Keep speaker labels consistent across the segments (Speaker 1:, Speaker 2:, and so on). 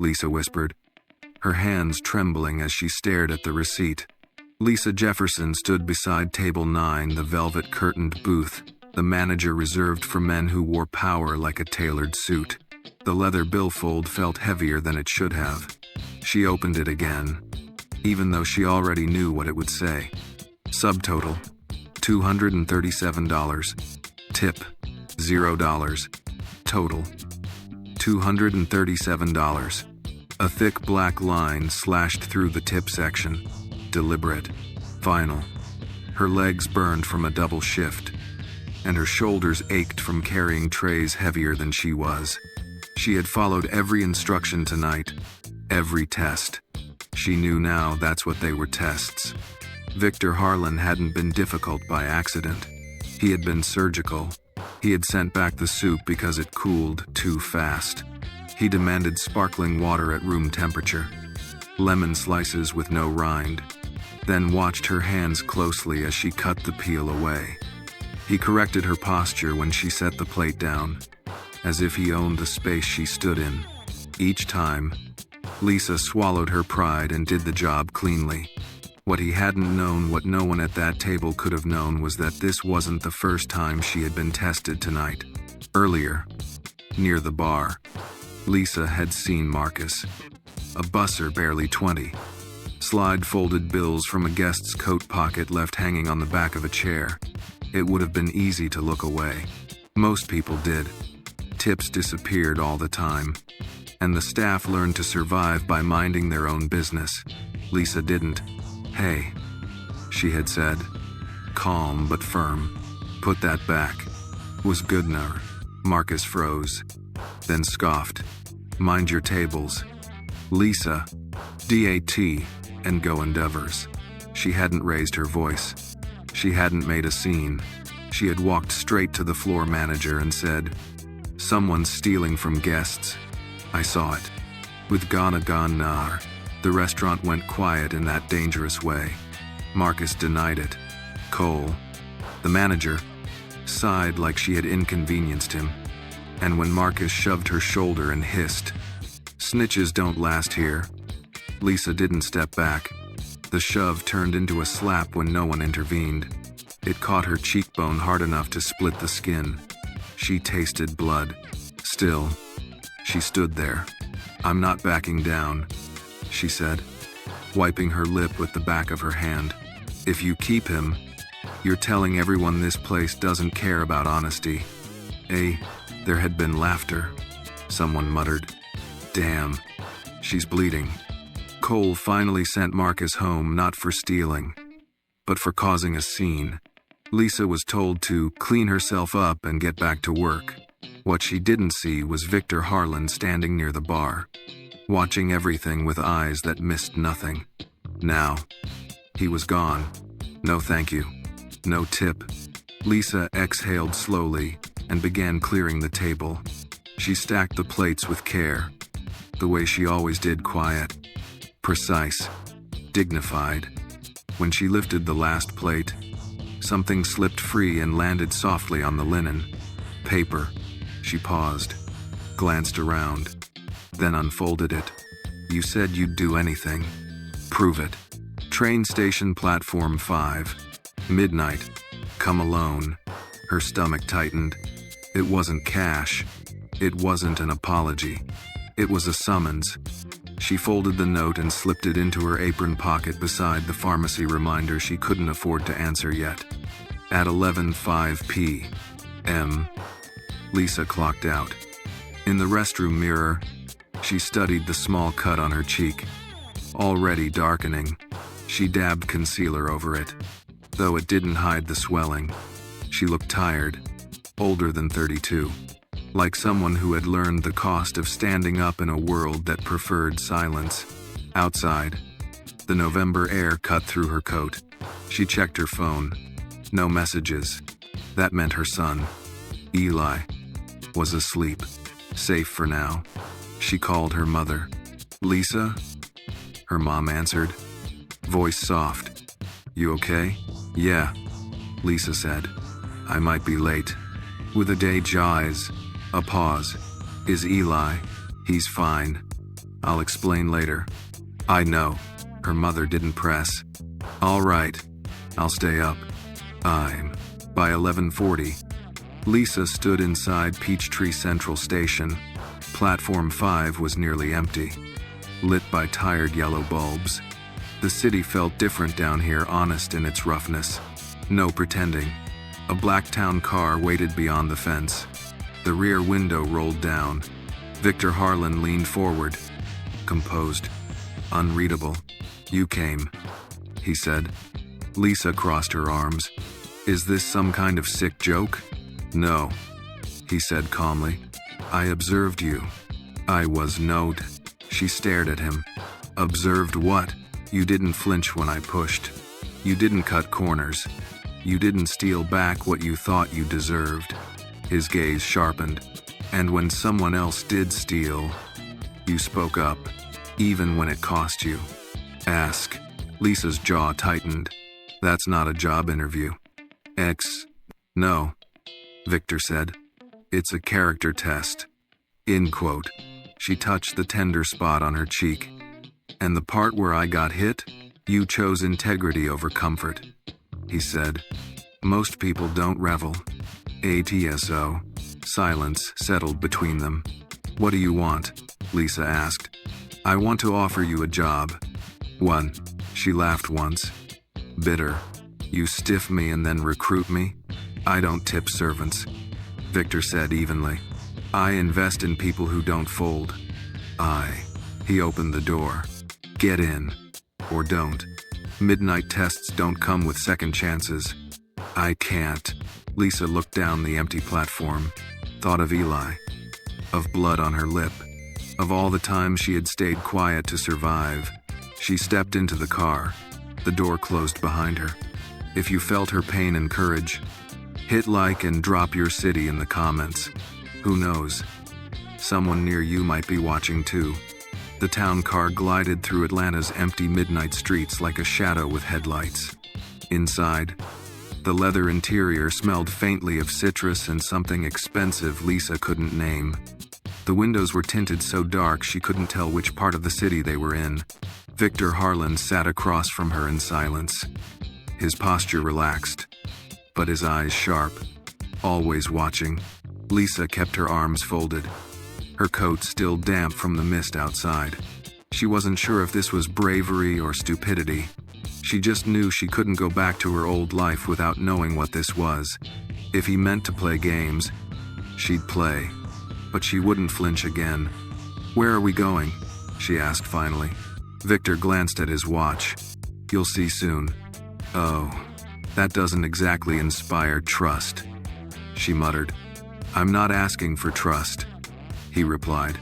Speaker 1: Lisa whispered, her hands trembling as she stared at the receipt. Lisa Jefferson stood beside Table 9, the velvet-curtained booth, the manager reserved for men who wore power like a tailored suit. The leather billfold felt heavier than it should have. She opened it again, even though she already knew what it would say. Subtotal, $237. Tip, $0. Total, $237. A thick black line slashed through the tip section. Deliberate. Final. Her legs burned from a double shift, and her shoulders ached from carrying trays heavier than she was. She had followed every instruction tonight, every test. She knew now that's what they were, tests. Victor Harlan hadn't been difficult by accident. He had been surgical. He had sent back the soup because it cooled too fast. He demanded sparkling water at room temperature, lemon slices with no rind, then watched her hands closely as she cut the peel away. He corrected her posture when she set the plate down, as if he owned the space she stood in. Each time, Lisa swallowed her pride and did the job cleanly. What he hadn't known, what no one at that table could have known, was that this wasn't the first time she had been tested tonight. Earlier, near the bar, Lisa had seen Marcus, a busser barely 20, slide folded bills from a guest's coat pocket left hanging on the back of a chair. It would have been easy to look away. Most people did. Tips disappeared all the time, and the staff learned to survive by minding their own business. Lisa didn't. "Hey," she had said, calm but firm. "Put that back." Was good enough. Marcus froze, then scoffed. "Mind your tables." Lisa, DAT, and go endeavors. She hadn't raised her voice. She hadn't made a scene. She had walked straight to the floor manager and said, "Someone's stealing from guests. I saw it." With Ghana Ghana, the restaurant went quiet in that dangerous way. Marcus denied it. Cole, the manager, sighed like she had inconvenienced him. And when Marcus shoved her shoulder and hissed, "Snitches don't last here," Lisa didn't step back. The shove turned into a slap when no one intervened. It caught her cheekbone hard enough to split the skin. She tasted blood. Still, she stood there. "I'm not backing down," she said, wiping her lip with the back of her hand. "If you keep him, you're telling everyone this place doesn't care about honesty." There had been laughter. Someone muttered, "Damn, she's bleeding." Cole finally sent Marcus home, not for stealing, but for causing a scene. Lisa was told to clean herself up and get back to work. What she didn't see was Victor Harlan standing near the bar, watching everything with eyes that missed nothing. Now, he was gone. No thank you. No tip. Lisa exhaled slowly and began clearing the table. She stacked the plates with care, the way she always did, quiet, precise, dignified. When she lifted the last plate, something slipped free and landed softly on the linen. Paper. She paused, glanced around, then unfolded it. "You said you'd do anything. Prove it." "Train station platform 5. Midnight. Come alone." Her stomach tightened. It wasn't cash. It wasn't an apology. It was a summons. She folded the note and slipped it into her apron pocket beside the pharmacy reminder she couldn't afford to answer yet. At 11:05 p.m., Lisa clocked out. In the restroom mirror, she studied the small cut on her cheek. Already darkening, she dabbed concealer over it. Though it didn't hide the swelling, she looked tired, older than 32. Like someone who had learned the cost of standing up in a world that preferred silence. Outside, the November air cut through her coat. She checked her phone. No messages. That meant her son, Eli, was asleep. Safe for now. She called her mother. "Lisa?" Her mom answered, voice soft. "You okay?" "Yeah," Lisa said. "I might be late." With a day jaws. A pause. "Is Eli?" "He's fine. I'll explain later. I know. Her mother didn't press. All right. I'll stay up. By 11:40, Lisa stood inside Peachtree Central Station. Platform 5 was nearly empty, lit by tired yellow bulbs. The city felt different down here, honest in its roughness. No pretending. A black town car waited beyond the fence. The rear window rolled down. Victor Harlan leaned forward, composed, unreadable. You came, he said. Lisa crossed her arms. Is this some kind of sick joke? No, he said calmly. I observed you. I was note. She stared at him. Observed what? You didn't flinch when I pushed. You didn't cut corners. You didn't steal back what you thought you deserved. His gaze sharpened. And when someone else did steal, you spoke up, even when it cost you. Ask. Lisa's jaw tightened. That's not a job interview. No, Victor said. It's a character test. End quote. She touched the tender spot on her cheek. And the part where I got hit, you chose integrity over comfort, he said. Most people don't revel. ATSO. Silence settled between them. What do you want? Lisa asked. I want to offer you a job. One. She laughed once. Bitter. You stiff me and then recruit me? I don't tip servants, Victor said evenly. I invest in people who don't fold. He opened the door. Get in. Or don't. Midnight tests don't come with second chances. I can't. Lisa looked down the empty platform. Thought of Eli. Of blood on her lip. Of all the times she had stayed quiet to survive. She stepped into the car. The door closed behind her. If you felt her pain and courage, hit like and drop your city in the comments. Who knows? Someone near you might be watching too. The town car glided through Atlanta's empty midnight streets like a shadow with headlights. Inside, the leather interior smelled faintly of citrus and something expensive Lisa couldn't name. The windows were tinted so dark she couldn't tell which part of the city they were in. Victor Harlan sat across from her in silence. His posture relaxed, but his eyes sharp, always watching. Lisa kept her arms folded, her coat still damp from the mist outside. She wasn't sure if this was bravery or stupidity. She just knew she couldn't go back to her old life without knowing what this was. If he meant to play games, she'd play, but she wouldn't flinch again. Where are we going? She asked finally. Victor glanced at his watch. You'll see soon. Oh, that doesn't exactly inspire trust, she muttered. I'm not asking for trust, he replied.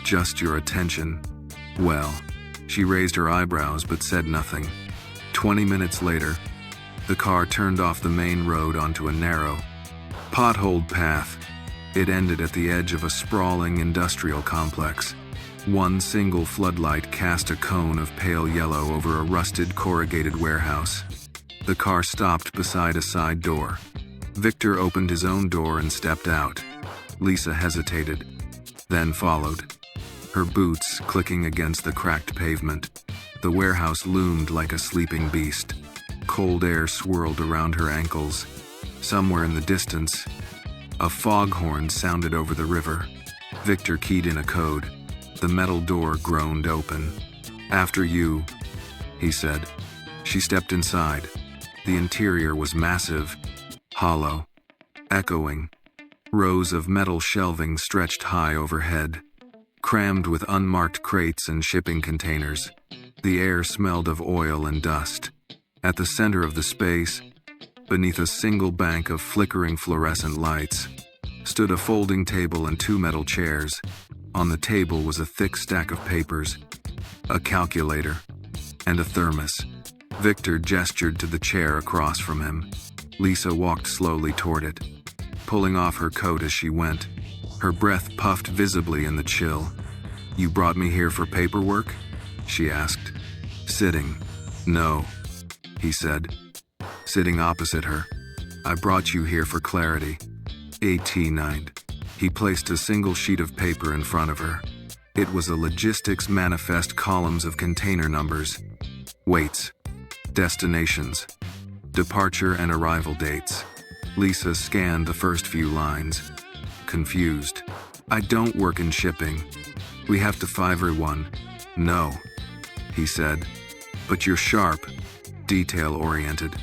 Speaker 1: Just your attention. Well, she raised her eyebrows but said nothing. 20 minutes later, the car turned off the main road onto a narrow, potholed path. It ended at the edge of a sprawling industrial complex. One single floodlight cast a cone of pale yellow over a rusted corrugated warehouse. The car stopped beside a side door. Victor opened his own door and stepped out. Lisa hesitated, then followed, her boots clicking against the cracked pavement. The warehouse loomed like a sleeping beast. Cold air swirled around her ankles. Somewhere in the distance, a foghorn sounded over the river. Victor keyed in a code. The metal door groaned open. After you, he said. She stepped inside. The interior was massive, hollow, echoing. Rows of metal shelving stretched high overhead, crammed with unmarked crates and shipping containers. The air smelled of oil and dust. At the center of the space, beneath a single bank of flickering fluorescent lights, stood a folding table and two metal chairs. On the table was a thick stack of papers, a calculator, and a thermos. Victor gestured to the chair across from him. Lisa walked slowly toward it, pulling off her coat as she went. Her breath puffed visibly in the chill. You brought me here for paperwork? She asked. Sitting. No, he said, sitting opposite her. I brought you here for clarity. AT9. He placed a single sheet of paper in front of her. It was a logistics manifest, columns of container numbers, weights, destinations, departure and arrival dates. Lisa scanned the first few lines, confused. I don't work in shipping. We have to everyone. No, he said. But you're sharp, detail-oriented.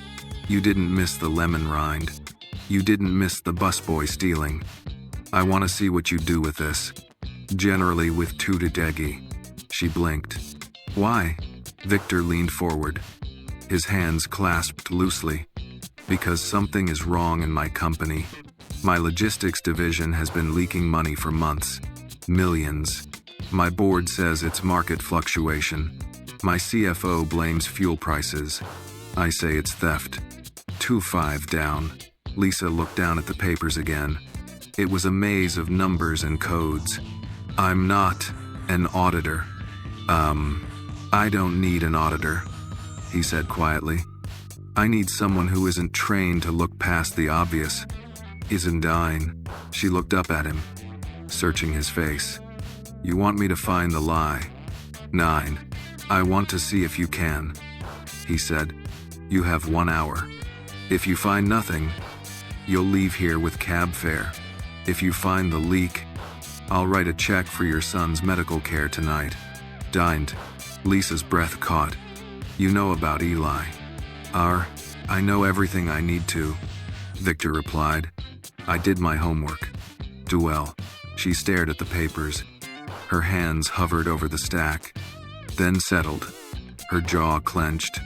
Speaker 1: You didn't miss the lemon rind. You didn't miss the busboy stealing. I want to see what you do with this. Generally with Tudidegi. She blinked. Why? Victor leaned forward, his hands clasped loosely. Because something is wrong in my company. My logistics division has been leaking money for months. Millions. My board says it's market fluctuation. My CFO blames fuel prices. I say it's theft. 2-5 down. Lisa looked down at the papers again. It was a maze of numbers and codes. I'm not an auditor. I don't need an auditor, he said quietly. I need someone who isn't trained to look past the obvious. Isn't dying. She looked up at him, searching his face. You want me to find the lie? 9. I want to see if you can, he said. You have 1 hour. If you find nothing, you'll leave here with cab fare. If you find the leak, I'll write a check for your son's medical care tonight. Dined. Lisa's breath caught. You know about Eli. I know everything I need to, Victor replied. I did my homework. Do well. She stared at the papers. Her hands hovered over the stack, then settled. Her jaw clenched.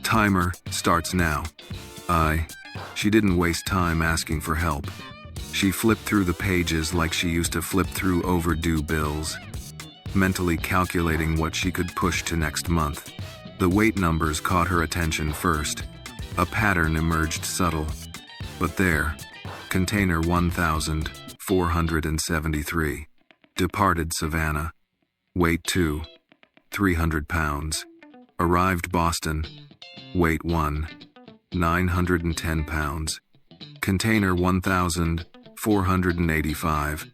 Speaker 1: Timer starts now. She didn't waste time asking for help. She flipped through the pages like she used to flip through overdue bills, mentally calculating what she could push to next month. The weight numbers caught her attention first. A pattern emerged subtle. But there, container 1,473. Departed Savannah. Weight 2, 300 pounds. Arrived Boston. Weight 1, 910 pounds. Container 1,485.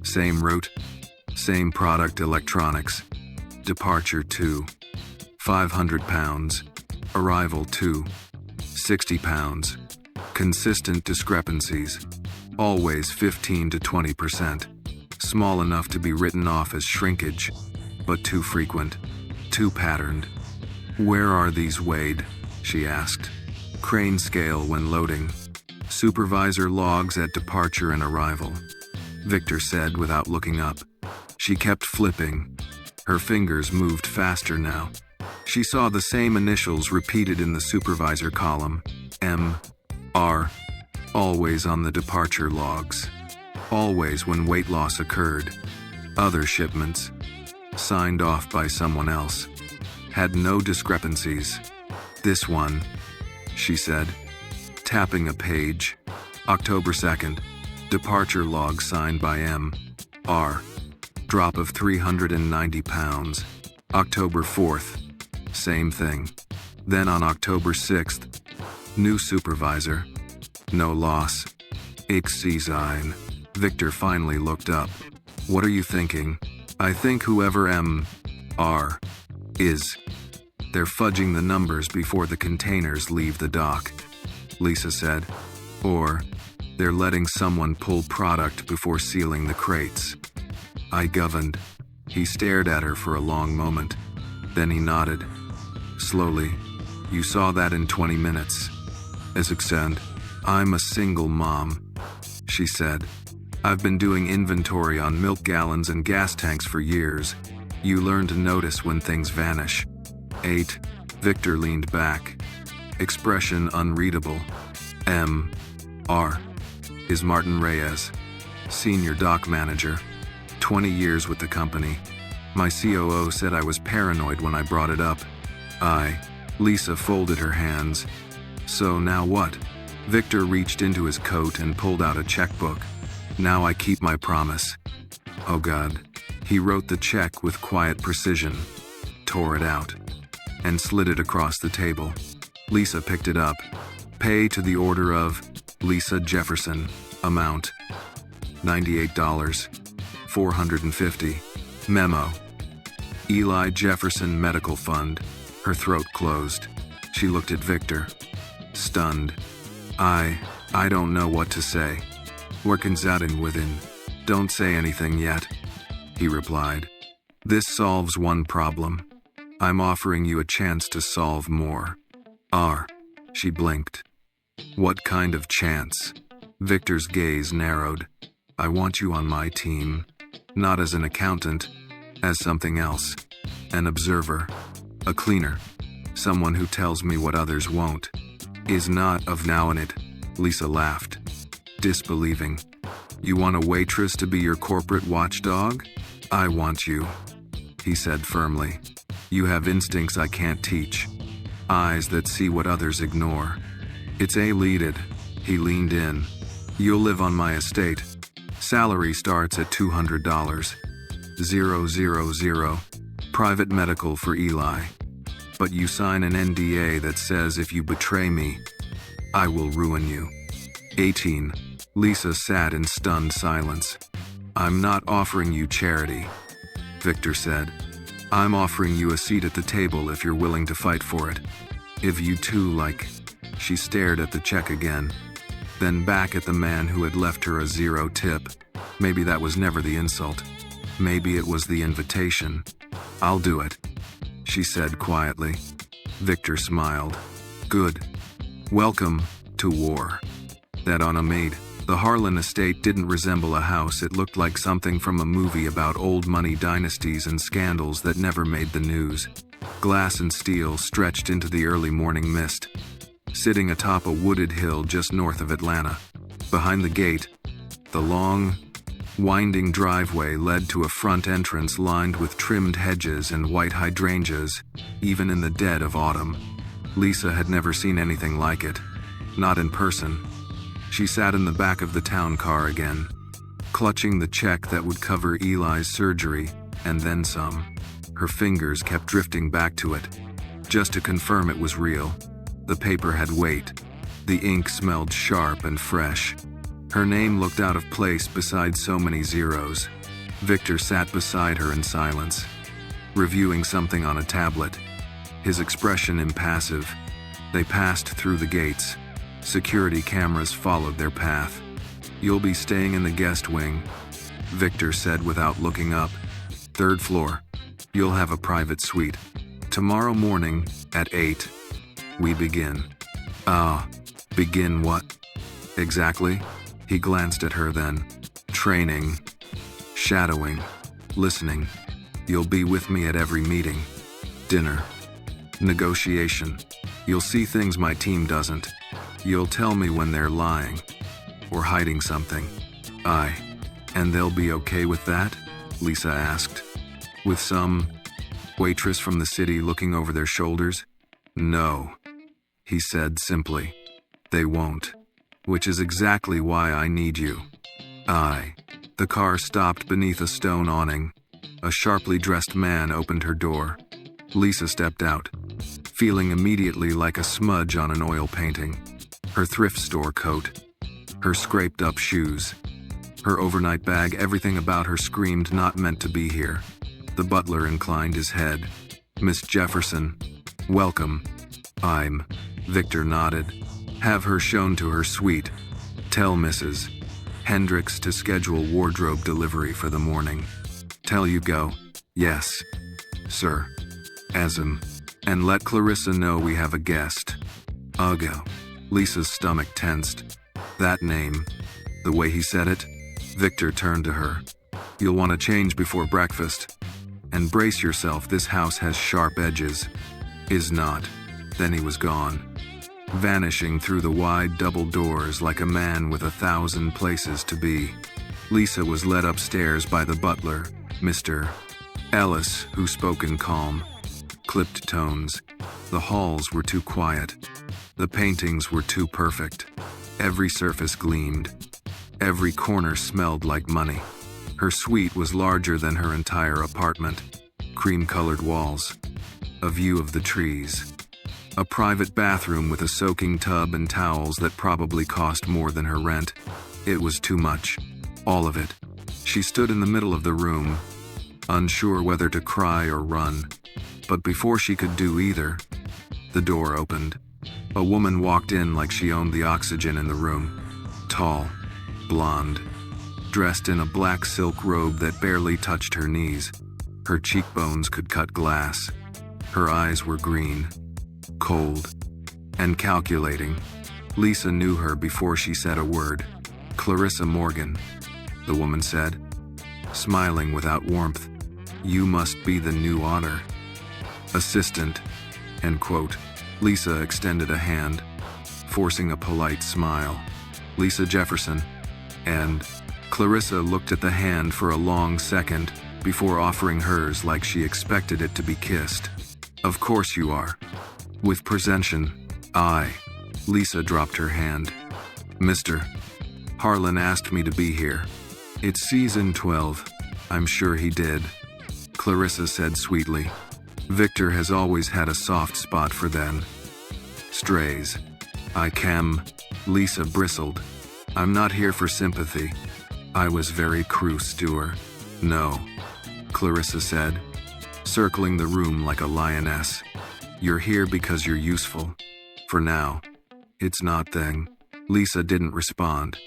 Speaker 1: Same route, same product, electronics. Departure 2, 500 pounds. Arrival 2, 60 pounds. Consistent discrepancies. Always 15 to 20%. Small enough to be written off as shrinkage, but too frequent, too patterned. Where are these weighed? She asked. Crane scale when loading. Supervisor logs at departure and arrival, Victor said without looking up. She kept flipping. Her fingers moved faster now. She saw the same initials repeated in the supervisor column, M.R., always on the departure logs. Always when weight loss occurred. Other shipments, signed off by someone else, had no discrepancies. This one, she said, tapping a page. October 2nd, departure log signed by M.R. Drop of 390 pounds. October 4th, same thing. Then on October 6th, new supervisor. No loss. Sein. Victor finally looked up. What are you thinking? I think whoever M.R. is. They're fudging the numbers before the containers leave the dock, Lisa said. Or they're letting someone pull product before sealing the crates. I governed. He stared at her for a long moment. Then he nodded. Slowly. You saw that in 20 minutes. As said, I'm a single mom, she said. I've been doing inventory on milk gallons and gas tanks for years. You learn to notice when things vanish. 8. Victor leaned back. Expression unreadable. M.R. is Martin Reyes, senior dock manager. 20 years with the company. My COO said I was paranoid when I brought it up. Lisa folded her hands. So now what? Victor reached into his coat and pulled out a checkbook. Now I keep my promise. Oh God. He wrote the check with quiet precision, tore it out, and slid it across the table. Lisa picked it up. Pay to the order of Lisa Jefferson. Amount $98.450. Memo. Eli Jefferson Medical Fund. Her throat closed. She looked at Victor, stunned. I don't know what to say. Workings out and within. Don't say anything yet, he replied. This solves one problem. I'm offering you a chance to solve more. She blinked. What kind of chance? Victor's gaze narrowed. I want you on my team, not as an accountant, as something else. An observer, a cleaner, someone who tells me what others won't. Is not of now in it, Lisa laughed, disbelieving. You want a waitress to be your corporate watchdog? I want you, he said firmly. You have instincts I can't teach, eyes that see what others ignore. It's A-leaded, he leaned in. You'll live on my estate. Salary starts at $200. 000. Private medical for Eli. But you sign an NDA that says if you betray me, I will ruin you. 18. Lisa sat in stunned silence. I'm not offering you charity, Victor said. I'm offering you a seat at the table if you're willing to fight for it. If you too like. She stared at the check again, then back at the man who had left her a 0 tip. Maybe that was never the insult. Maybe it was the invitation. I'll do it, she said quietly. Victor smiled. Good. Welcome to war. That on a maid. The Harlan estate didn't resemble a house. It looked like something from a movie about old money dynasties and scandals that never made the news. Glass and steel stretched into the early morning mist, sitting atop a wooded hill just north of Atlanta. Behind the gate, the long, winding driveway led to a front entrance lined with trimmed hedges and white hydrangeas, even in the dead of autumn. Lisa had never seen anything like it, not in person. She sat in the back of the town car again, clutching the check that would cover Eli's surgery, and then some. Her fingers kept drifting back to it, just to confirm it was real. The paper had weight. The ink smelled sharp and fresh. Her name looked out of place beside so many zeros. Victor sat beside her in silence, reviewing something on a tablet, his expression impassive. They passed through the gates. Security cameras followed their path. You'll be staying in the guest wing, Victor said without looking up. 3rd floor. You'll have a private suite. Tomorrow morning at 8. We begin. Begin what? Exactly? He glanced at her then. Training. Shadowing. Listening. You'll be with me at every meeting. Dinner. Negotiation. You'll see things my team doesn't. You'll tell me when they're lying or hiding something. And they'll be okay with that? Lisa asked, with some waitress from the city looking over their shoulders. No, he said simply. They won't, which is exactly why I need you. The car stopped beneath a stone awning. A sharply dressed man opened her door. Lisa stepped out, feeling immediately like a smudge on an oil painting. Her thrift store coat, her scraped-up shoes, her overnight bag, everything about her screamed not meant to be here. The butler inclined his head. Miss Jefferson, welcome. Victor nodded. Have her shown to her suite. Tell Mrs. Hendricks to schedule wardrobe delivery for the morning. Tell you go. Yes, sir. And let Clarissa know we have a guest. Go. Lisa's stomach tensed. That name, the way he said it. Victor turned to her. You'll want to change before breakfast. And brace yourself, this house has sharp edges. Is not. Then he was gone, vanishing through the wide double doors like a man with 1,000 places to be. Lisa was led upstairs by the butler, Mr. Ellis, who spoke in calm, clipped tones. The halls were too quiet. The paintings were too perfect. Every surface gleamed. Every corner smelled like money. Her suite was larger than her entire apartment. Cream-colored walls. A view of the trees. A private bathroom with a soaking tub and towels that probably cost more than her rent. It was too much. All of it. She stood in the middle of the room, unsure whether to cry or run. But before she could do either, the door opened. A woman walked in like she owned the oxygen in the room. Tall, blonde, dressed in a black silk robe that barely touched her knees. Her cheekbones could cut glass. Her eyes were green, cold, and calculating. Lisa knew her before she said a word. "Clarissa Morgan," the woman said, smiling without warmth. "You must be the new honor assistant." End quote. Lisa extended a hand, forcing a polite smile. "Lisa Jefferson." And Clarissa looked at the hand for a long second before offering hers like she expected it to be kissed. "Of course you are." With pretension, Lisa dropped her hand. "Mr. Harlan asked me to be here. It's season 12. I'm sure he did," Clarissa said sweetly. Victor has always had a soft spot for them. Strays. Lisa bristled. "I'm not here for sympathy." "I was very cruel, Stuart." "No," Clarissa said, circling the room like a lioness. "You're here because you're useful. For now. It's not then." Lisa didn't respond.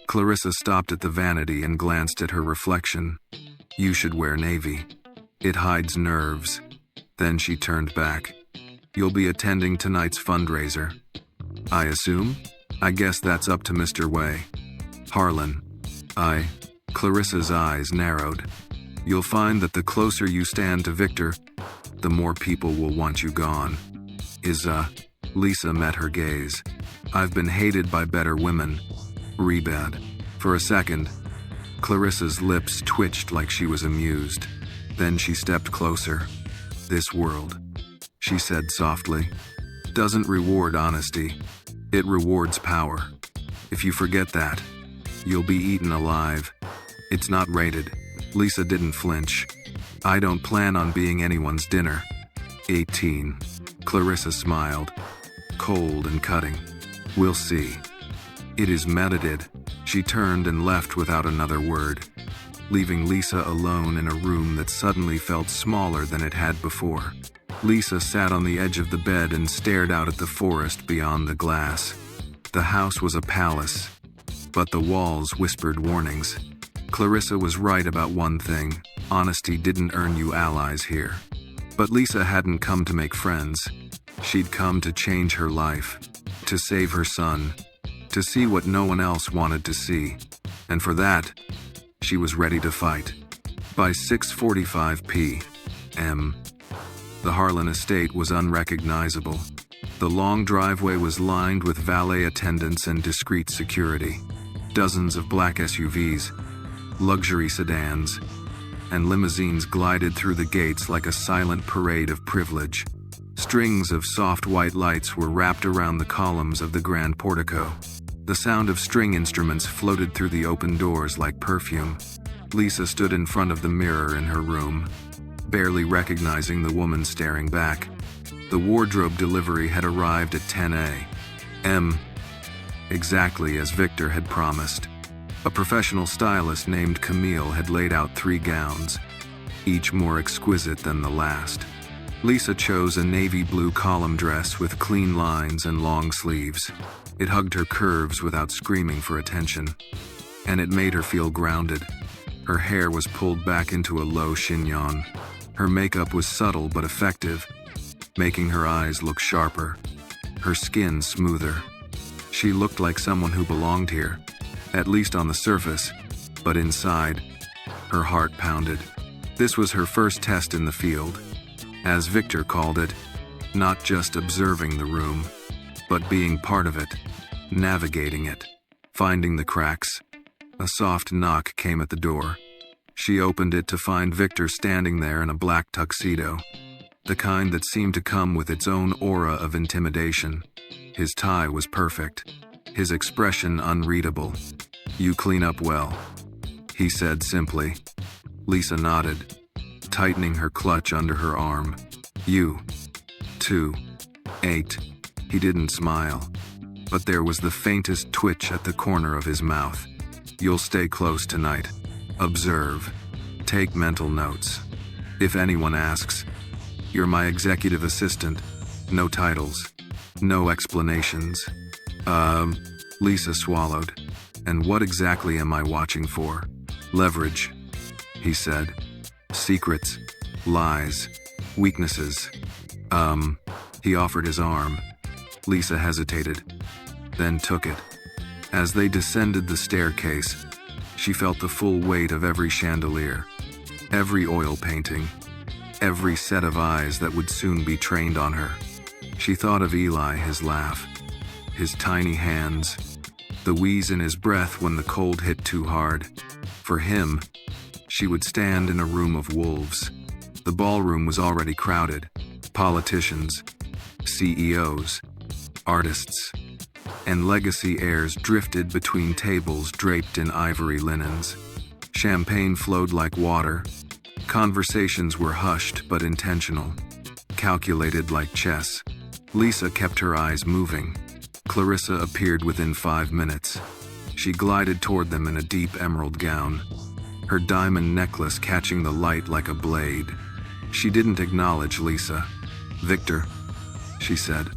Speaker 1: Clarissa stopped at the vanity and glanced at her reflection. "You should wear navy. It hides nerves." Then she turned back. "You'll be attending tonight's fundraiser, I assume? I guess that's up to Mr. Way." "Harlan." Clarissa's eyes narrowed. "You'll find that the closer you stand to Victor, the more people will want you gone." Lisa met her gaze. "I've been hated by better women." Rebad. For a second, Clarissa's lips twitched like she was amused. Then she stepped closer. "This world," she said softly, "doesn't reward honesty. It rewards power. If you forget that, you'll be eaten alive. It's not rated." Lisa didn't flinch. "I don't plan on being anyone's dinner." 18. Clarissa smiled, cold and cutting. "We'll see." "It is merited." She turned and left without another word, leaving Lisa alone in a room that suddenly felt smaller than it had before. Lisa sat on the edge of the bed and stared out at the forest beyond the glass. The house was a palace, but the walls whispered warnings. Clarissa was right about one thing: honesty didn't earn you allies here. But Lisa hadn't come to make friends. She'd come to change her life, to save her son, to see what no one else wanted to see. And for that, she was ready to fight. By 6:45 p.m., the Harlan estate was unrecognizable. The long driveway was lined with valet attendants and discreet security. Dozens of black SUVs, luxury sedans, and limousines glided through the gates like a silent parade of privilege. Strings of soft white lights were wrapped around the columns of the grand portico. The sound of string instruments floated through the open doors like perfume. Lisa stood in front of the mirror in her room, barely recognizing the woman staring back. The wardrobe delivery had arrived at 10 a.m., exactly as Victor had promised. A professional stylist named Camille had laid out 3 gowns, each more exquisite than the last. Lisa chose a navy blue column dress with clean lines and long sleeves. It hugged her curves without screaming for attention, and it made her feel grounded. Her hair was pulled back into a low chignon. Her makeup was subtle but effective, making her eyes look sharper, her skin smoother. She looked like someone who belonged here, at least on the surface, but inside, her heart pounded. This was her first test in the field, as Victor called it, not just observing the room, but being part of it, navigating it, finding the cracks. A soft knock came at the door. She opened it to find Victor standing there in a black tuxedo, the kind that seemed to come with its own aura of intimidation. His tie was perfect, his expression unreadable. "You clean up well," he said simply. Lisa nodded, tightening her clutch under her arm. "You, too." 8. He didn't smile, but there was the faintest twitch at the corner of his mouth. "You'll stay close tonight. Observe. Take mental notes." If anyone asks, you're my executive assistant. No titles. No explanations. Lisa swallowed. And what exactly am I watching for? Leverage, he said. Secrets. Lies. Weaknesses. He offered his arm. Lisa hesitated, then took it. As they descended the staircase, she felt the full weight of every chandelier, every oil painting, every set of eyes that would soon be trained on her. She thought of Eli, his laugh, his tiny hands, the wheeze in his breath when the cold hit too hard. For him, she would stand in a room of wolves. The ballroom was already crowded. Politicians, CEOs, artists, and legacy heirs drifted between tables draped in ivory linens. Champagne flowed like water. Conversations were hushed but intentional, calculated like chess. Lisa kept her eyes moving. Clarissa appeared within 5 minutes. She glided toward them in a deep emerald gown, her diamond necklace catching the light like a blade. She didn't acknowledge Lisa. "Victor," she said,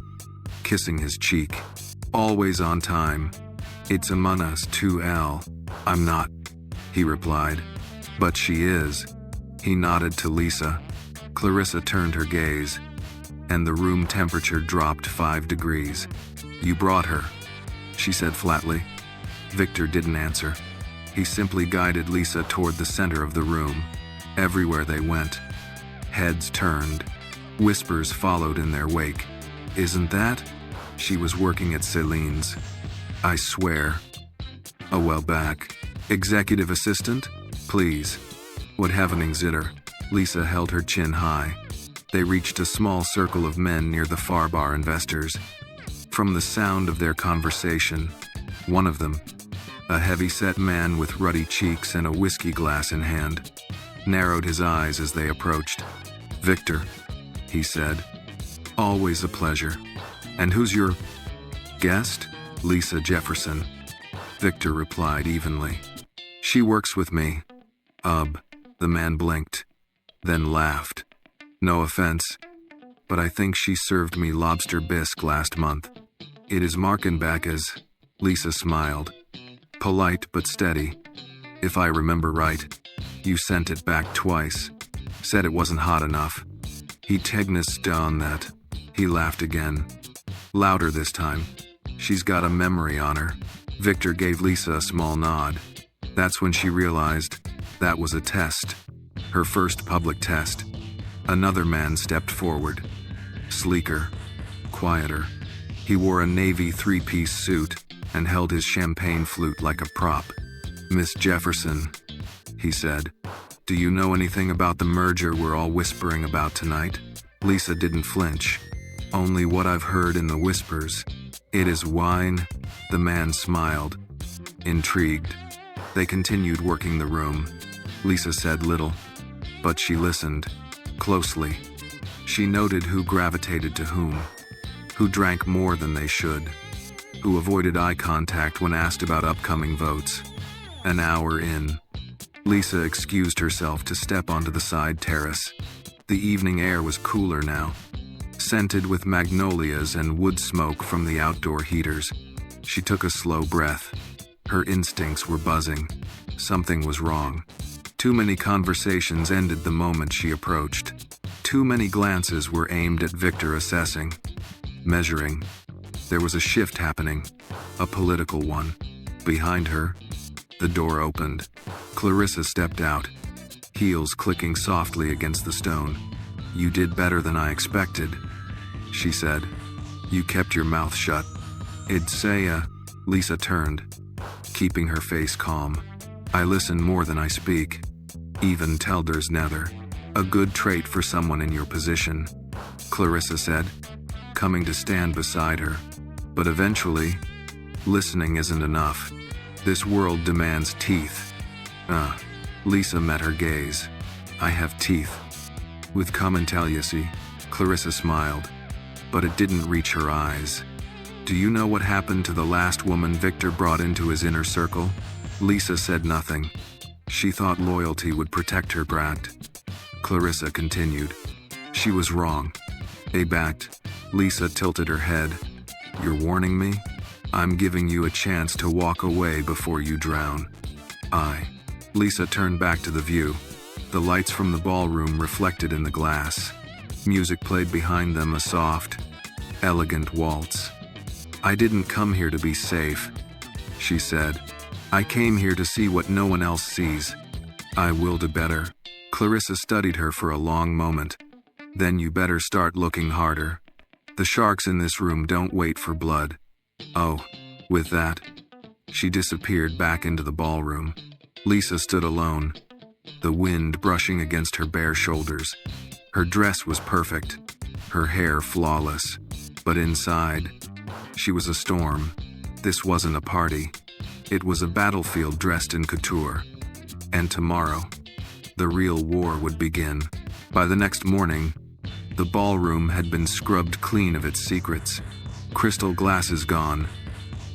Speaker 1: kissing his cheek. "Always on time. It's among us 2L. I'm not," he replied. "But she is." He nodded to Lisa. Clarissa turned her gaze, and the room temperature dropped 5 degrees. "You brought her," she said flatly. Victor didn't answer. He simply guided Lisa toward the center of the room. Everywhere they went, heads turned. Whispers followed in their wake. "Isn't that? She was working at Celine's. I swear." "A while back. Executive assistant? Please." "What happening, Zitter?" Lisa held her chin high. They reached a small circle of men near the far bar investors. From the sound of their conversation, one of them, a heavy-set man with ruddy cheeks and a whiskey glass in hand, narrowed his eyes as they approached. "Victor," he said. "Always a pleasure. And who's your guest?" "Lisa Jefferson," Victor replied evenly. "She works with me." The man blinked, then laughed. "No offense, but I think she served me lobster bisque last month." "It is marking back as," Lisa smiled. "Polite but steady. If I remember right, you sent it back twice. Said it wasn't hot enough." "He tegnessed on that." He laughed again, louder this time. "She's got a memory on her." Victor gave Lisa a small nod. That's when she realized that was a test, her first public test. Another man stepped forward, sleeker, quieter. He wore a navy 3-piece suit and held his champagne flute like a prop. "Miss Jefferson," he said, "do you know anything about the merger we're all whispering about tonight?" Lisa didn't flinch. "Only what I've heard in the whispers. It is wine." The man smiled, intrigued. They continued working the room. Lisa said little, but she listened closely. She noted who gravitated to whom, who drank more than they should, who avoided eye contact when asked about upcoming votes. An hour in, Lisa excused herself to step onto the side terrace. The evening air was cooler now, scented with magnolias and wood smoke from the outdoor heaters. She took a slow breath. Her instincts were buzzing. Something was wrong. Too many conversations ended the moment she approached. Too many glances were aimed at Victor, assessing, measuring. There was a shift happening, a political one. Behind her, the door opened. Clarissa stepped out, heels clicking softly against the stone. "You did better than I expected," she said. "You kept your mouth shut." "I'd say, Lisa turned, keeping her face calm. "I listen more than I speak. Even tell there's nether. A good trait for someone in your position," Clarissa said, coming to stand beside her. "But eventually, listening isn't enough. This world demands teeth." Lisa met her gaze. "I have teeth." With commentaliacy, Clarissa smiled, but it didn't reach her eyes. "Do you know what happened to the last woman Victor brought into his inner circle?" Lisa said nothing. She thought loyalty would protect her brat. Clarissa continued. She was wrong. They backed. Lisa tilted her head. You're warning me? I'm giving you a chance to walk away before you drown. Lisa turned back to the view. The lights from the ballroom reflected in the glass. Music played behind them, a soft, elegant waltz. I didn't come here to be safe, she said. I came here to see what no one else sees. I will do better. Clarissa studied her for a long moment. Then you better start looking harder. The sharks in this room don't wait for blood. Oh, with that, she disappeared back into the ballroom. Lisa stood alone, the wind brushing against her bare shoulders. Her dress was perfect, her hair flawless, but inside, she was a storm. This wasn't a party. It was a battlefield dressed in couture. And tomorrow, the real war would begin. By the next morning, the ballroom had been scrubbed clean of its secrets. Crystal glasses gone,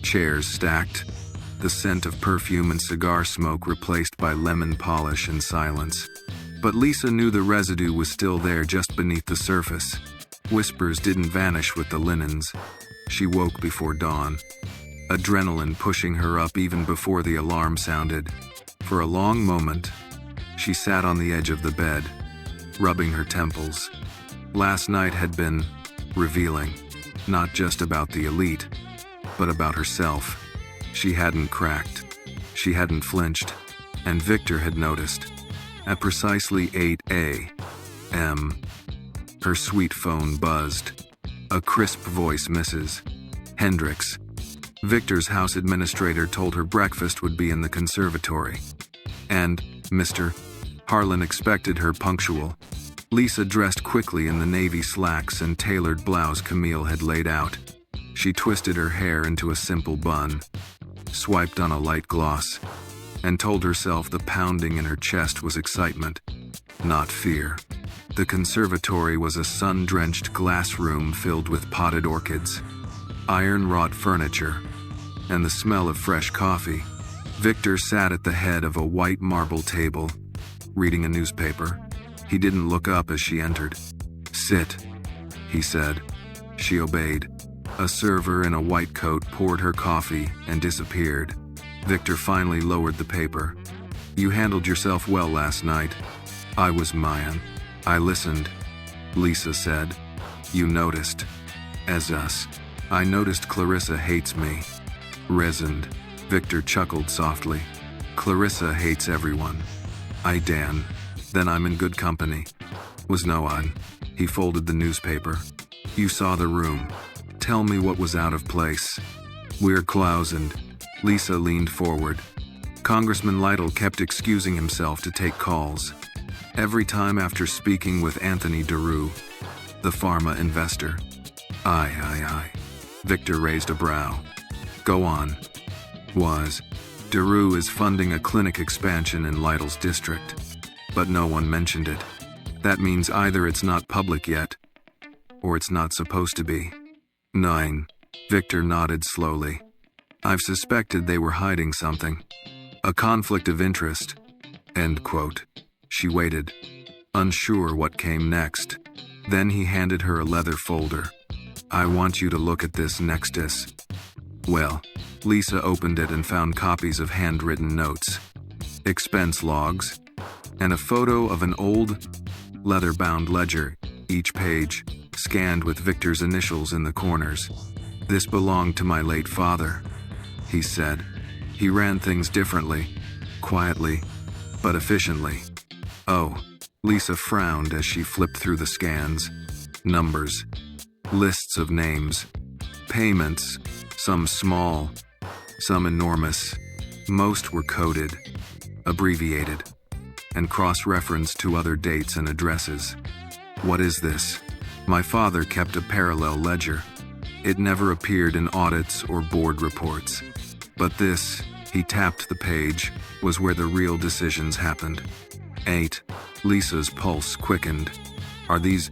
Speaker 1: chairs stacked, the scent of perfume and cigar smoke replaced by lemon polish and silence. But Lisa knew the residue was still there just beneath the surface. Whispers didn't vanish with the linens. She woke before dawn, adrenaline pushing her up even before the alarm sounded. For a long moment, she sat on the edge of the bed, rubbing her temples. Last night had been revealing, not just about the elite, but about herself. She hadn't cracked. She hadn't flinched. And Victor had noticed. At precisely 8 a.m., her sweet phone buzzed. A crisp voice, Mrs. Hendricks. Victor's house administrator told her breakfast would be in the conservatory. And Mr. Harlan expected her punctual. Lisa dressed quickly in the navy slacks and tailored blouse Camille had laid out. She twisted her hair into a simple bun, swiped on a light gloss, and told herself the pounding in her chest was excitement, not fear. The conservatory was a sun-drenched glass room filled with potted orchids, iron-wrought furniture, and the smell of fresh coffee. Victor sat at the head of a white marble table, reading a newspaper. He didn't look up as she entered. Sit, he said. She obeyed. A server in a white coat poured her coffee and disappeared. Victor finally lowered the paper. You handled yourself well last night. I was Mayan. I listened, Lisa said. You noticed. As us. I noticed Clarissa hates me. Resined. Victor chuckled softly. Clarissa hates everyone. Dan. Then I'm in good company. Was no one. He folded the newspaper. You saw the room. Tell me what was out of place. We're cloused. Lisa leaned forward. Congressman Lytle kept excusing himself to take calls. Every time after speaking with Anthony DeRue, the pharma investor. Aye. Victor raised a brow. Go on. DeRue is funding a clinic expansion in Lytle's district. But no one mentioned it. That means either it's not public yet, or it's not supposed to be. 9. Victor nodded slowly. I've suspected they were hiding something. A conflict of interest. End quote. She waited, unsure what came next. Then he handed her a leather folder. I want you to look at this nexus. Well, Lisa opened it and found copies of handwritten notes, expense logs, and a photo of an old, leather-bound ledger, each page scanned with Victor's initials in the corners. This belonged to my late father, he said. He ran things differently, quietly, but efficiently. Oh, Lisa frowned as she flipped through the scans. Numbers, lists of names, payments, some small, some enormous. Most were coded, abbreviated, and cross-referenced to other dates and addresses. What is this? My father kept a parallel ledger. It never appeared in audits or board reports. But this, he tapped the page, was where the real decisions happened. 8. Lisa's pulse quickened. Are these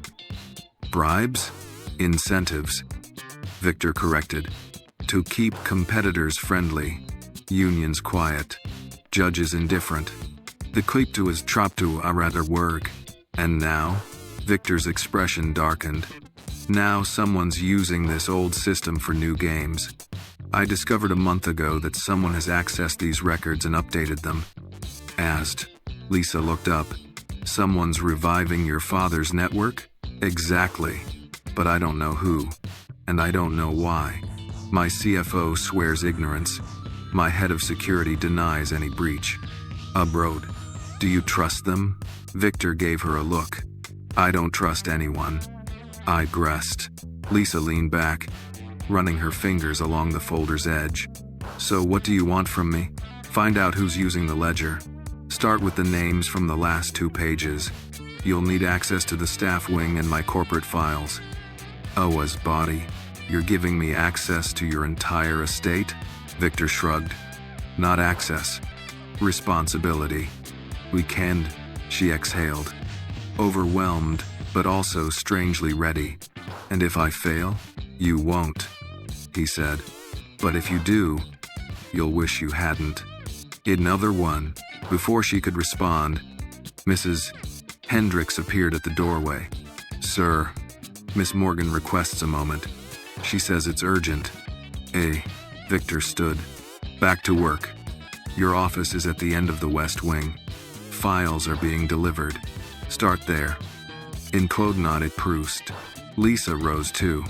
Speaker 1: bribes? Incentives? Victor corrected. To keep competitors friendly, unions quiet, judges indifferent. The clip to is trap to a rather work, And now? Victor's expression darkened. Now someone's using this old system for new games. I discovered a month ago that someone has accessed these records and updated them. Lisa looked up. Someone's reviving your father's network? Exactly. But I don't know who. And I don't know why. My CFO swears ignorance. My head of security denies any breach. Abroad. Do you trust them? Victor gave her a look. I don't trust anyone. I gressed. Lisa leaned back, running her fingers along the folder's edge. So what do you want from me? Find out who's using the ledger. Start with the names from the last 2 pages. You'll need access to the staff wing and my corporate files. Oa's body. You're giving me access to your entire estate? Victor shrugged. Not access. Responsibility. We can, she exhaled. Overwhelmed, but also strangely ready. And if I fail, you won't, he said. But if you do, you'll wish you hadn't. Another one. Before she could respond, Mrs. Hendricks appeared at the doorway. Sir, Miss Morgan requests a moment. She says it's urgent. Victor stood. Back to work. Your office is at the end of the West Wing. Files are being delivered. Start there. In Code Not at Proust. Lisa rose too,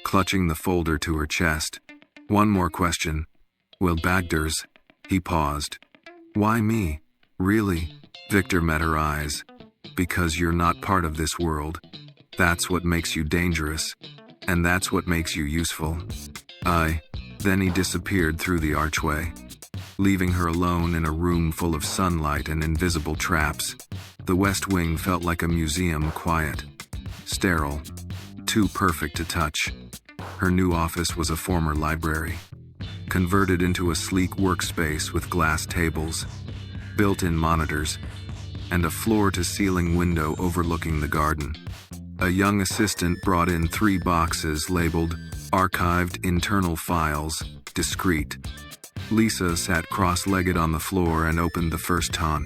Speaker 1: clutching the folder to her chest. One more question. Will Bagders? He paused. Why me? Really? Victor met her eyes. Because you're not part of this world. That's what makes you dangerous. And that's what makes you useful. Then he disappeared through the archway, leaving her alone in a room full of sunlight and invisible traps. The West Wing felt like a museum, quiet, sterile, too perfect to touch. Her new office was a former library, converted into a sleek workspace with glass tables, built-in monitors, and a floor-to-ceiling window overlooking the garden. A young assistant brought in 3 boxes labeled Archived Internal Files, Discreet. Lisa sat cross-legged on the floor and opened the first ton.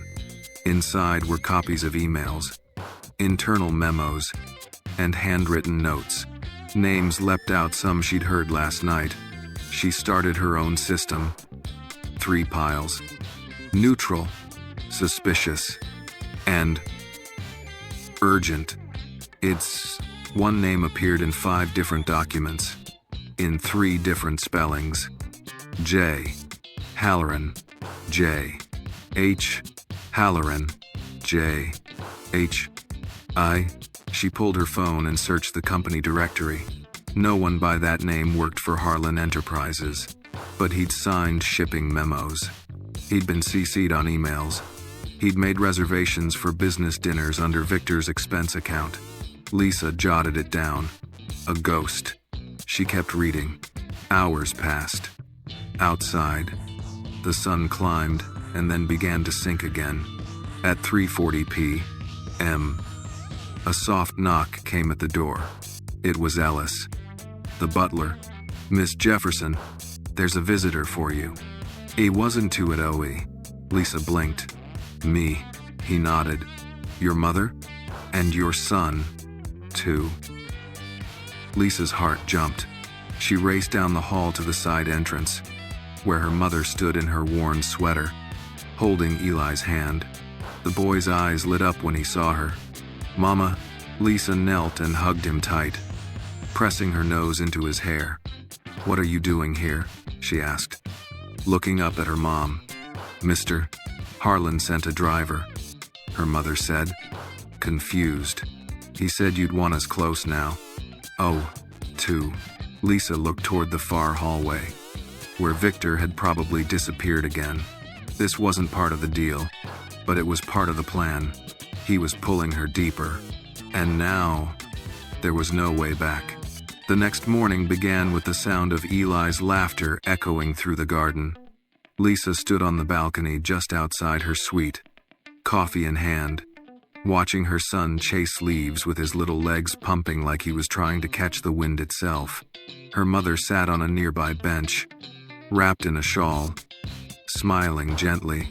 Speaker 1: Inside were copies of emails, internal memos, and handwritten notes. Names leapt out, some she'd heard last night. She started her own system. 3 piles. Neutral, suspicious, and urgent. One name appeared in 5 different documents, in 3 different spellings. J. Halloran. J. H. Halloran. J. H. I. She pulled her phone and searched the company directory. No one by that name worked for Harlan Enterprises, but he'd signed shipping memos. He'd been CC'd on emails. He'd made reservations for business dinners under Victor's expense account. Lisa jotted it down. A ghost. She kept reading. Hours passed. Outside, the sun climbed and then began to sink again. At 3:40 p.m., a soft knock came at the door. It was Ellis, the butler. Miss Jefferson, there's a visitor for you. He wasn't too at OE. Lisa blinked. Me, he nodded. Your mother? And your son, too. Lisa's heart jumped. She raced down the hall to the side entrance, where her mother stood in her worn sweater, holding Eli's hand. The boy's eyes lit up when he saw her. Mama, Lisa knelt and hugged him tight, pressing her nose into his hair. What are you doing here? She asked, looking up at her mom. Mister, Harlan sent a driver, her mother said, confused. He said you'd want us close now. Oh, too. Lisa looked toward the far hallway, where Victor had probably disappeared again. This wasn't part of the deal, but it was part of the plan. He was pulling her deeper. And now, there was no way back. The next morning began with the sound of Eli's laughter echoing through the garden. Lisa stood on the balcony just outside her suite, coffee in hand, watching her son chase leaves with his little legs pumping like he was trying to catch the wind itself. Her mother sat on a nearby bench, wrapped in a shawl, smiling gently.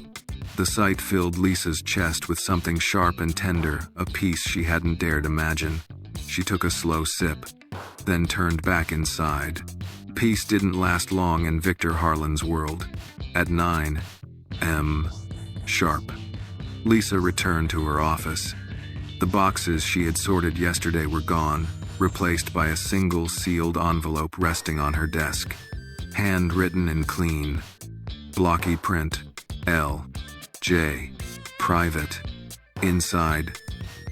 Speaker 1: The sight filled Lisa's chest with something sharp and tender, a peace she hadn't dared imagine. She took a slow sip, then turned back inside. Peace didn't last long in Victor Harlan's world. At 9 a.m. sharp, Lisa returned to her office. The boxes she had sorted yesterday were gone, replaced by a single sealed envelope resting on her desk. Handwritten in clean, blocky print, L.J. Private. Inside,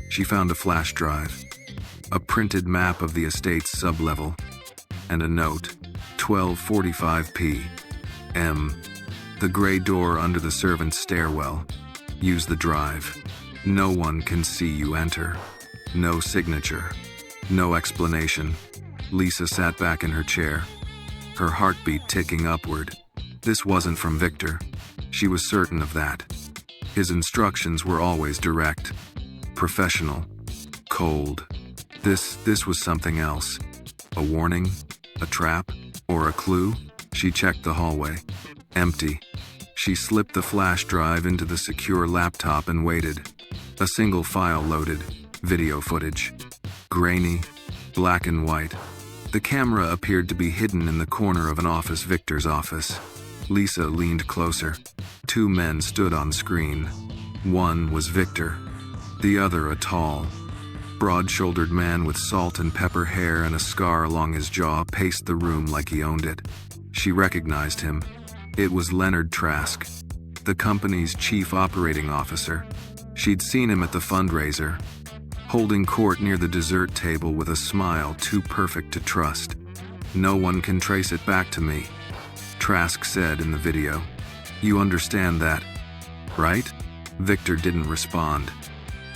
Speaker 1: she found a flash drive, a printed map of the estate's sublevel, and a note, 12:45 p.m. The gray door under the servant's stairwell. Use the drive. No one can see you enter. No signature. No explanation. Lisa sat back in her chair, her heartbeat ticking upward. This wasn't from Victor. She was certain of that. His instructions were always direct, professional, cold. This was something else. A warning? A trap? Or a clue? She checked the hallway. Empty. She slipped the flash drive into the secure laptop and waited. A single file loaded. Video footage. Grainy, black and white. The camera appeared to be hidden in the corner of an office, Victor's office. Lisa leaned closer. 2 men stood on screen. One was Victor. The other a tall, broad-shouldered man with salt and pepper hair and a scar along his jaw paced the room like he owned it. She recognized him. It was Leonard Trask, the company's chief operating officer. She'd seen him at the fundraiser, holding court near the dessert table with a smile too perfect to trust. "No one can trace it back to me," Trask said in the video. "You understand that, right?" Victor didn't respond.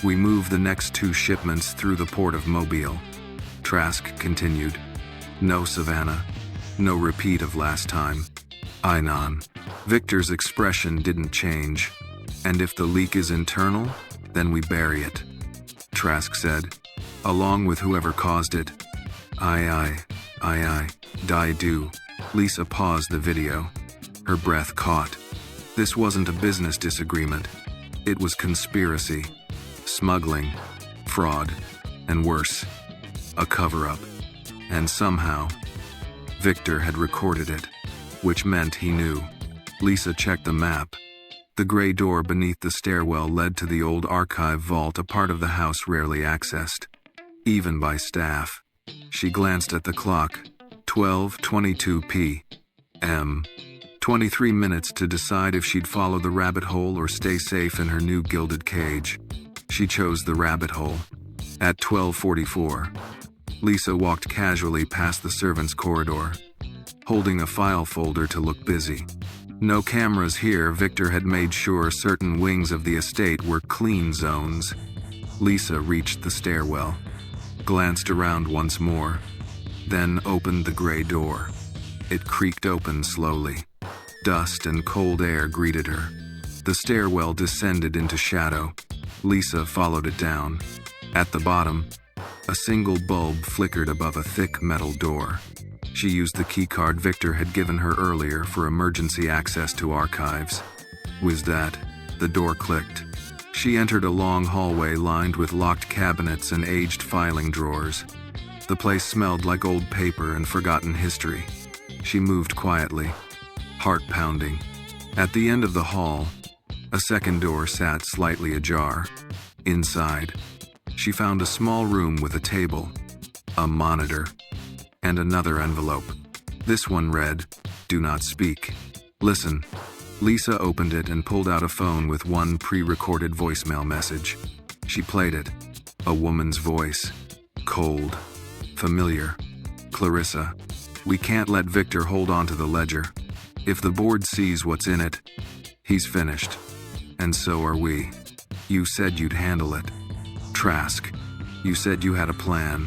Speaker 1: "We moved the next 2 shipments through the port of Mobile," Trask continued. "No Savannah. No repeat of last time. Ainan." Victor's expression didn't change. "And if the leak is internal, then we bury it," Trask said, "along with whoever caused it." Aye, do. Lisa paused the video. Her breath caught. This wasn't a business disagreement. It was conspiracy, smuggling, fraud, and worse, a cover-up. And somehow, Victor had recorded it, which meant he knew. Lisa checked the map. The gray door beneath the stairwell led to the old archive vault, a part of the house rarely accessed, even by staff. She glanced at the clock. 12:22 p.m. 23 minutes to decide if she'd follow the rabbit hole or stay safe in her new gilded cage. She chose the rabbit hole. At 12:44, Lisa walked casually past the servants' corridor, holding a file folder to look busy. No cameras here. Victor had made sure certain wings of the estate were clean zones. Lisa reached the stairwell, glanced around once more, then opened the gray door. It creaked open slowly. Dust and cold air greeted her. The stairwell descended into shadow. Lisa followed it down. At the bottom, a single bulb flickered above a thick metal door. She used the keycard Victor had given her earlier for emergency access to archives. With that, the door clicked. She entered a long hallway lined with locked cabinets and aged filing drawers. The place smelled like old paper and forgotten history. She moved quietly, heart pounding. At the end of the hall, a second door sat slightly ajar. Inside, she found a small room with a table, a monitor, and another envelope. This one read, "Do not speak. Listen." Lisa opened it and pulled out a phone with one pre-recorded voicemail message. She played it. A woman's voice. Cold. Familiar. "Clarissa, we can't let Victor hold on to the ledger. If the board sees what's in it, he's finished. And so are we. You said you'd handle it. Trask, you said you had a plan."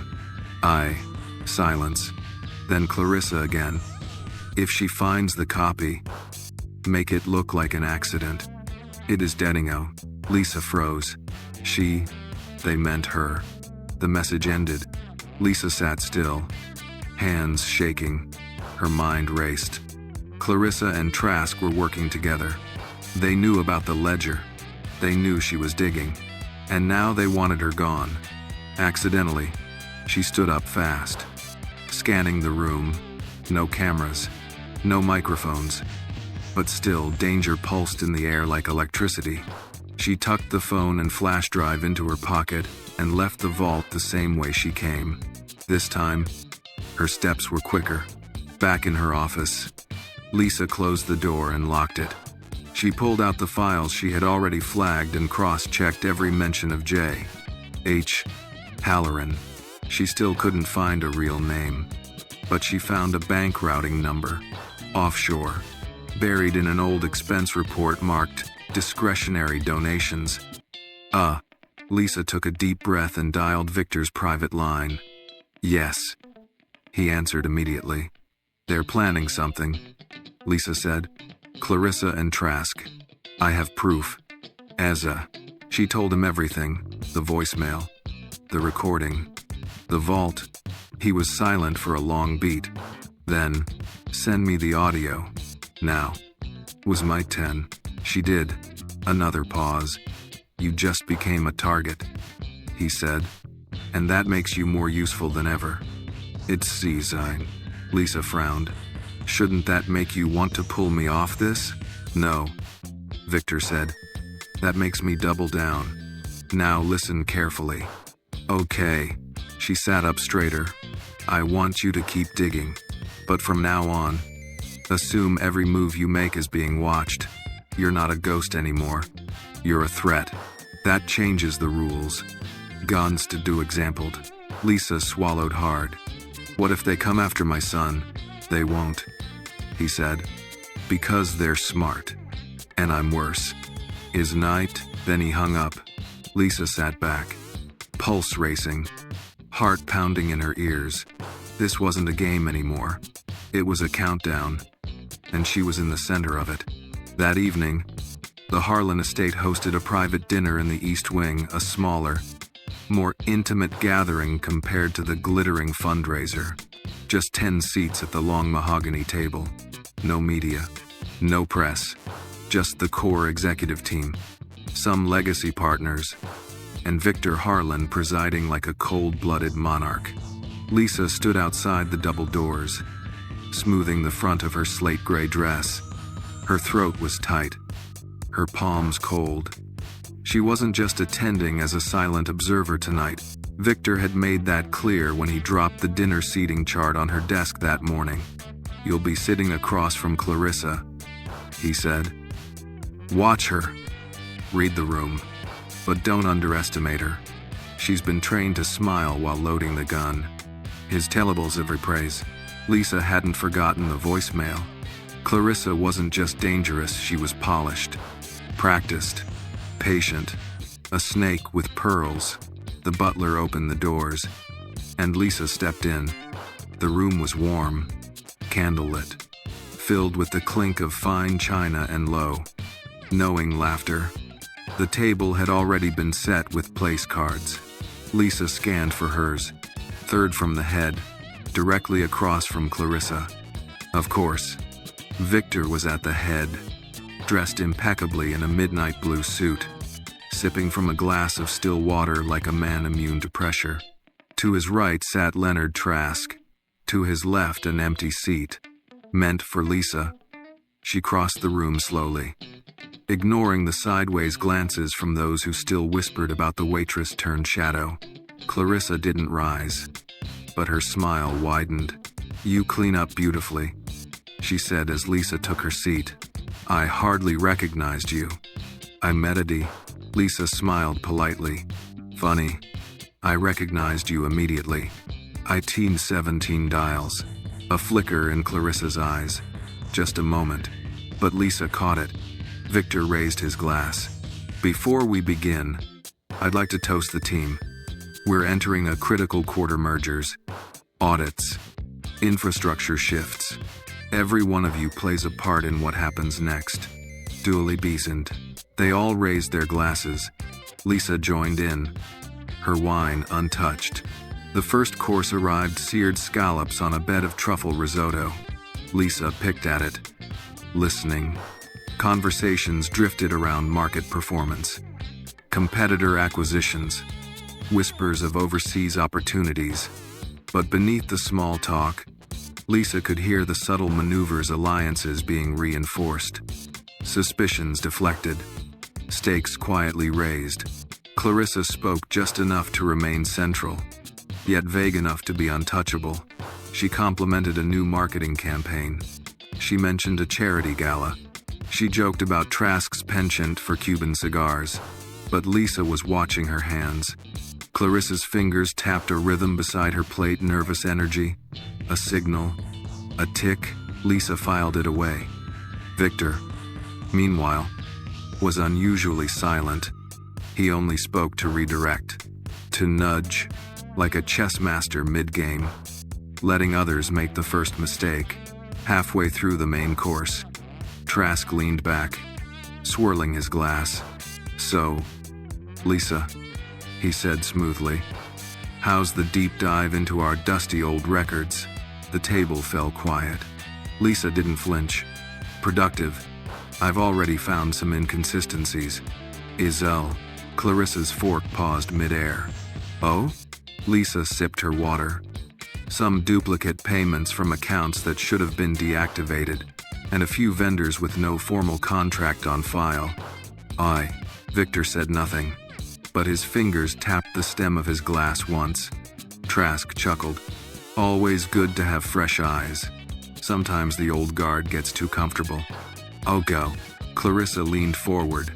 Speaker 1: Silence. Then Clarissa again. "If she finds the copy, make it look like an accident. It is Dedingo." Lisa froze. They meant her. The message ended. Lisa sat still, hands shaking. Her mind raced. Clarissa and Trask were working together. They knew about the ledger. They knew she was digging. And now they wanted her gone. Accidentally, she stood up fast, scanning the room. No cameras, no microphones. But still, danger pulsed in the air like electricity. She tucked the phone and flash drive into her pocket and left the vault the same way she came. This time, her steps were quicker. Back in her office, Lisa closed the door and locked it. She pulled out the files she had already flagged and cross-checked every mention of J. H. Halloran. She still couldn't find a real name, but she found a bank routing number, offshore, buried in an old expense report marked discretionary donations. Lisa took a deep breath and dialed Victor's private line. Yes, he answered immediately. They're planning something, Lisa said. Clarissa and Trask. I have proof. She told him everything, the voicemail, the recording, the vault. He was silent for a long beat. Then, send me the audio. Now. Was my 10. She did. Another pause. You just became a target, he said. And that makes you more useful than ever. It's C-sign. Lisa frowned. Shouldn't that make you want to pull me off this? No, Victor said. That makes me double down. Now listen carefully. Okay. She sat up straighter. I want you to keep digging. But from now on, assume every move you make is being watched. You're not a ghost anymore. You're a threat. That changes the rules. Guns to do exampled. Lisa swallowed hard. What if they come after my son? They won't, he said. Because they're smart. And I'm worse. Is night? Then he hung up. Lisa sat back, pulse racing, heart pounding in her ears. This wasn't a game anymore. It was a countdown, and she was in the center of it. That evening, the Harlan estate hosted a private dinner in the East Wing, a smaller, more intimate gathering compared to the glittering fundraiser. Just 10 seats at the long mahogany table. No media, no press, just the core executive team, some legacy partners, and Victor Harlan presiding like a cold-blooded monarch. Lisa stood outside the double doors, smoothing the front of her slate gray dress. Her throat was tight, her palms cold. She wasn't just attending as a silent observer tonight. Victor had made that clear when he dropped the dinner seating chart on her desk that morning. You'll be sitting across from Clarissa, he said. Watch her. Read the room. But don't underestimate her. She's been trained to smile while loading the gun. His telebles every praise. Lisa hadn't forgotten the voicemail. Clarissa wasn't just dangerous, she was polished, practiced, patient, a snake with pearls. The butler opened the doors, and Lisa stepped in. The room was warm, candlelit, filled with the clink of fine china and low, knowing laughter. The table had already been set with place cards. Lisa scanned for hers, third from the head, directly across from Clarissa. Of course, Victor was at the head, dressed impeccably in a midnight blue suit, sipping from a glass of still water like a man immune to pressure. To his right sat Leonard Trask. To his left, an empty seat, meant for Lisa. She crossed the room slowly, ignoring the sideways glances from those who still whispered about the waitress turned shadow. Clarissa didn't rise, but her smile widened. You clean up beautifully, she said as Lisa took her seat. I hardly recognized you. I'm Medady. Lisa smiled politely. Funny. I recognized you immediately. I teamed 17 dials. A flicker in Clarissa's eyes. Just a moment. But Lisa caught it. Victor raised his glass. Before we begin, I'd like to toast the team. We're entering a critical quarter: mergers, audits, infrastructure shifts. Every one of you plays a part in what happens next. Duly beasant. They all raised their glasses. Lisa joined in, her wine untouched. The first course arrived: seared scallops on a bed of truffle risotto. Lisa picked at it, listening, Conversations drifted around market performance, competitor acquisitions, whispers of overseas opportunities. But beneath the small talk, Lisa could hear the subtle maneuvers, alliances being reinforced, suspicions deflected, stakes quietly raised. Clarissa spoke just enough to remain central, yet vague enough to be untouchable. She complimented a new marketing campaign. She mentioned a charity gala. She joked about Trask's penchant for Cuban cigars. But Lisa was watching her hands. Clarissa's fingers tapped a rhythm beside her plate, nervous energy. A signal. A tick. Lisa filed it away. Victor, meanwhile, was unusually silent. He only spoke to redirect, to nudge, like a chess master mid-game, letting others make the first mistake. Halfway through the main course, Trask leaned back, swirling his glass. "So, Lisa," he said smoothly, "how's the deep dive into our dusty old records?" The table fell quiet. Lisa didn't flinch. "Productive. I've already found some inconsistencies." Clarissa's fork paused midair. "Oh?" Lisa sipped her water. "Some duplicate payments from accounts that should have been deactivated, and a few vendors with no formal contract on file." Victor said nothing, but his fingers tapped the stem of his glass once. Trask chuckled. "Always good to have fresh eyes. Sometimes the old guard gets too comfortable." "I'll go." Clarissa leaned forward,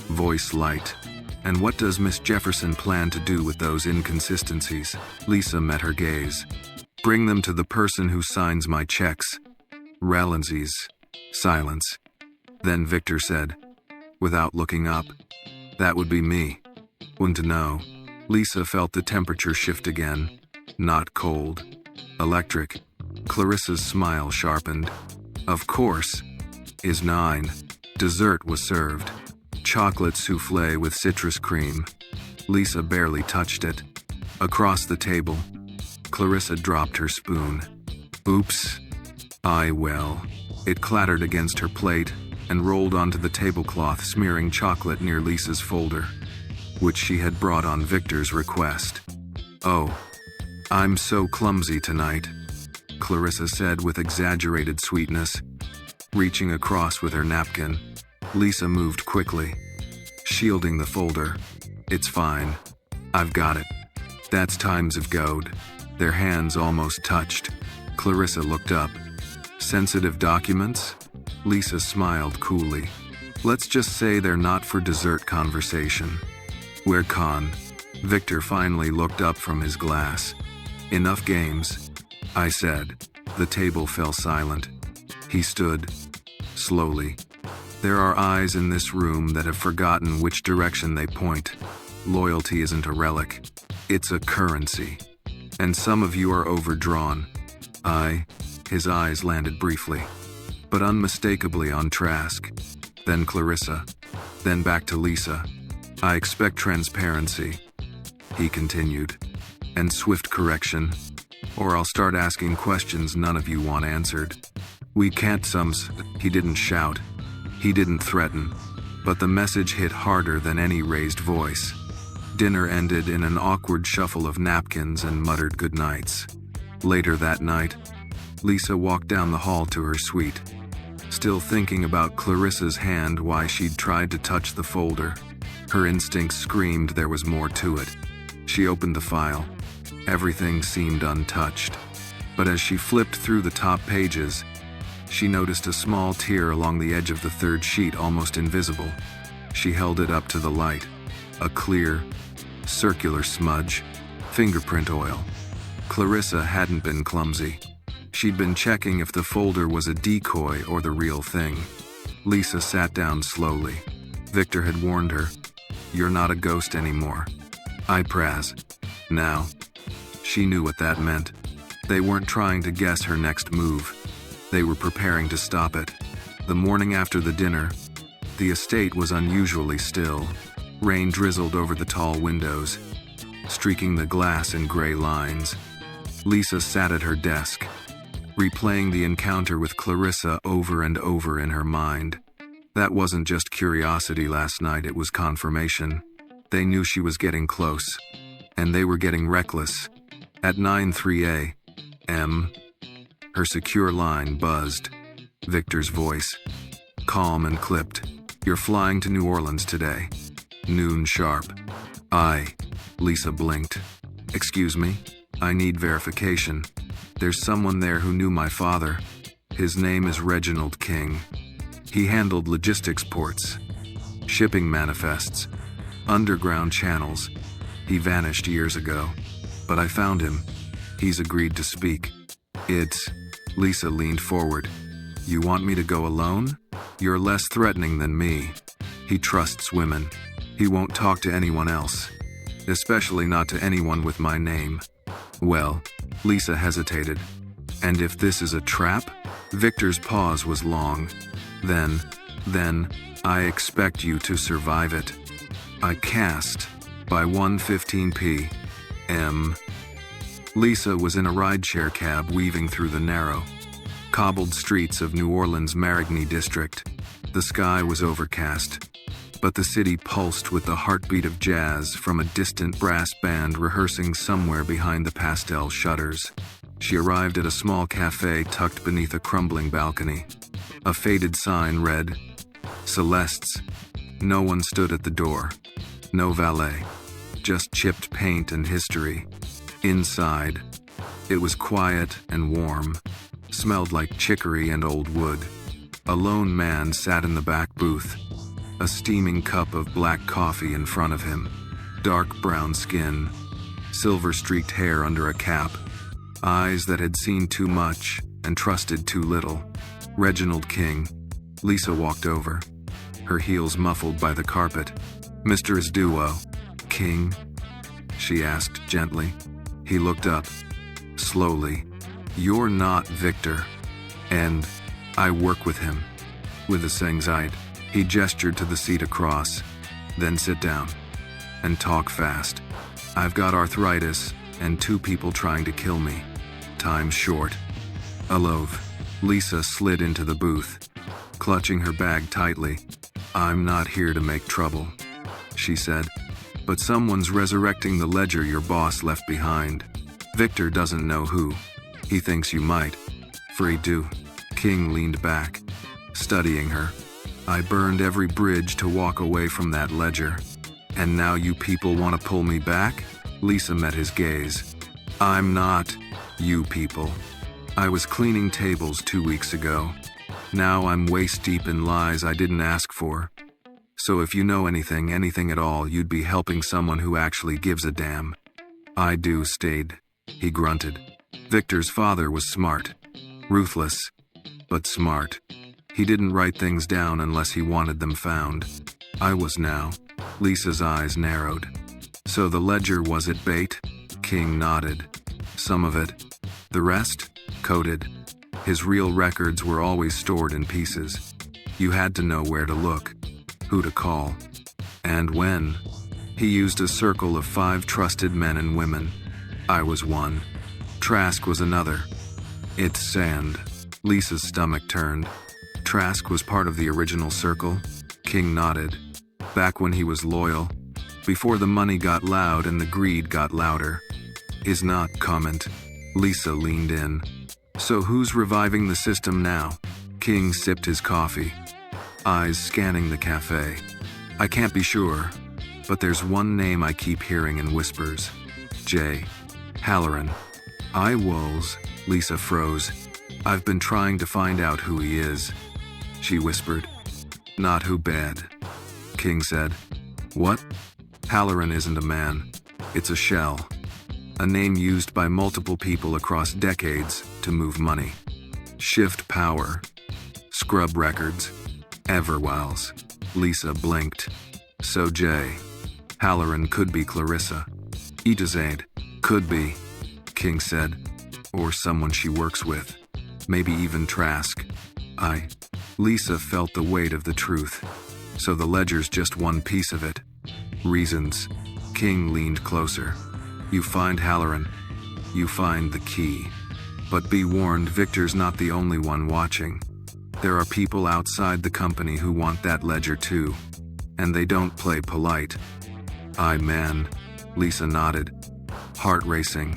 Speaker 1: voice light. "And what does Miss Jefferson plan to do with those inconsistencies?" Lisa met her gaze. "Bring them to the person who signs my checks." Rallensies. Silence. Then Victor said, without looking up, "That would be me." Wouldn't know. Lisa felt the temperature shift again. Not cold. Electric. Clarissa's smile sharpened. "Of course." Is 9. Dessert was served. Chocolate souffle with citrus cream. Lisa barely touched it. Across the table, Clarissa dropped her spoon. "Oops." Well. It clattered against her plate and rolled onto the tablecloth, smearing chocolate near Lisa's folder, which she had brought on Victor's request. "Oh, I'm so clumsy tonight," Clarissa said with exaggerated sweetness. Reaching across with her napkin, Lisa moved quickly, shielding the folder. "It's fine. I've got it." That's times of goad. Their hands almost touched. Clarissa looked up. "Sensitive documents?" Lisa smiled coolly. "Let's just say they're not for dessert conversation." "We're con." Victor finally looked up from his glass. "Enough games," I said. The table fell silent. He stood, slowly. "There are eyes in this room that have forgotten which direction they point. Loyalty isn't a relic. It's a currency. And some of you are overdrawn." His eyes landed briefly, but unmistakably on Trask. Then Clarissa. Then back to Lisa. "I expect transparency," he continued, "and swift correction, or I'll start asking questions none of you want answered. We can't He didn't shout. He didn't threaten. But the message hit harder than any raised voice. Dinner ended in an awkward shuffle of napkins and muttered goodnights. Later that night, Lisa walked down the hall to her suite, still thinking about Clarissa's hand, why she'd tried to touch the folder. Her instincts screamed there was more to it. She opened the file. Everything seemed untouched. But as she flipped through the top pages, she noticed a small tear along the edge of the third sheet, almost invisible. She held it up to the light. A clear, circular smudge. Fingerprint oil. Clarissa hadn't been clumsy. She'd been checking if the folder was a decoy or the real thing. Lisa sat down slowly. Victor had warned her, "You're not a ghost anymore." Now. She knew what that meant. They weren't trying to guess her next move. They were preparing to stop it. The morning after the dinner, the estate was unusually still. Rain drizzled over the tall windows, streaking the glass in gray lines. Lisa sat at her desk, replaying the encounter with Clarissa over and over in her mind. That wasn't just curiosity last night, it was confirmation. They knew she was getting close. And they were getting reckless. At 9:03 a.m., her secure line buzzed. Victor's voice, calm and clipped. "You're flying to New Orleans today. Noon sharp." Lisa blinked. "Excuse me? I need verification. There's someone there who knew my father. His name is Reginald King. He handled logistics ports, shipping manifests, underground channels. He vanished years ago, but I found him. He's agreed to speak." Lisa leaned forward. "You want me to go alone? You're less threatening than me. He trusts women. He won't talk to anyone else, especially not to anyone with my name." "Well," Lisa hesitated. "And if this is a trap?" Victor's pause was long. Then, I expect you to survive it." I cast by 1:15 p.m. Lisa was in a rideshare cab weaving through the narrow, cobbled streets of New Orleans' Marigny district. The sky was overcast, but the city pulsed with the heartbeat of jazz from a distant brass band rehearsing somewhere behind the pastel shutters. She arrived at a small cafe tucked beneath a crumbling balcony. A faded sign read, "Celeste's." No one stood at the door. No valet. Just chipped paint and history. Inside, it was quiet and warm. Smelled like chicory and old wood. A lone man sat in the back booth. A steaming cup of black coffee in front of him. Dark brown skin. Silver-streaked hair under a cap. Eyes that had seen too much and trusted too little. Reginald King. Lisa walked over, her heels muffled by the carpet. "Mr. Isduo, King?" she asked gently. He looked up, slowly. "You're not Victor, and I work with him." With a sangzite, he gestured to the seat across. "Then sit down, and talk fast. I've got arthritis, and 2 people trying to kill me. Time's short." Alove. Lisa slid into the booth, clutching her bag tightly. "I'm not here to make trouble," she said. "But someone's resurrecting the ledger your boss left behind. Victor doesn't know who. He thinks you might. Free do." King leaned back, studying her. "I burned every bridge to walk away from that ledger. And now you people want to pull me back?" Lisa met his gaze. "I'm not you people. I was cleaning tables 2 weeks ago. Now I'm waist-deep in lies I didn't ask for. So if you know anything at all, you'd be helping someone who actually gives a damn." "I do, stayed," he grunted. Victor's father was smart. Ruthless, but smart. He didn't write things down unless he wanted them found. I was now. Lisa's eyes narrowed. "So the ledger was it bait?" King nodded. "Some of it. The rest? Coded. His real records were always stored in pieces. You had to know where to look, who to call, and when. He used a circle of 5 trusted men and women. I was one. Trask was another. It's sand." Lisa's stomach turned. "Trask was part of the original circle?" King nodded. "Back when he was loyal, before the money got loud and the greed got louder." "Is not comment." Lisa leaned in. "So who's reviving the system now?" King sipped his coffee, eyes scanning the cafe. "I can't be sure, but there's one name I keep hearing in whispers. J. Halloran." "Wolves." Lisa froze. "I've been trying to find out who he is," she whispered. "Not who bad," King said. "What?" "Halloran isn't a man. It's a shell. A name used by multiple people across decades to move money. Shift power. Scrub records. Everwiles." Lisa blinked. "So Jay. Halloran could be Clarissa. Itazaid. Could be," King said. "Or someone she works with. Maybe even Trask." Lisa felt the weight of the truth. "So the ledger's just one piece of it." "Reasons." King leaned closer. "You find Halloran. You find the key. But be warned, Victor's not the only one watching. There are people outside the company who want that ledger too. And they don't play polite. Man, Lisa nodded. Heart racing.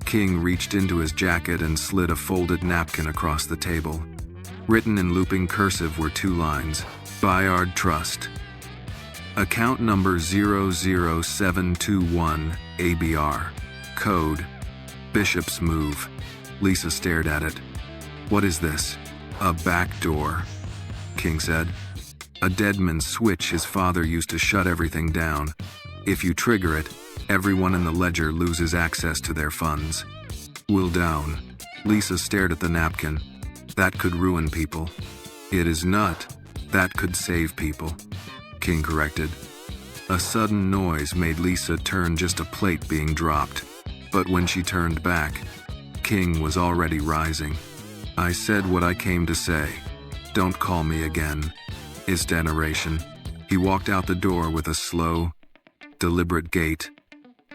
Speaker 1: King reached into his jacket and slid a folded napkin across the table. Written in looping cursive were 2 lines. Bayard Trust. Account number 00721 ABR. Code. Bishop's Move. Lisa stared at it. What is this? A back door, King said. A deadman's switch his father used to shut everything down. If you trigger it, everyone in the ledger loses access to their funds. Will down. Lisa stared at the napkin. That could ruin people. It is not. That could save people, King corrected. A sudden noise made Lisa turn, just a plate being dropped. But when she turned back, King was already rising. I said what I came to say. Don't call me again. Is generation. He walked out the door with a slow, deliberate gait,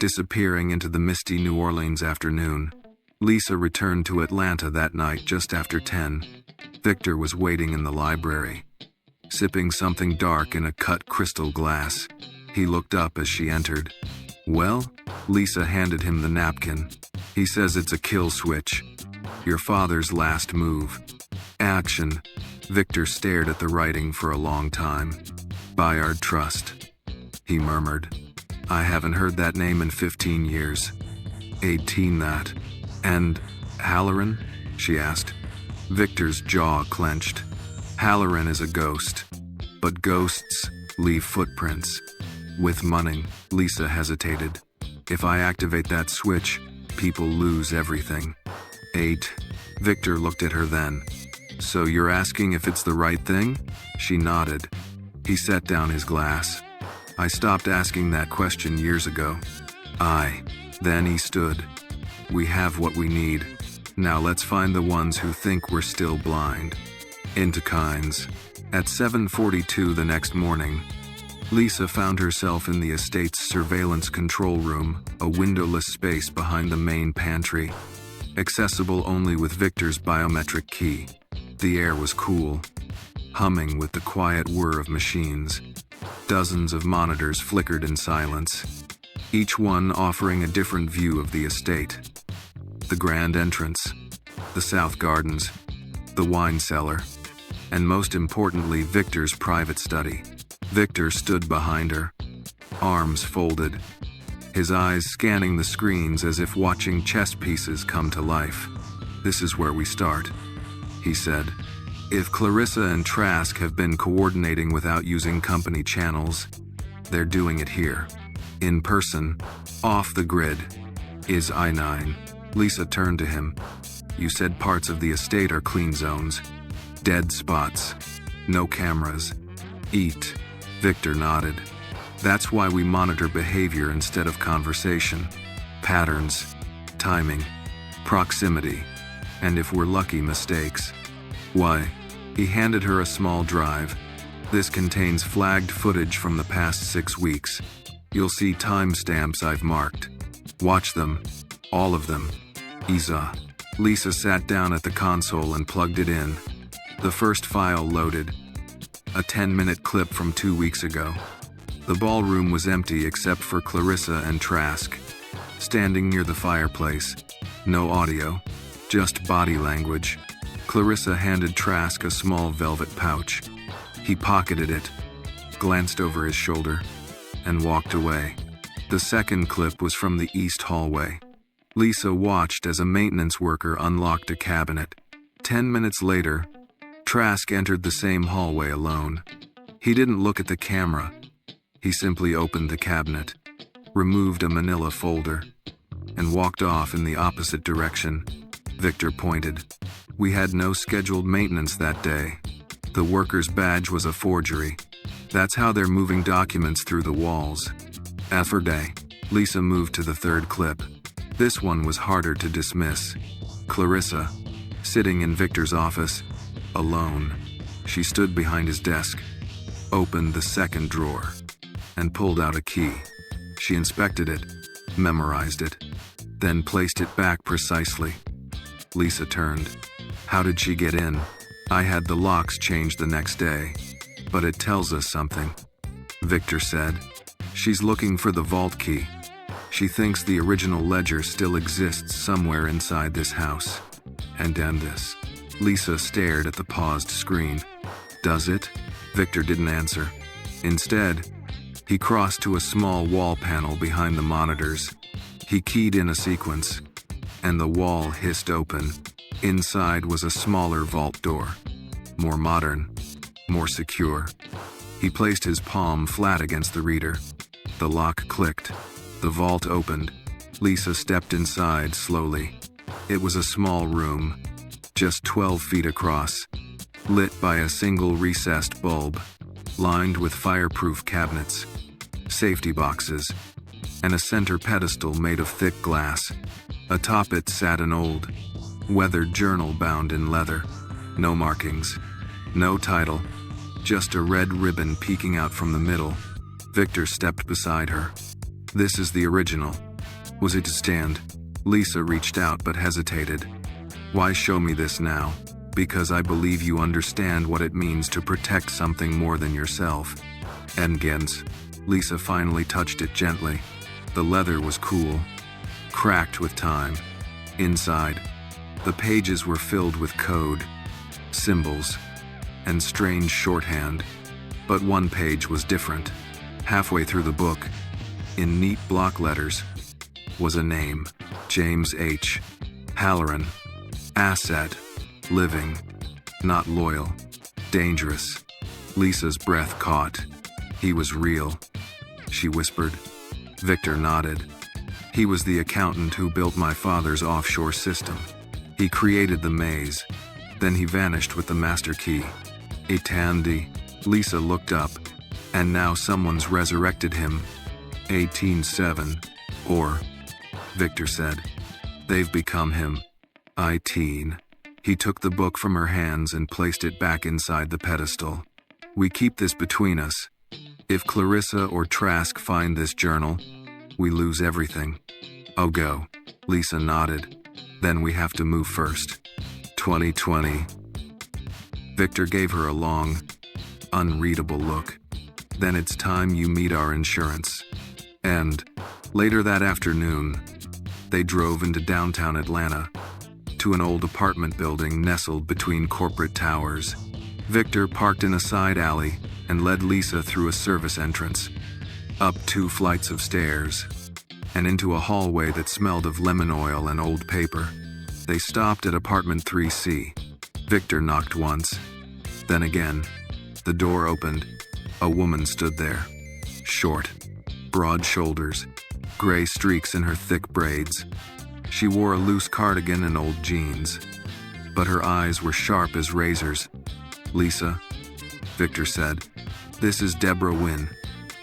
Speaker 1: disappearing into the misty New Orleans afternoon. Lisa returned to Atlanta that night just after 10. Victor was waiting in the library, sipping something dark in a cut crystal glass. He looked up as she entered. Well, Lisa handed him the napkin. He says it's a kill switch. Your father's last move. Action. Victor stared at the writing for a long time. Bayard Trust, he murmured. I haven't heard that name in 15 years. 18 that. And Halloran? She asked. Victor's jaw clenched. Halloran is a ghost. But ghosts leave footprints. With money, Lisa hesitated. If I activate that switch, people lose everything. 8. Victor looked at her then. So you're asking if it's the right thing? She nodded. He set down his glass. I stopped asking that question years ago. Then he stood. We have what we need. Now let's find the ones who think we're still blind. Into kinds. At 7:42 the next morning, Lisa found herself in the estate's surveillance control room, a windowless space behind the main pantry, accessible only with Victor's biometric key. The air was cool, humming with the quiet whir of machines. Dozens of monitors flickered in silence, each one offering a different view of the estate. The grand entrance, the south gardens, the wine cellar, and most importantly, Victor's private study. Victor stood behind her, arms folded, his eyes scanning the screens as if watching chess pieces come to life. This is where we start, he said. If Clarissa and Trask have been coordinating without using company channels, they're doing it here. In person, off the grid. Is I-9. Lisa turned to him. You said parts of the estate are clean zones. Dead spots. No cameras. Eat. Victor nodded. That's why we monitor behavior instead of conversation. Patterns, timing, proximity, and if we're lucky, mistakes. Why? He handed her a small drive. This contains flagged footage from the past 6 weeks. You'll see timestamps I've marked. Watch them. All of them. Isa. Lisa sat down at the console and plugged it in. The first file loaded. A 10-minute clip from 2 weeks ago. The ballroom was empty except for Clarissa and Trask, standing near the fireplace. No audio, just body language. Clarissa handed Trask a small velvet pouch. He pocketed it, glanced over his shoulder, and walked away. The second clip was from the east hallway. Lisa watched as a maintenance worker unlocked a cabinet. 10 minutes later, Trask entered the same hallway alone. He didn't look at the camera. He simply opened the cabinet, removed a manila folder, and walked off in the opposite direction. Victor pointed. We had no scheduled maintenance that day. The worker's badge was a forgery. That's how they're moving documents through the walls. After day, Lisa moved to the third clip. This one was harder to dismiss. Clarissa, sitting in Victor's office, alone. She stood behind his desk, opened the second drawer, and pulled out a key. She inspected it, memorized it, then placed it back precisely. Lisa turned. How did she get in? I had the locks changed the next day, but it tells us something. Victor said, she's looking for the vault key. She thinks the original ledger still exists somewhere inside this house. And this. Lisa stared at the paused screen. Does it? Victor didn't answer. Instead, he crossed to a small wall panel behind the monitors. He keyed in a sequence, and the wall hissed open. Inside was a smaller vault door. More modern, more secure. He placed his palm flat against the reader. The lock clicked. The vault opened. Lisa stepped inside slowly. It was a small room, just 12 feet across, lit by a single recessed bulb, lined with fireproof cabinets, safety boxes, and a center pedestal made of thick glass. Atop it sat an old, weathered journal bound in leather. No markings, no title, just a red ribbon peeking out from the middle. Victor stepped beside her. This is the original. Was it to stand? Lisa reached out but hesitated. Why show me this now? Because I believe you understand what it means to protect something more than yourself. Gens. Lisa finally touched it gently. The leather was cool, cracked with time. Inside, the pages were filled with code, symbols, and strange shorthand. But one page was different. Halfway through the book, in neat block letters, was a name. James H. Halloran. Asset. Living. Not loyal. Dangerous. Lisa's breath caught. He was real. She whispered. Victor nodded. He was the accountant who built my father's offshore system. He created the maze. Then he vanished with the master key. Etandi. Lisa looked up. And now someone's resurrected him. 18-7. Or, Victor said. They've become him. He took the book from her hands and placed it back inside the pedestal. We keep this between us. If Clarissa or Trask find this journal, we lose everything. Oh, go. Lisa nodded. Then we have to move first. 2020. Victor gave her a long, unreadable look. Then it's time you meet our insurance. And, later that afternoon, they drove into downtown Atlanta, to an old apartment building nestled between corporate towers. Victor parked in a side alley and led Lisa through a service entrance, up 2 flights of stairs, and into a hallway that smelled of lemon oil and old paper. They stopped at apartment 3C. Victor knocked once, then again. The door opened. A woman stood there, short, broad shoulders, gray streaks in her thick braids. She wore a loose cardigan and old jeans, but her eyes were sharp as razors. Lisa, Victor said, this is Deborah Wynn.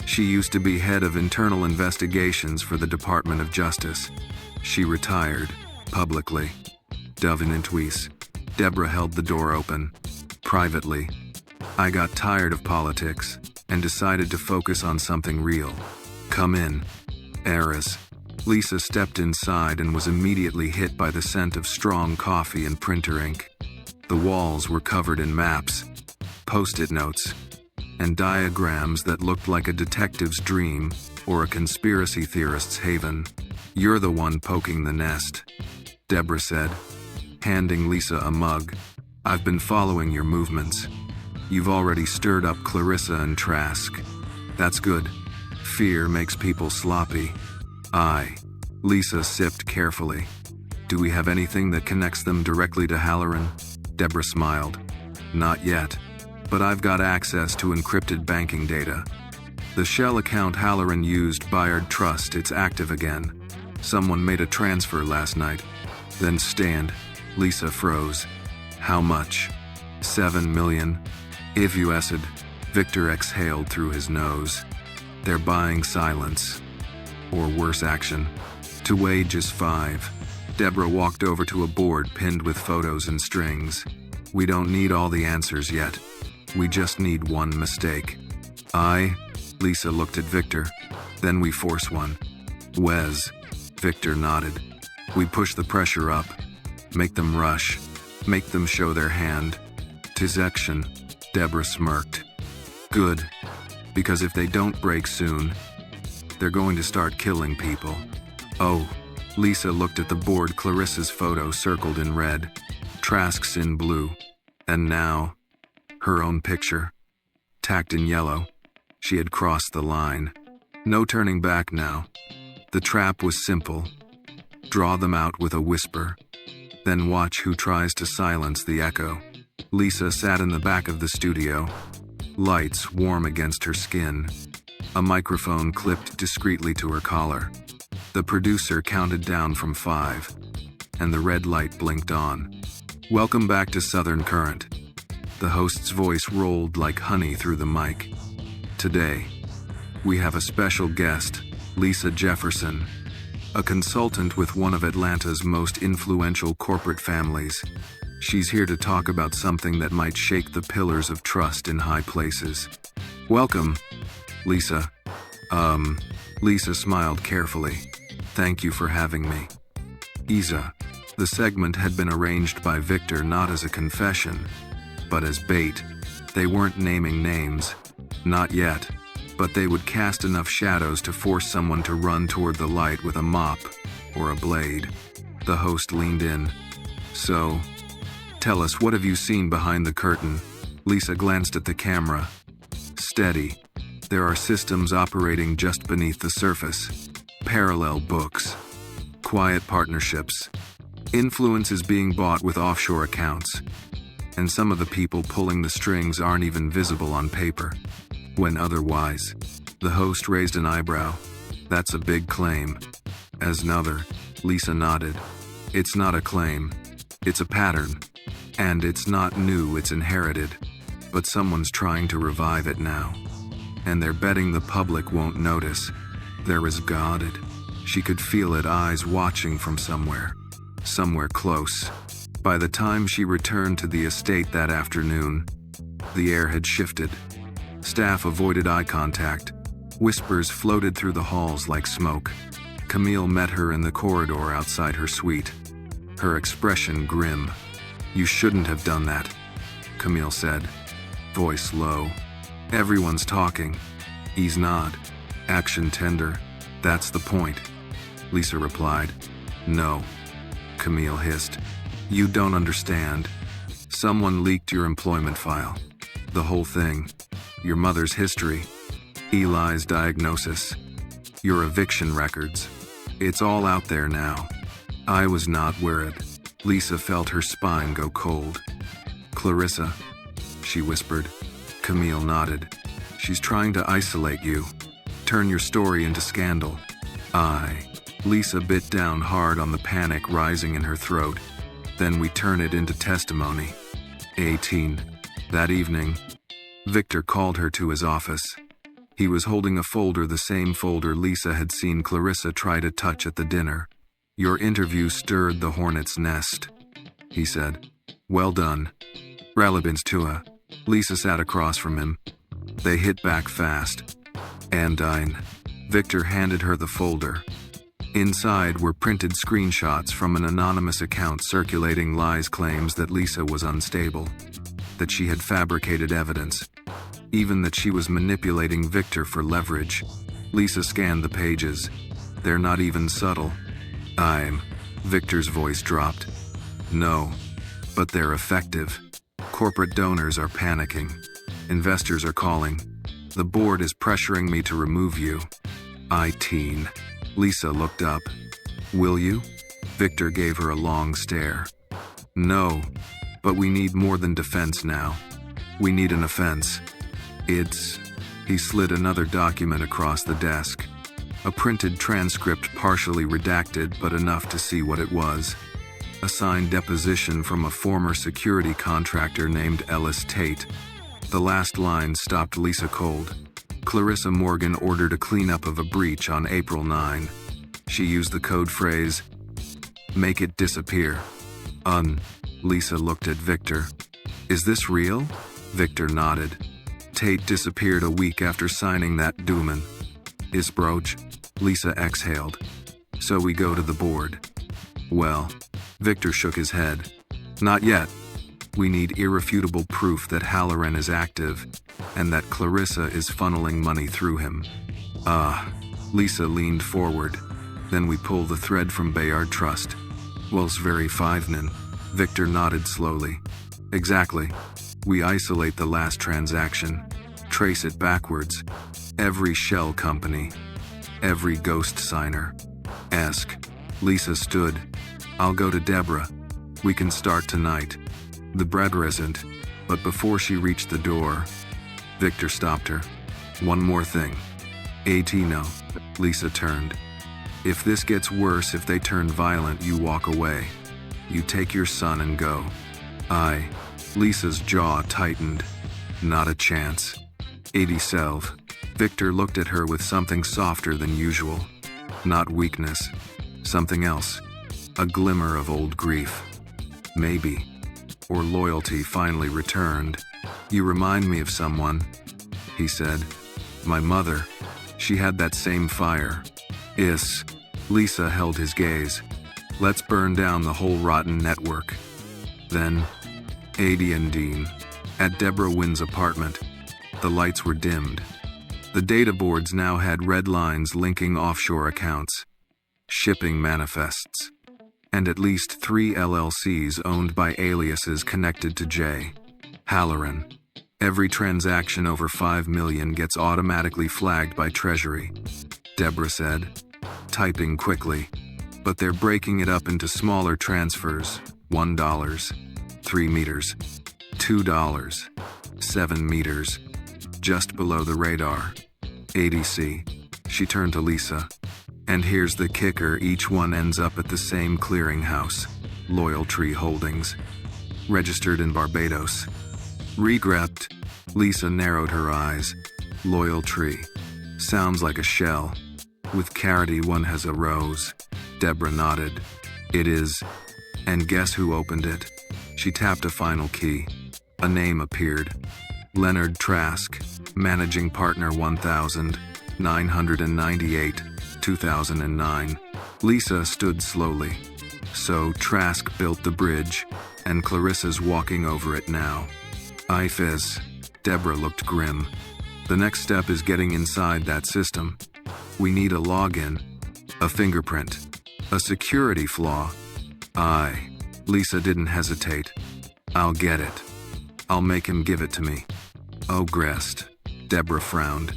Speaker 1: She used to be head of internal investigations for the Department of Justice. She retired, publicly. Devinantwis. Deborah held the door open. Privately, I got tired of politics and decided to focus on something real. Come in. Heiress. Lisa stepped inside and was immediately hit by the scent of strong coffee and printer ink. The walls were covered in maps, post-it notes, and diagrams that looked like a detective's dream or a conspiracy theorist's haven. You're the one poking the nest, Deborah said, handing Lisa a mug. I've been following your movements. You've already stirred up Clarissa and Trask. That's good. Fear makes people sloppy. Lisa sipped carefully. Do we have anything that connects them directly to Halloran? Deborah smiled. Not yet, but I've got access to encrypted banking data. The shell account Halloran used Bayard Trust, it's active again. Someone made a transfer last night. Then stand. Lisa froze. How much? 7 million. If you acid. Victor exhaled through his nose. They're buying silence. Or worse action. To wage is 5. Deborah walked over to a board pinned with photos and strings. We don't need all the answers yet. We just need one mistake. Lisa looked at Victor. Then we force one. Wes. Victor nodded. We push the pressure up. Make them rush. Make them show their hand. "'Tis action," Deborah smirked. "Good, because if they don't break soon, they're going to start killing people." "Oh," Lisa looked at the board, Clarissa's photo circled in red, Trask's in blue, and now, her own picture, tacked in yellow. She had crossed the line. No turning back now. The trap was simple. Draw them out with a whisper, then watch who tries to silence the echo. Lisa sat in the back of the studio, lights warm against her skin, a microphone clipped discreetly to her collar. The producer counted down from 5, and the red light blinked on. "Welcome back to Southern Current." The host's voice rolled like honey through the mic. "Today, we have a special guest, Lisa Jefferson, a consultant with one of Atlanta's most influential corporate families. She's here to talk about something that might shake the pillars of trust in high places." "Welcome, Lisa." Lisa smiled carefully. "Thank you for having me." Isa. The segment had been arranged by Victor not as a confession, but as bait. They weren't naming names. Not yet. But they would cast enough shadows to force someone to run toward the light with a mop or a blade. The host leaned in. "So, tell us, what have you seen behind the curtain?" Lisa glanced at the camera. "Steady. There are systems operating just beneath the surface. Parallel books. Quiet partnerships. Influence is being bought with offshore accounts. And some of the people pulling the strings aren't even visible on paper. When otherwise." The host raised an eyebrow. "That's a big claim." As another, Lisa nodded. "It's not a claim. It's a pattern. And it's not new, it's inherited. But someone's trying to revive it now. And they're betting the public won't notice. They're as guarded." She could feel it, eyes watching from somewhere close. By the time she returned to the estate that afternoon, the air had shifted. Staff avoided eye contact. Whispers floated through the halls like smoke. Camille met her in the corridor outside her suite, her expression grim. "You shouldn't have done that," Camille said, voice low. "Everyone's talking." He's nod. Action tender. "That's the point," Lisa replied. "No," Camille hissed. "You don't understand. Someone leaked your employment file. The whole thing. Your mother's history. Eli's diagnosis. Your eviction records. It's all out there now." I was not worried. Lisa felt her spine go cold. "Clarissa," she whispered. Camille nodded. "She's trying to isolate you. Turn your story into scandal." Lisa bit down hard on the panic rising in her throat. "Then we turn it into testimony." 18. That evening, Victor called her to his office. He was holding a folder, the same folder Lisa had seen Clarissa try to touch at the dinner. "Your interview stirred the hornet's nest," he said. "Well done. Relevance to her." Lisa sat across from him. They hit back fast. "Andine." Victor handed her the folder. Inside were printed screenshots from an anonymous account circulating lies, claims that Lisa was unstable, that she had fabricated evidence, even that she was manipulating Victor for leverage. Lisa scanned the pages. "They're not even subtle." Victor's voice dropped. "No, but they're effective. Corporate donors are panicking. Investors are calling. The board is pressuring me to remove you." Lisa looked up. "Will you?" Victor gave her a long stare. "No, but we need more than defense now. We need an offense. He slid another document across the desk. A printed transcript, partially redacted but enough to see what it was. A signed deposition from a former security contractor named Ellis Tate. The last line stopped Lisa cold. Clarissa Morgan ordered a cleanup of a breach on April 9. She used the code phrase, "Make it disappear." Lisa looked at Victor. "Is this real?" Victor nodded. "Tate disappeared a week after signing that Dooman." "Is brooch?" Lisa exhaled. "So we go to the board." "Well," Victor shook his head. "Not yet. We need irrefutable proof that Halloran is active and that Clarissa is funneling money through him. Lisa leaned forward. Then we pull the thread from Bayard Trust. Well's very fivnin. Victor nodded slowly. Exactly. We isolate the last transaction, trace it backwards. Every shell company, every ghost signer. Lisa stood. I'll go to Deborah. We can start tonight. The bread isn't, but before she reached the door, Victor stopped her. One more thing. No. Lisa turned. If this gets worse, if they turn violent, you walk away. You take your son and go. Lisa's jaw tightened. Not a chance. Self. Victor looked at her with something softer than usual. Not weakness. Something else. A glimmer of old grief. Maybe. Or loyalty finally returned. You remind me of someone, he said. My mother. She had that same fire. Lisa held his gaze. Let's burn down the whole rotten network. Then, and Dean. At Deborah Wynn's apartment. The lights were dimmed. The data boards now had red lines linking offshore accounts. Shipping manifests. And at least 3 LLCs owned by aliases connected to J. Halloran. Every transaction over $5 million gets automatically flagged by Treasury, Deborah said, typing quickly. But they're breaking it up into smaller transfers. $1, 3 meters, $2, 7 meters, just below the radar. ADC. She turned to Lisa. And here's the kicker, each one ends up at the same clearinghouse, Loyaltree Holdings, registered in Barbados. Regret. Lisa narrowed her eyes. Loyaltree. Sounds like a shell. With carroty one has a rose. Deborah nodded. It is. And guess who opened it? She tapped a final key. A name appeared. Leonard Trask, Managing Partner 1998. 2009. Lisa stood slowly. So Trask built the bridge, and Clarissa's walking over it now. Fizz. Deborah looked grim. The next step is getting inside that system. We need a login, a fingerprint, a security flaw. Lisa didn't hesitate. I'll get it. I'll make him give it to me. Oh, Grest. Deborah frowned.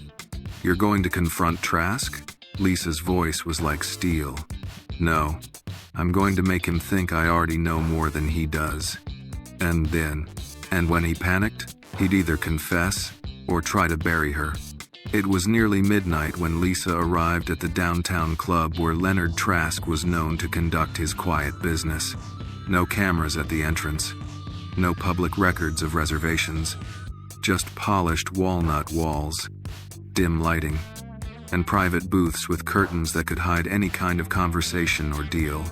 Speaker 1: You're going to confront Trask? Lisa's voice was like steel. No, I'm going to make him think I already know more than he does. And when he panicked, he'd either confess or try to bury her. It was nearly midnight when Lisa arrived at the downtown club where Leonard Trask was known to conduct his quiet business. No cameras at the entrance. No public records of reservations. Just polished walnut walls. Dim lighting. And private booths with curtains that could hide any kind of conversation or deal.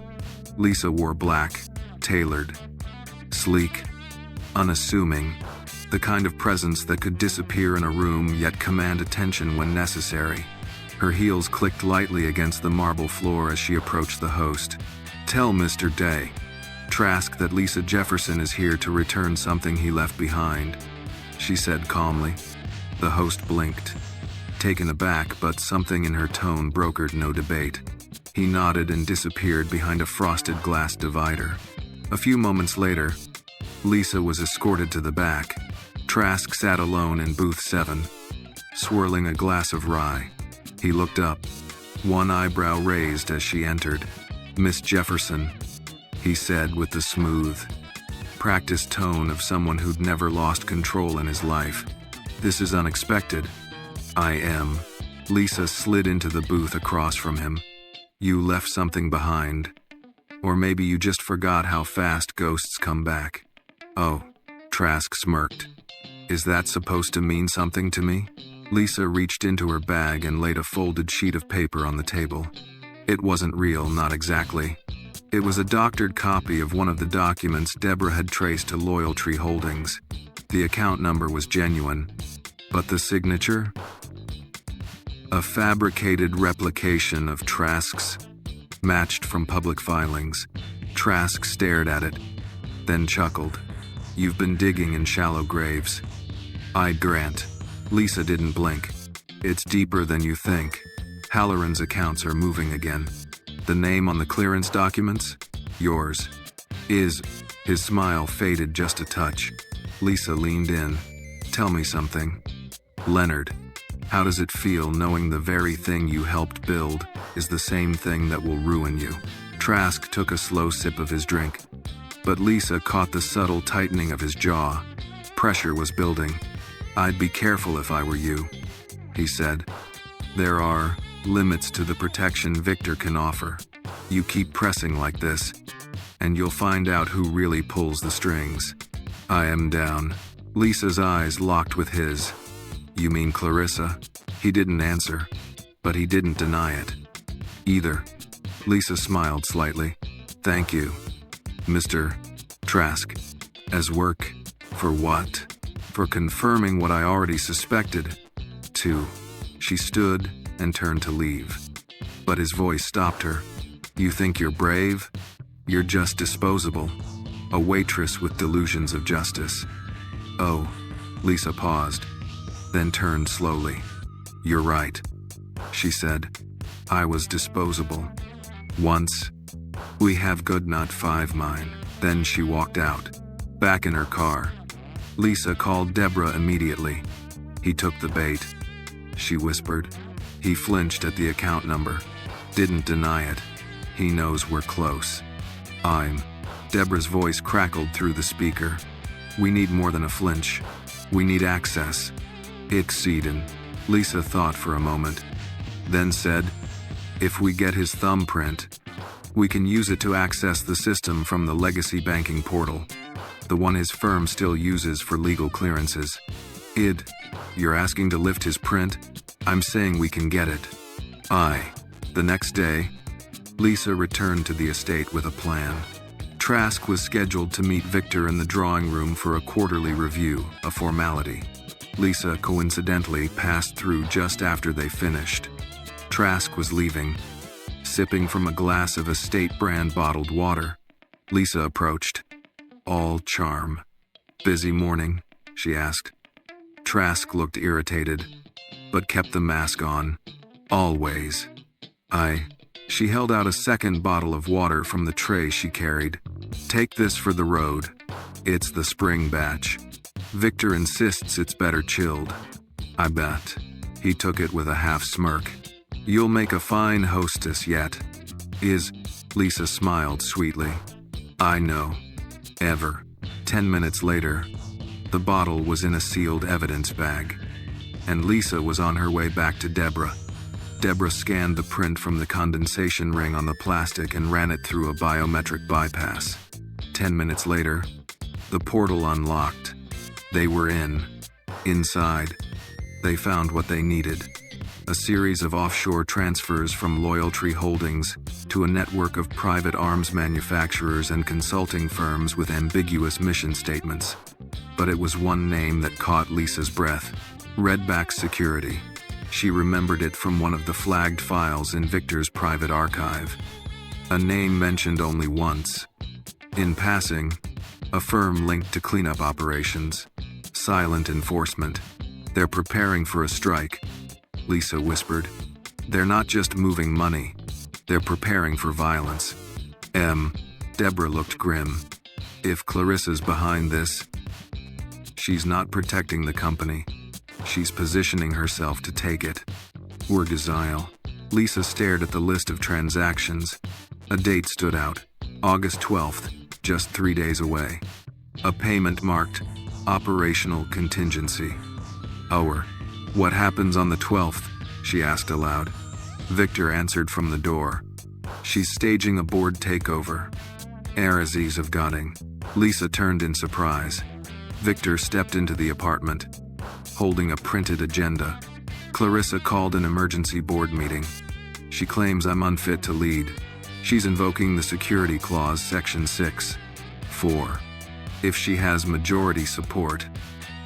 Speaker 1: Lisa wore black, tailored, sleek, unassuming, the kind of presence that could disappear in a room yet command attention when necessary. Her heels clicked lightly against the marble floor as she approached the host. Tell Mr. Day, Trask, that Lisa Jefferson is here to return something he left behind, she said calmly. The host blinked. Taken aback, but something in her tone brokered no debate. He nodded and disappeared behind a frosted glass divider. A few moments later, Lisa was escorted to the back. Trask sat alone in booth 7, swirling a glass of rye. He looked up, one eyebrow raised as she entered. Miss Jefferson, he said with the smooth, practiced tone of someone who'd never lost control in his life. This is unexpected. I am. Lisa slid into the booth across from him. You left something behind. Or maybe you just forgot how fast ghosts come back. Oh, Trask smirked. Is that supposed to mean something to me? Lisa reached into her bag and laid a folded sheet of paper on the table. It wasn't real, not exactly. It was a doctored copy of one of the documents Deborah had traced to Loyaltree Holdings. The account number was genuine. But the signature? A fabricated replication of Trask's, matched from public filings. Trask stared at it, then chuckled. You've been digging in shallow graves. I'd grant. Lisa didn't blink. It's deeper than you think. Halloran's accounts are moving again. The name on the clearance documents? Yours. His smile faded just a touch. Lisa leaned in. Tell me something. Leonard, how does it feel knowing the very thing you helped build is the same thing that will ruin you? Trask took a slow sip of his drink, but Lisa caught the subtle tightening of his jaw. Pressure was building. I'd be careful if I were you, he said. There are limits to the protection Victor can offer. You keep pressing like this, and you'll find out who really pulls the strings. I am down. Lisa's eyes locked with his. You mean Clarissa? He didn't answer, but he didn't deny it either. Lisa smiled slightly. Thank you, Mr. Trask. As work? For what? For confirming what I already suspected. She stood and turned to leave, but his voice stopped her. You think you're brave? You're just disposable. A waitress with delusions of justice. Oh, Lisa paused, then turned slowly. You're right, she said. I was disposable. Once. We have good not 5 mine. Then she walked out, back in her car. Lisa called Deborah immediately. He took the bait, she whispered. He flinched at the account number. Didn't deny it. He knows we're close. Deborah's voice crackled through the speaker. We need more than a flinch. We need access. Exceedin'. Lisa thought for a moment, then said, if we get his thumbprint, we can use it to access the system from the legacy banking portal, the one his firm still uses for legal clearances. You're asking to lift his print? I'm saying we can get it. The next day, Lisa returned to the estate with a plan. Trask was scheduled to meet Victor in the drawing room for a quarterly review, a formality. Lisa coincidentally passed through just after they finished. Trask was leaving, sipping from a glass of estate-brand bottled water. Lisa approached. All charm. Busy morning? She asked. Trask looked irritated, but kept the mask on. Always. She held out a second bottle of water from the tray she carried. Take this for the road. It's the spring batch. Victor insists it's better chilled. I bet. He took it with a half smirk. You'll make a fine hostess yet. Lisa smiled sweetly. I know. Ever. 10 minutes later, the bottle was in a sealed evidence bag, and Lisa was on her way back to Deborah. Deborah scanned the print from the condensation ring on the plastic and ran it through a biometric bypass. 10 minutes later, the portal unlocked. They were in. Inside, they found what they needed. A series of offshore transfers from Loyaltree Holdings to a network of private arms manufacturers and consulting firms with ambiguous mission statements. But it was one name that caught Lisa's breath: Redback Security. She remembered it from one of the flagged files in Victor's private archive. A name mentioned only once. In passing, a firm linked to cleanup operations. Silent enforcement. They're preparing for a strike, Lisa whispered. They're not just moving money. They're preparing for violence. Deborah looked grim. If Clarissa's behind this, she's not protecting the company. She's positioning herself to take it. Urgazile. Lisa stared at the list of transactions. A date stood out. August 12th, just 3 days away. A payment marked Operational Contingency. What happens on the 12th? She asked aloud. Victor answered from the door. She's staging a board takeover. Heresies of Godding. Lisa turned in surprise. Victor stepped into the apartment, holding a printed agenda. Clarissa called an emergency board meeting. She claims I'm unfit to lead. She's invoking the security clause, section 6(4). If she has majority support,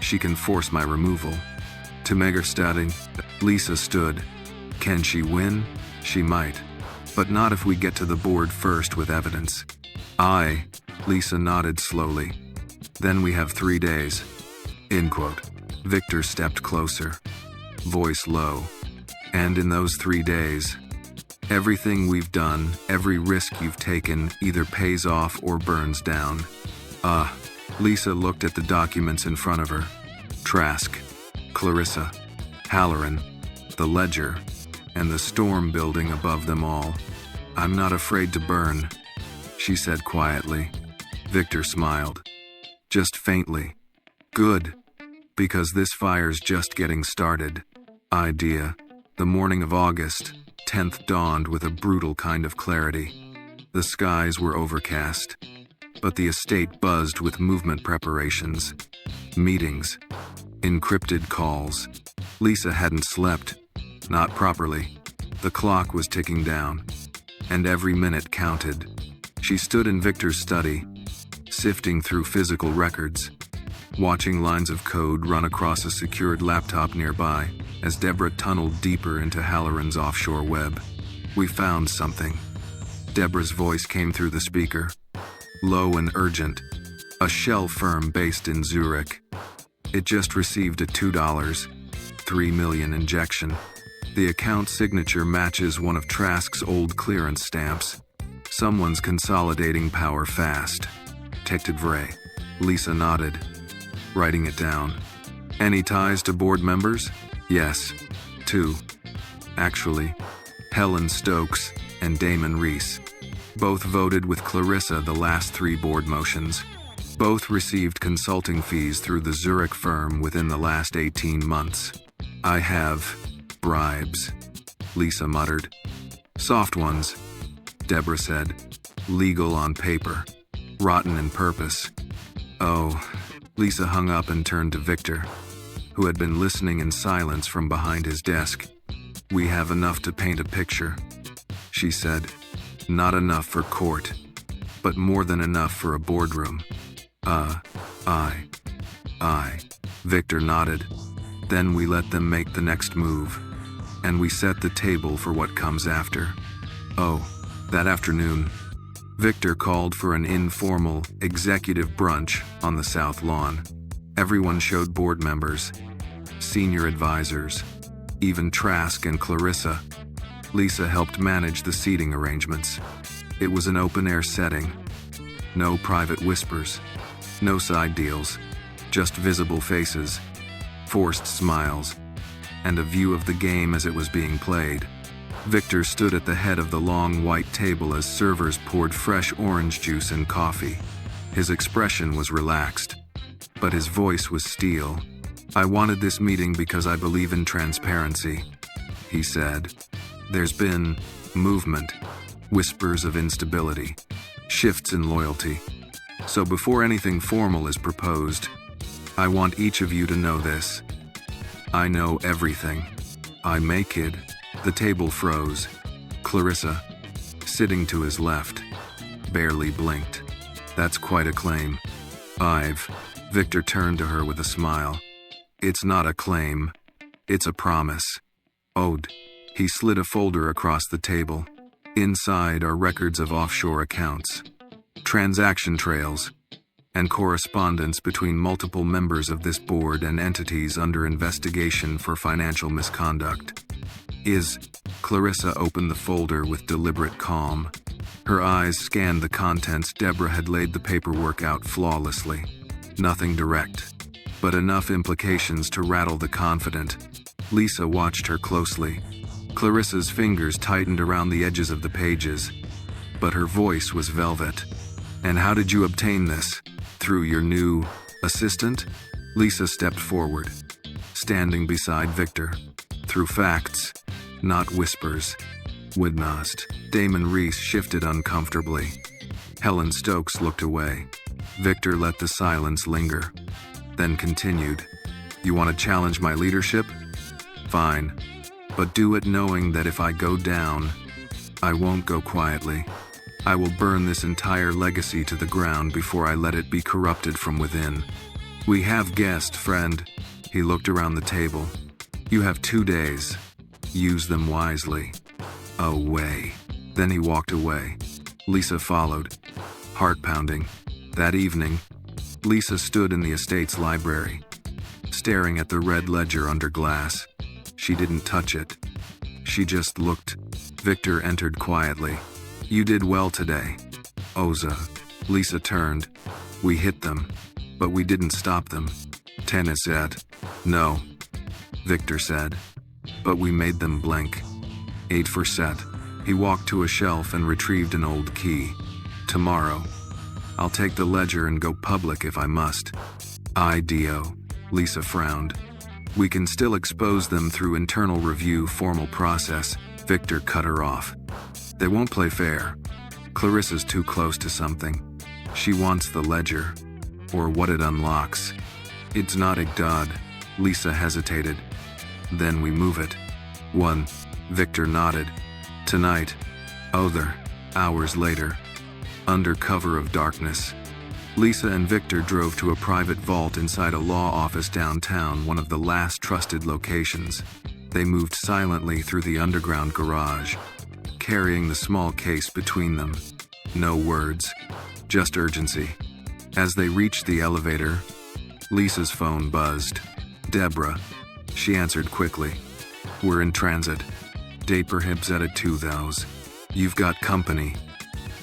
Speaker 1: she can force my removal. To Megerstading, Lisa stood. Can she win? She might. But not if we get to the board first with evidence. Lisa nodded slowly. Then we have 3 days. End quote. Victor stepped closer, voice low. And in those 3 days, everything we've done, every risk you've taken, either pays off or burns down. Lisa looked at the documents in front of her. Trask, Clarissa, Halloran, the ledger, and the storm building above them all. I'm not afraid to burn, she said quietly. Victor smiled, just faintly. Good, because this fire's just getting started. Idea. The morning of August 10th dawned with a brutal kind of clarity. The skies were overcast, but the estate buzzed with movement preparations, meetings, encrypted calls. Lisa hadn't slept, not properly. The clock was ticking down, and every minute counted. She stood in Victor's study, sifting through physical records, watching lines of code run across a secured laptop nearby as Deborah tunneled deeper into Halloran's offshore web. We found something. Deborah's voice came through the speaker, low and urgent. A shell firm based in Zurich. It just received a $2.3 million injection. The account signature matches one of Trask's old clearance stamps. Someone's consolidating power fast. Detective Ray. Lisa nodded, writing it down. Any ties to board members? Yes, 2. Actually, Helen Stokes and Damon Reese. Both voted with Clarissa the last 3 board motions. Both received consulting fees through the Zurich firm within the last 18 months. I have bribes, Lisa muttered. Soft ones, Deborah said. Legal on paper, rotten in purpose. Oh, Lisa hung up and turned to Victor, who had been listening in silence from behind his desk. We have enough to paint a picture, she said. Not enough for court, but more than enough for a boardroom. Aye. Victor nodded. Then we let them make the next move, and we set the table for what comes after. Oh, that afternoon, Victor called for an informal, executive brunch on the South Lawn. Everyone showed board members, senior advisors, even Trask and Clarissa. Lisa helped manage the seating arrangements. It was an open-air setting. No private whispers, no side deals, just visible faces, forced smiles, and a view of the game as it was being played. Victor stood at the head of the long white table as servers poured fresh orange juice and coffee. His expression was relaxed, but his voice was steel. I wanted this meeting because I believe in transparency, he said. There's been movement, whispers of instability, shifts in loyalty. So before anything formal is proposed, I want each of you to know this. I know everything. I may kid. The table froze. Clarissa, sitting to his left, barely blinked. That's quite a claim. Victor turned to her with a smile. It's not a claim. It's a promise. Ode. He slid a folder across the table. Inside are records of offshore accounts, transaction trails, and correspondence between multiple members of this board and entities under investigation for financial misconduct. Clarissa opened the folder with deliberate calm. Her eyes scanned the contents. Deborah had laid the paperwork out flawlessly. Nothing direct, but enough implications to rattle the confident. Lisa watched her closely. Clarissa's fingers tightened around the edges of the pages, but her voice was velvet. And how did you obtain this? Through your new assistant? Lisa stepped forward, standing beside Victor. Through facts, not whispers. Widnost. Damon Reese shifted uncomfortably. Helen Stokes looked away. Victor let the silence linger, then continued. You want to challenge my leadership? Fine. But do it knowing that if I go down, I won't go quietly. I will burn this entire legacy to the ground before I let it be corrupted from within. We have guests, friend. He looked around the table. You have 2 days. Use them wisely. Away. Then he walked away. Lisa followed, heart pounding. That evening, Lisa stood in the estate's library, staring at the red ledger under glass. She didn't touch it. She just looked. Victor entered quietly. "You did well today, Oza." Lisa turned. "We hit them, but we didn't stop them." Tennis said. "No," Victor said, "but we made them blink." 8 for set. He walked to a shelf and retrieved an old key. "Tomorrow, I'll take the ledger and go public if I must." "IDO," Lisa frowned. "We can still expose them through internal review formal process." Victor cut her off. "They won't play fair. Clarissa's too close to something. She wants the ledger, or what it unlocks. It's not Igdod." Lisa hesitated. "Then we move it." "1." Victor nodded. "Tonight." Other. Hours later. Under cover of darkness, Lisa and Victor drove to a private vault inside a law office downtown, one of the last trusted locations. They moved silently through the underground garage, carrying the small case between them. No words, just urgency. As they reached the elevator, Lisa's phone buzzed. "Deborah." She answered quickly. "We're in transit. Date perhaps at 2:00. You've got company,"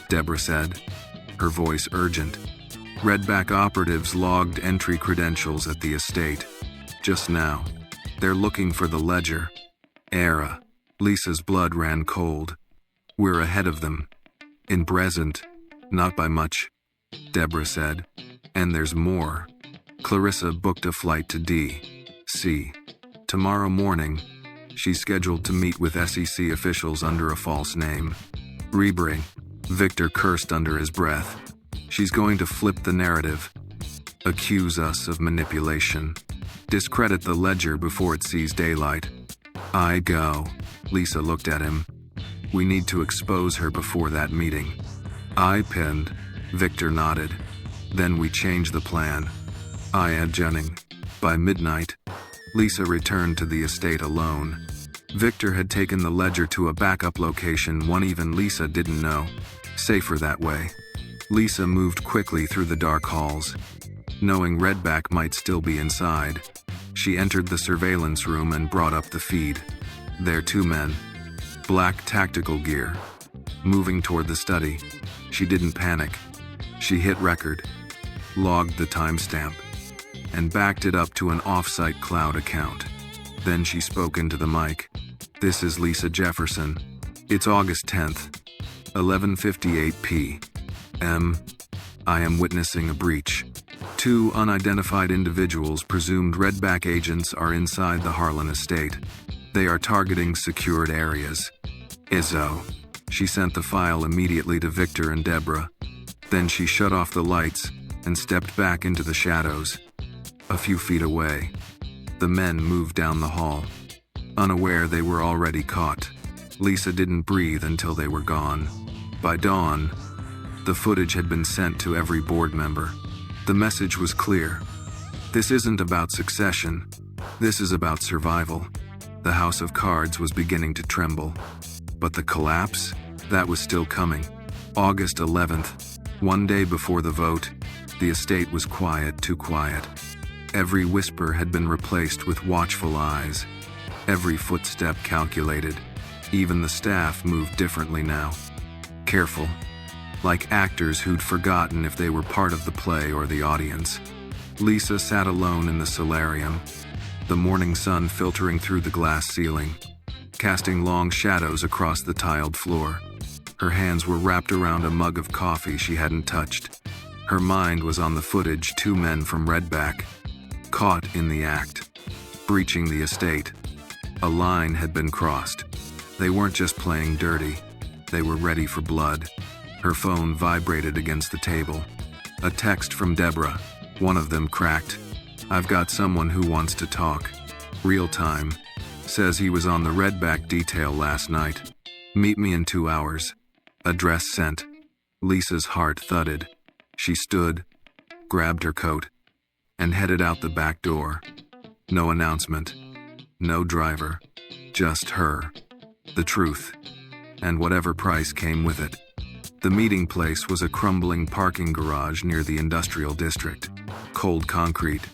Speaker 1: Deborah said, her voice urgent. Redback operatives logged entry credentials at the estate. "Just now. They're looking for the ledger." "Era." Lisa's blood ran cold. "We're ahead of them." "In present, not by much," Deborah said. "And there's more." Clarissa booked a flight to D.C. tomorrow morning. She's scheduled to meet with SEC officials under a false name. "Rebring," Victor cursed under his breath. "She's going to flip the narrative. Accuse us of manipulation. Discredit the ledger before it sees daylight." "I go." Lisa looked at him. "We need to expose her before that meeting." "I pinned." Victor nodded. "Then we change the plan." I add Jennings. By midnight, Lisa returned to the estate alone. Victor had taken the ledger to a backup location, one even Lisa didn't know. Safer that way. Lisa moved quickly through the dark halls, knowing Redback might still be inside. She entered the surveillance room and brought up the feed. There 2 men, black tactical gear, moving toward the study. She didn't panic. She hit record, logged the timestamp, and backed it up to an off-site cloud account. Then she spoke into the mic. "This is Lisa Jefferson. It's August 10th, 11:58 p.m. I am witnessing a breach. 2 unidentified individuals, presumed Redback agents, are inside the Harlan estate. They are targeting secured areas. Izzo." She sent the file immediately to Victor and Deborah. Then she shut off the lights and stepped back into the shadows. A few feet away, the men moved down the hall, unaware they were already caught. Lisa didn't breathe until they were gone. By dawn, the footage had been sent to every board member. The message was clear. This isn't about succession. This is about survival. The house of cards was beginning to tremble. But the collapse? That was still coming. August 11th, one day before the vote, the estate was quiet, too quiet. Every whisper had been replaced with watchful eyes. Every footstep calculated. Even the staff moved differently now. Careful. Like actors who'd forgotten if they were part of the play or the audience. Lisa sat alone in the solarium, the morning sun filtering through the glass ceiling, casting long shadows across the tiled floor. Her hands were wrapped around a mug of coffee she hadn't touched. Her mind was on the footage. 2 men from Redback, caught in the act, breaching the estate. A line had been crossed. They weren't just playing dirty. They were ready for blood. Her phone vibrated against the table. A text from Deborah. One of them cracked. "I've got someone who wants to talk. Real time. Says he was on the Redback detail last night. Meet me in 2 hours. Address sent." Lisa's heart thudded. She stood, grabbed her coat, and headed out the back door. No announcement. No driver. Just her. The truth. And whatever price came with it. The meeting place was a crumbling parking garage near the industrial district. Cold concrete.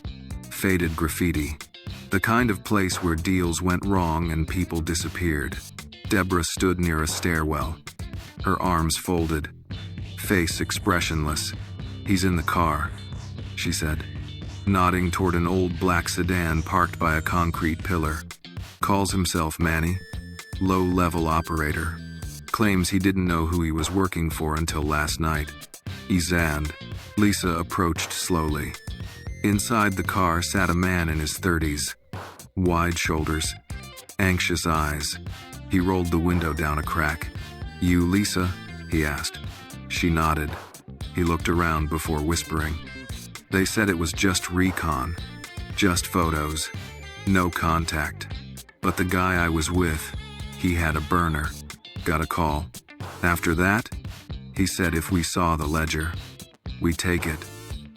Speaker 1: Faded graffiti. The kind of place where deals went wrong and people disappeared. Deborah stood near a stairwell, her arms folded, face expressionless. "He's in the car," she said, nodding toward an old black sedan parked by a concrete pillar. "Calls himself Manny. Low-level operator. Claims he didn't know who he was working for until last night." Izand. Lisa approached slowly. Inside the car sat a man in his 30s. Wide shoulders, anxious eyes. He rolled the window down a crack. "You, Lisa?" he asked. She nodded. He looked around before whispering. "They said it was just recon. Just photos. No contact. But the guy I was with, he had a burner. Got a call. After that, he said if we saw the ledger, we take it."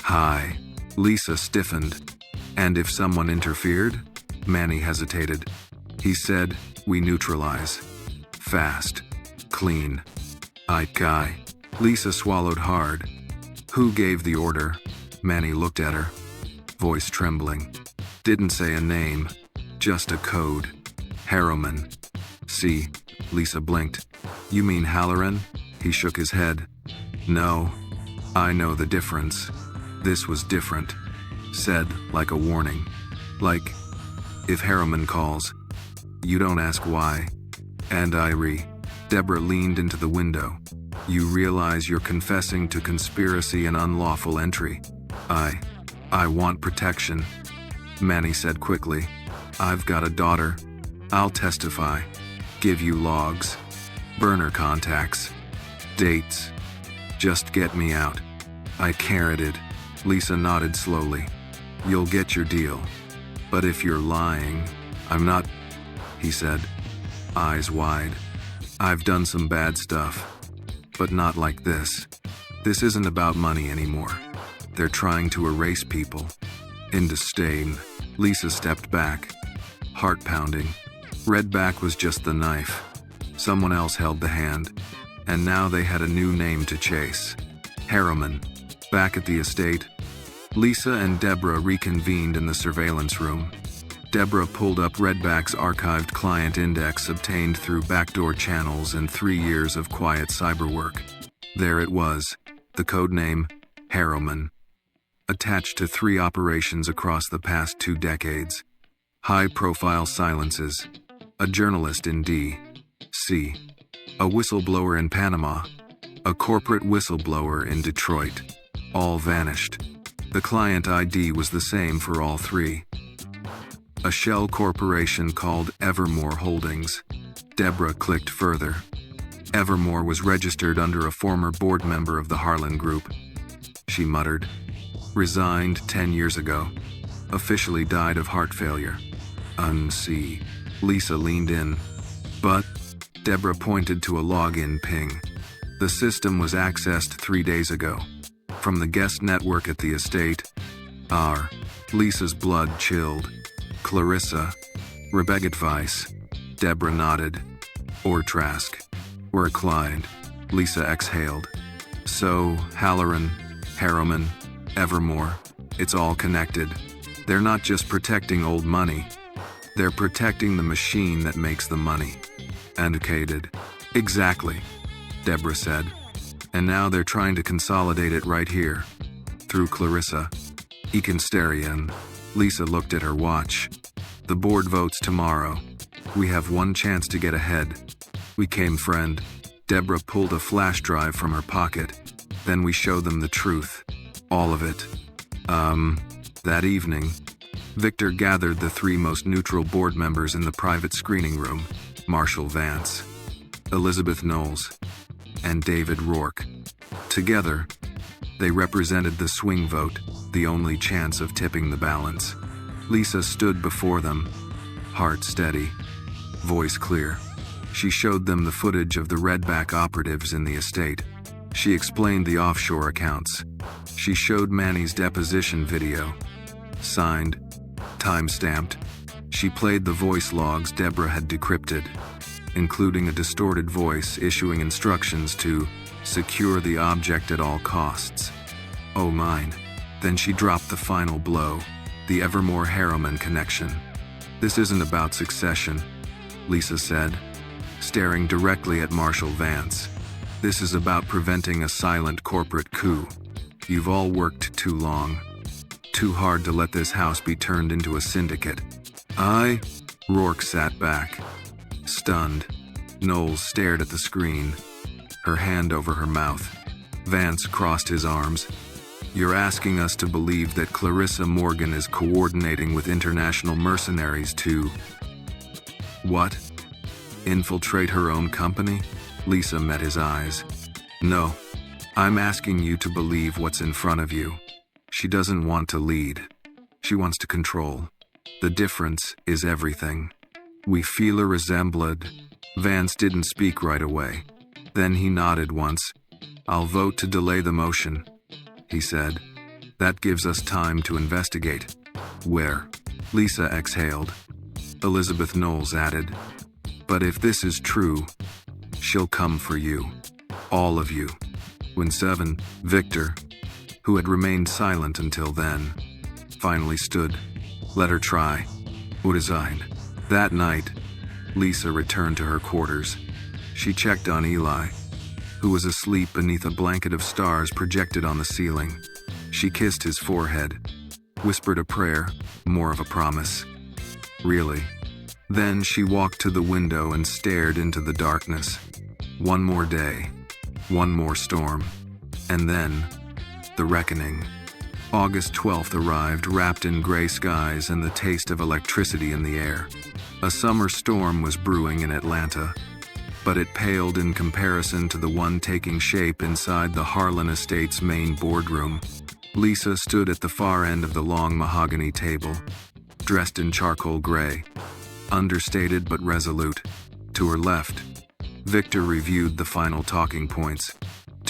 Speaker 1: "Hi." Lisa stiffened. "And if someone interfered?" Manny hesitated. "He said, we neutralize. Fast. Clean." Guy. Lisa swallowed hard. "Who gave the order?" Manny looked at her, voice trembling. "Didn't say a name, just a code. Harriman." "See?" Lisa blinked. "You mean Halloran?" He shook his head. "No. I know the difference. This was different." Said like a warning. Like, if Harriman calls, you don't ask why. "And Deborah leaned into the window. "You realize you're confessing to conspiracy and unlawful entry." I want protection," Manny said quickly. "I've got a daughter. I'll testify. Give you logs. Burner contacts. Dates. Just get me out." I carroted. Lisa nodded slowly. "You'll get your deal. But if you're lying, I'm not," he said, eyes wide. "I've done some bad stuff, but not like this. This isn't about money anymore. They're trying to erase people. Into stain." Lisa stepped back, heart pounding. Redback was just the knife. Someone else held the hand, and now they had a new name to chase. Harriman. Back at the estate, Lisa and Deborah reconvened in the surveillance room. Deborah pulled up Redback's archived client index obtained through backdoor channels and 3 years of quiet cyber work. There it was, the codename Harriman, attached to 3 operations across the past 2 decades. High-profile silences, a journalist in D.C., a whistleblower in Panama, a corporate whistleblower in Detroit. All vanished. The client ID was the same for all 3. A shell corporation called Evermore Holdings. Deborah clicked further. Evermore was registered under a former board member of the Harlan Group. She muttered. Resigned 10 years ago. Officially died of heart failure. Unsee. Lisa leaned in. But, Deborah pointed to a login ping. The system was accessed 3 days ago. From the guest network at the estate. Lisa's blood chilled. Clarissa. Rebecca Weiss. Deborah nodded. Or Trask. We're Clyde. Lisa exhaled. So, Halloran, Harriman, Evermore, it's all connected. They're not just protecting old money. They're protecting the machine that makes the money. Indicated. Exactly, Deborah said. And now they're trying to consolidate it right here. Through Clarissa. Ekenstarian. Lisa looked at her watch. The board votes tomorrow. We have one chance to get ahead. We came, friend. Deborah pulled a flash drive from her pocket. Then we showed them the truth. All of it. That evening, Victor gathered the 3 most neutral board members in the private screening room. Marshall Vance, Elizabeth Knowles, and David Rourke. Together, they represented the swing vote, the only chance of tipping the balance. Lisa stood before them, heart steady, voice clear. She showed them the footage of the Redback operatives in the estate. She explained the offshore accounts. She showed Manny's deposition video. Signed, time-stamped. She played the voice logs Deborah had decrypted, including a distorted voice issuing instructions to secure the object at all costs. Oh mine. Then she dropped the final blow, the Evermore Harriman connection. "This isn't about succession," Lisa said, staring directly at Marshall Vance. "This is about preventing a silent corporate coup. You've all worked too long, too hard to let this house be turned into a syndicate." Rourke sat back, stunned. Knowles stared at the screen, her hand over her mouth. Vance crossed his arms. "You're asking us to believe that Clarissa Morgan is coordinating with international mercenaries to... what? Infiltrate her own company?" Lisa met his eyes. "No, I'm asking you to believe what's in front of you. She doesn't want to lead. She wants to control. The difference is everything. We feel a resembled." Vance didn't speak right away. Then he nodded once. "I'll vote to delay the motion," he said. "That gives us time to investigate." "Where?" Lisa exhaled. Elizabeth Knowles added, "But if this is true, she'll come for you. All of you." When 7, Victor, who had remained silent until then, finally stood. "Let her try." Resigned. That night, Lisa returned to her quarters. She checked on Eli, who was asleep beneath a blanket of stars projected on the ceiling. She kissed his forehead, whispered a prayer, more of a promise. "Really?" Then she walked to the window and stared into the darkness. One more day, one more storm, and then the reckoning. August 12th arrived, wrapped in gray skies and the taste of electricity in the air. A summer storm was brewing in Atlanta, but it paled in comparison to the one taking shape inside the Harlan Estates main boardroom. Lisa stood at the far end of the long mahogany table, dressed in charcoal gray, understated but resolute. To her left, Victor reviewed the final talking points.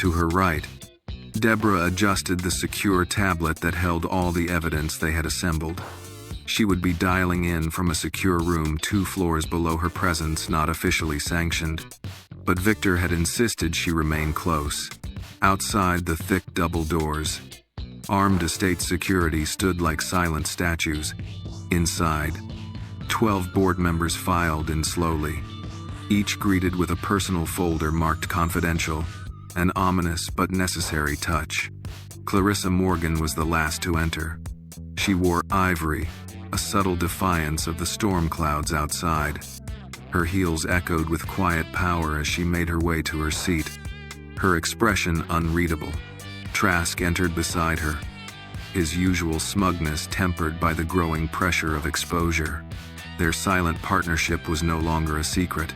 Speaker 1: To her right, Deborah adjusted the secure tablet that held all the evidence they had assembled. She would be dialing in from a secure room 2 floors below her presence, not officially sanctioned. But Victor had insisted she remain close. Outside the thick double doors, armed estate security stood like silent statues. Inside, 12 board members filed in slowly, each greeted with a personal folder marked confidential, an ominous but necessary touch. Clarissa Morgan was the last to enter. She wore ivory, a subtle defiance of the storm clouds outside. Her heels echoed with quiet power as she made her way to her seat, her expression unreadable. Trask entered beside her, his usual smugness tempered by the growing pressure of exposure. Their silent partnership was no longer a secret.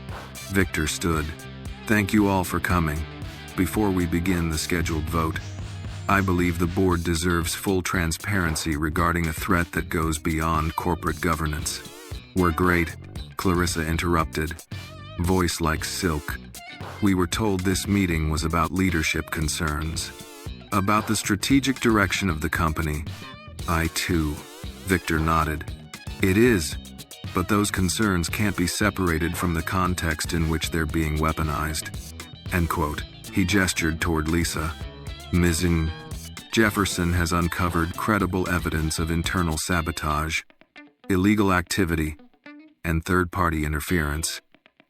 Speaker 1: Victor stood. "Thank you all for coming. Before we begin the scheduled vote, I believe the board deserves full transparency regarding a threat that goes beyond corporate governance." "We're great," Clarissa interrupted, voice like silk. "We were told this meeting was about leadership concerns, about the strategic direction of the company." "I too," Victor nodded. "It is, but those concerns can't be separated from the context in which they're being weaponized." End quote. He gestured toward Lisa. "Ms. Jefferson has uncovered credible evidence of internal sabotage, illegal activity, and third-party interference.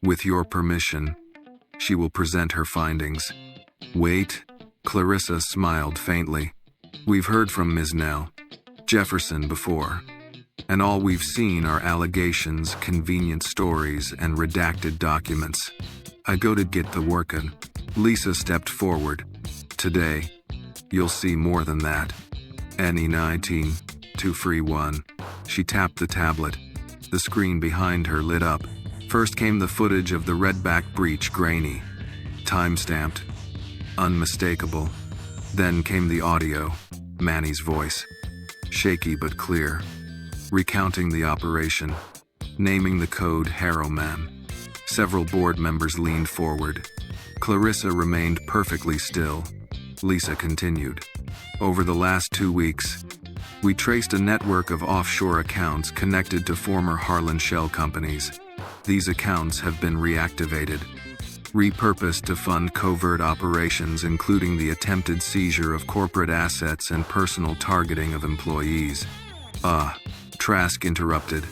Speaker 1: With your permission, she will present her findings." "Wait," Clarissa smiled faintly. "We've heard from Ms. Jefferson before, and all we've seen are allegations, convenient stories, and redacted documents. I go to get the workin'." Lisa stepped forward. "Today, you'll see more than that. NE 19, 2 free 1. She tapped the tablet. The screen behind her lit up. First came the footage of the redback breach, grainy, time-stamped, unmistakable. Then came the audio, Manny's voice, shaky but clear, recounting the operation, naming the code Harrowman. Several board members leaned forward. Clarissa remained perfectly still. Lisa continued. "Over the last 2 weeks, we traced a network of offshore accounts connected to former Harlan shell companies. These accounts have been reactivated, repurposed to fund covert operations including the attempted seizure of corporate assets and personal targeting of employees. Trask interrupted.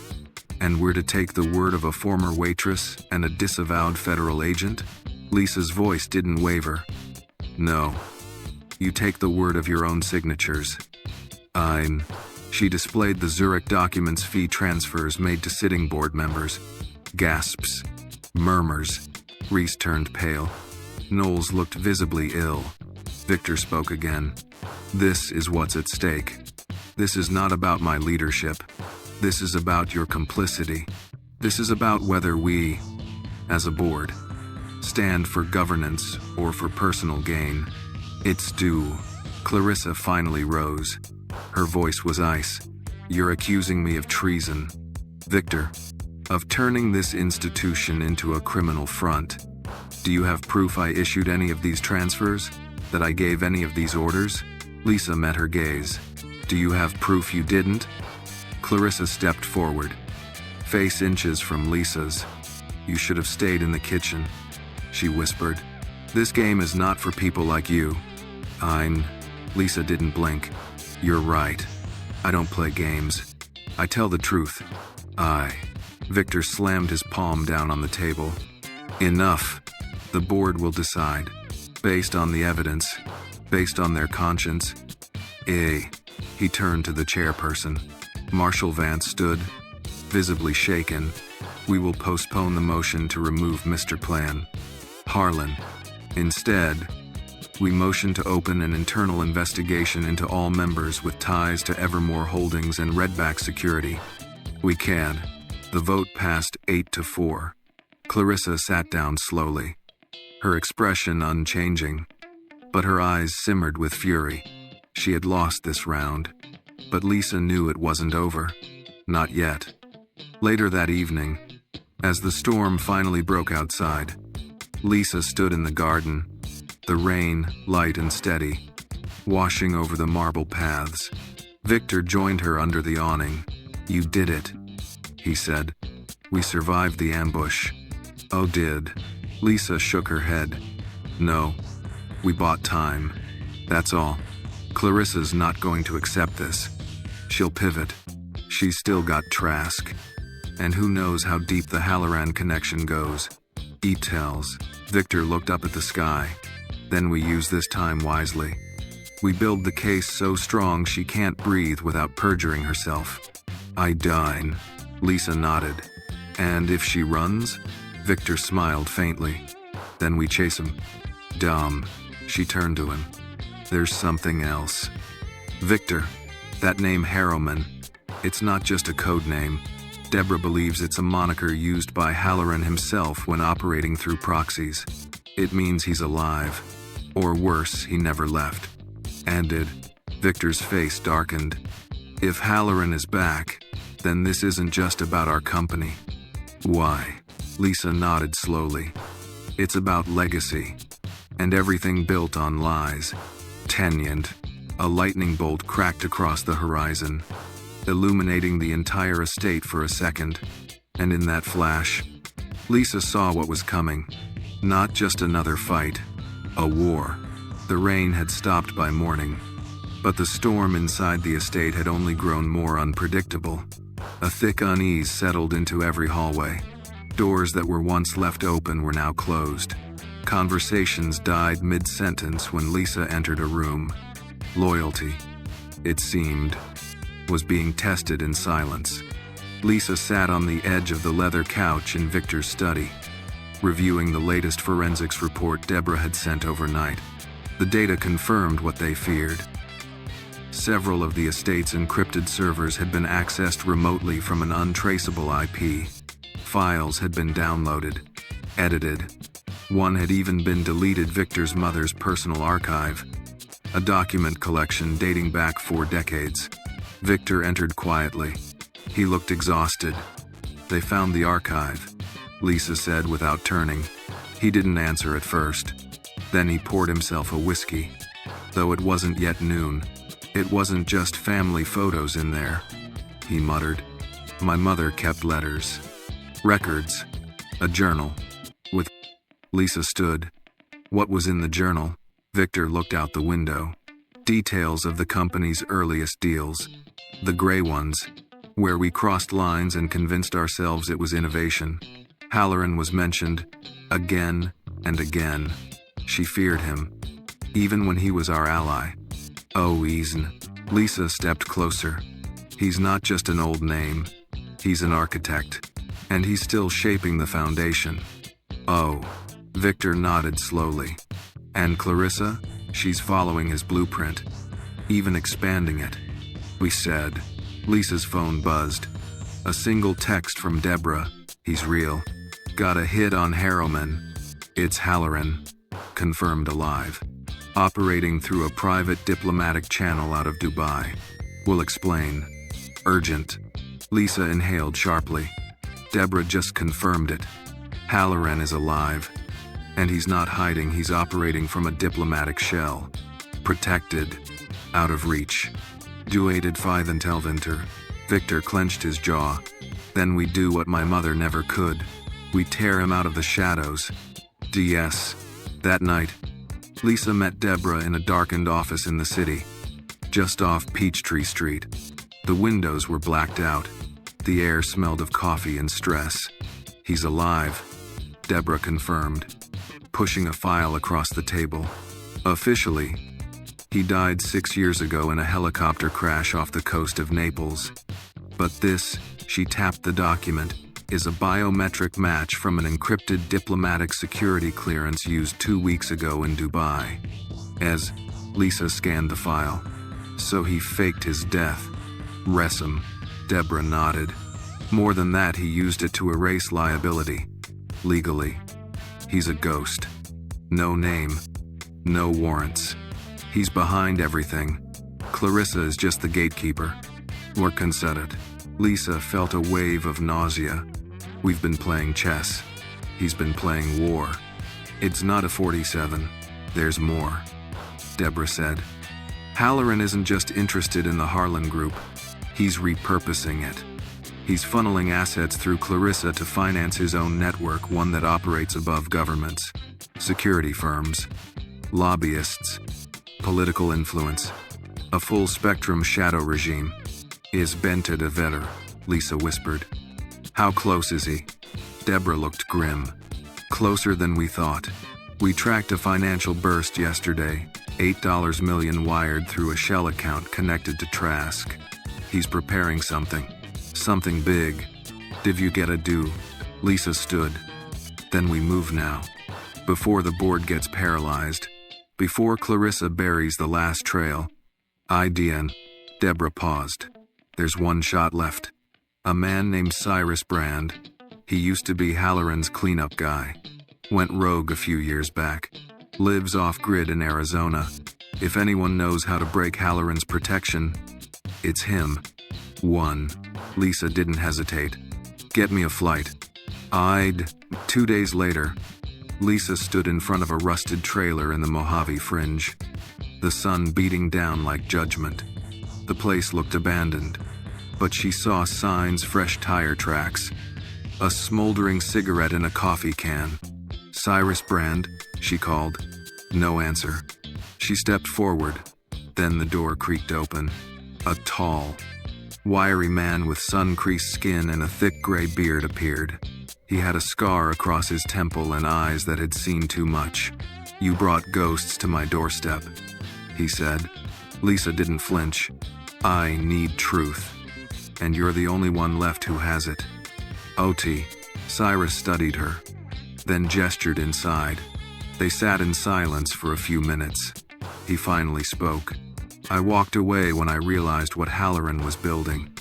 Speaker 1: And we're to take the word of a former waitress and a disavowed federal agent? Lisa's voice didn't waver. No. You take the word of your own signatures. She displayed the Zurich documents fee transfers made to sitting board members. Gasps. Murmurs. Reese turned pale. Knowles looked visibly ill. Victor spoke again. This is what's at stake. This is not about my leadership. This is about your complicity. This is about whether we, as a board, stand for governance or for personal gain. It's due. Clarissa finally rose. Her voice was ice. You're accusing me of treason. Victor, of turning this institution into a criminal front. Do you have proof I issued any of these transfers? That I gave any of these orders? Lisa met her gaze. Do you have proof you didn't? Clarissa stepped forward, face inches from Lisa's. You should have stayed in the kitchen, she whispered. This game is not for people like you. Lisa didn't blink. You're right. I don't play games. I tell the truth. Victor slammed his palm down on the table. Enough. The board will decide. Based on the evidence. Based on their conscience. He turned to the chairperson. Marshall Vance stood, visibly shaken. We will postpone the motion to remove Mr. Plan. Harlan. Instead, we motion to open an internal investigation into all members with ties to Evermore Holdings and Redback Security. We can. The vote passed 8-4. Clarissa sat down slowly, her expression unchanging, but her eyes simmered with fury. She had lost this round, but Lisa knew it wasn't over. Not yet. Later that evening, as the storm finally broke outside, Lisa stood in the garden, the rain, light and steady, washing over the marble paths. Victor joined her under the awning. You did it, he said. We survived the ambush. Oh, did? Lisa shook her head. No, we bought time. That's all. Clarissa's not going to accept this. She'll pivot. She's still got Trask. And who knows how deep the Halloran connection goes. E tells. Victor looked up at the sky. Then we use this time wisely. We build the case so strong she can't breathe without perjuring herself. I dine. Lisa nodded. And if she runs? Victor smiled faintly. Then we chase him. Dumb. She turned to him. There's something else. Victor, that name Harrowman, it's not just a code name. Deborah believes it's a moniker used by Halloran himself when operating through proxies. It means he's alive. Or worse, he never left. And did. Victor's face darkened. If Halloran is back, then this isn't just about our company. Why? Lisa nodded slowly. It's about legacy. And everything built on lies. Tenient. A lightning bolt cracked across the horizon, illuminating the entire estate for a second. And in that flash, Lisa saw what was coming. Not just another fight. A war. The rain had stopped by morning, but the storm inside the estate had only grown more unpredictable. A thick unease settled into every hallway. Doors that were once left open were now closed. Conversations died mid-sentence when Lisa entered a room. Loyalty, it seemed, was being tested in silence. Lisa sat on the edge of the leather couch in Victor's study, reviewing the latest forensics report Deborah had sent overnight. The data confirmed what they feared. Several of the estate's encrypted servers had been accessed remotely from an untraceable IP. Files had been downloaded, edited. One had even been deleted Victor's mother's personal archive, a document collection dating back 4 decades. Victor entered quietly. He looked exhausted. They found the archive, Lisa said without turning. He didn't answer at first. Then he poured himself a whiskey. Though it wasn't yet noon, it wasn't just family photos in there, he muttered. My mother kept letters, records, a journal, with Lisa stood. What was in the journal? Victor looked out the window. Details of the company's earliest deals. The gray ones, where we crossed lines and convinced ourselves it was innovation. Halloran was mentioned, again and again. She feared him, even when he was our ally. Oh, Eason. Lisa stepped closer. He's not just an old name. He's an architect. And he's still shaping the foundation. Oh. Victor nodded slowly. And Clarissa? She's following his blueprint, even expanding it. We said. Lisa's phone buzzed. A single text from Deborah. He's real. Got a hit on Harriman. It's Halloran. Confirmed alive. Operating through a private diplomatic channel out of Dubai. We'll explain. Urgent. Lisa inhaled sharply. Deborah just confirmed it. Halloran is alive. And he's not hiding, he's operating from a diplomatic shell. Protected. Out of reach. Du aided Telvinter. Victor clenched his jaw. Then we do what my mother never could. We tear him out of the shadows. DS. That night, Lisa met Deborah in a darkened office in the city, just off Peachtree Street. The windows were blacked out. The air smelled of coffee and stress. He's alive, Deborah confirmed, pushing a file across the table. Officially, he died 6 years ago in a helicopter crash off the coast of Naples. But this, she tapped the document, is a biometric match from an encrypted diplomatic security clearance used 2 weeks ago in Dubai. As Lisa scanned the file. So he faked his death. Resim. Deborah nodded. More than that, he used it to erase liability. Legally. He's a ghost. No name. No warrants. He's behind everything. Clarissa is just the gatekeeper. Or considered. Lisa felt a wave of nausea. We've been playing chess. He's been playing war. It's not a 47. There's more. Deborah said. Halloran isn't just interested in the Harlan Group. He's repurposing it. He's funneling assets through Clarissa to finance his own network, one that operates above governments, security firms, lobbyists, political influence, a full-spectrum shadow regime. Is Bente de Vetter, Lisa whispered. How close is he? Deborah looked grim. Closer than we thought. We tracked a financial burst yesterday, $8 million wired through a shell account connected to Trask. He's preparing something. Something big. Did you get a do? Lisa stood. Then we move now. Before the board gets paralyzed. Before Clarissa buries the last trail. IDN. Deborah paused. There's one shot left. A man named Cyrus Brand. He used to be Halloran's cleanup guy. Went rogue a few years back. Lives off-grid in Arizona. If anyone knows how to break Halloran's protection, it's him. 1. Lisa didn't hesitate. Get me a flight. 2 days later, Lisa stood in front of a rusted trailer in the Mojave Fringe. The sun beating down like judgment. The place looked abandoned, but she saw signs, fresh tire tracks, a smoldering cigarette in a coffee can. Cyrus Brand, she called. No answer. She stepped forward. Then the door creaked open. A tall, wiry man with sun-creased skin and a thick gray beard appeared. He had a scar across his temple and eyes that had seen too much. You brought ghosts to my doorstep, he said. Lisa didn't flinch. I need truth. And you're the only one left who has it. OT. Cyrus studied her, then gestured inside. They sat in silence for a few minutes. He finally spoke. I walked away when I realized what Halloran was building.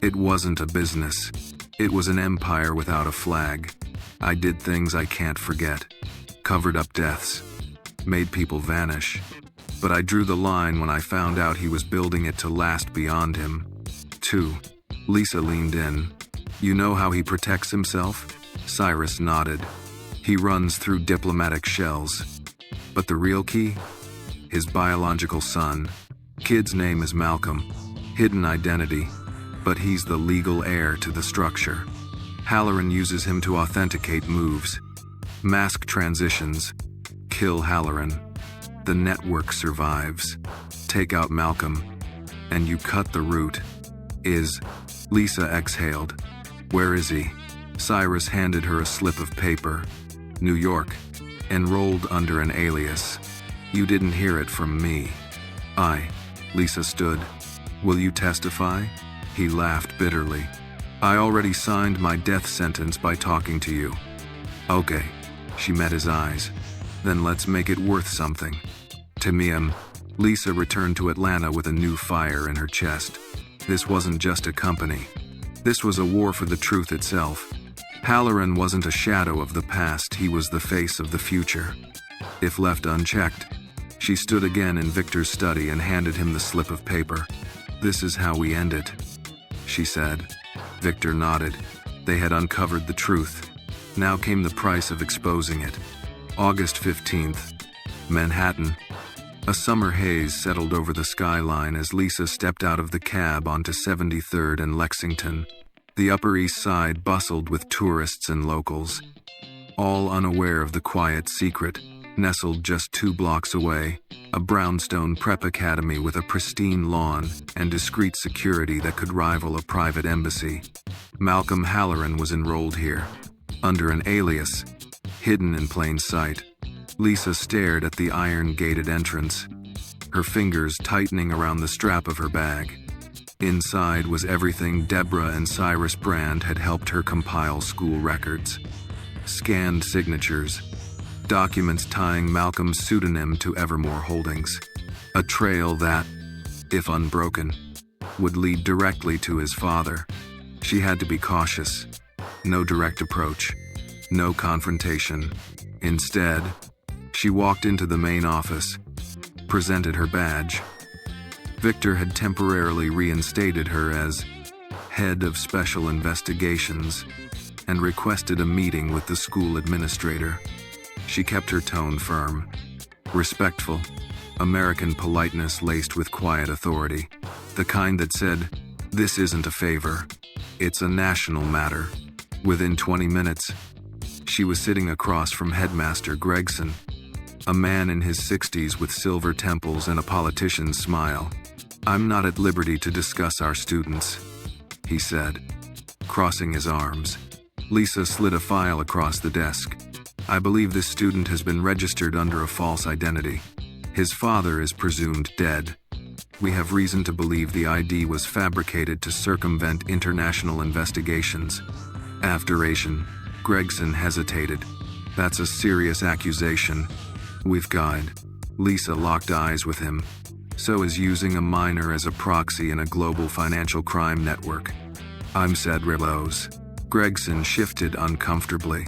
Speaker 1: It wasn't a business. It was an empire without a flag. I did things I can't forget. Covered up deaths. Made people vanish. But I drew the line when I found out he was building it to last beyond him. 2. Lisa leaned in. You know how he protects himself? Cyrus nodded. He runs through diplomatic shells. But the real key? His biological son. Kid's name is Malcolm. Hidden identity. But he's the legal heir to the structure. Halloran uses him to authenticate moves. Mask transitions. Kill Halloran. The network survives. Take out Malcolm. And you cut the root. Lisa exhaled. Where is he? Cyrus handed her a slip of paper. New York. Enrolled under an alias. You didn't hear it from me. Lisa stood. Will you testify? He laughed bitterly. I already signed my death sentence by talking to you. Okay. She met his eyes. Then let's make it worth something. Timium. Lisa returned to Atlanta with a new fire in her chest. This wasn't just a company. This was a war for the truth itself. Halloran wasn't a shadow of the past, he was the face of the future. If left unchecked, she stood again in Victor's study and handed him the slip of paper. This is how we end it, she said. Victor nodded. They had uncovered the truth. Now came the price of exposing it. August 15th, Manhattan. A summer haze settled over the skyline as Lisa stepped out of the cab onto 73rd and Lexington. The Upper East Side bustled with tourists and locals, all unaware of the quiet secret. Nestled just 2 blocks away, a brownstone prep academy with a pristine lawn and discreet security that could rival a private embassy. Malcolm Halloran was enrolled here, under an alias, hidden in plain sight. Lisa stared at the iron-gated entrance, her fingers tightening around the strap of her bag. Inside was everything Deborah and Cyrus Brand had helped her compile: school records, scanned signatures, documents tying Malcolm's pseudonym to Evermore Holdings. A trail that, if unbroken, would lead directly to his father. She had to be cautious. No direct approach. No confrontation. Instead, she walked into the main office, presented her badge. Victor had temporarily reinstated her as head of special investigations and requested a meeting with the school administrator. She kept her tone firm, respectful, American politeness laced with quiet authority, the kind that said, "This isn't a favor, it's a national matter." Within 20 minutes, she was sitting across from Headmaster Gregson, a man in his 60s with silver temples and a politician's smile. "I'm not at liberty to discuss our students," he said, crossing his arms. Lisa slid a file across the desk. "I believe this student has been registered under a false identity. His father is presumed dead. We have reason to believe the ID was fabricated to circumvent international investigations." After Gregson hesitated. "That's a serious accusation. We've got..." Lisa locked eyes with him. "So is using a minor as a proxy in a global financial crime network." "I'm said Rillos." Gregson shifted uncomfortably.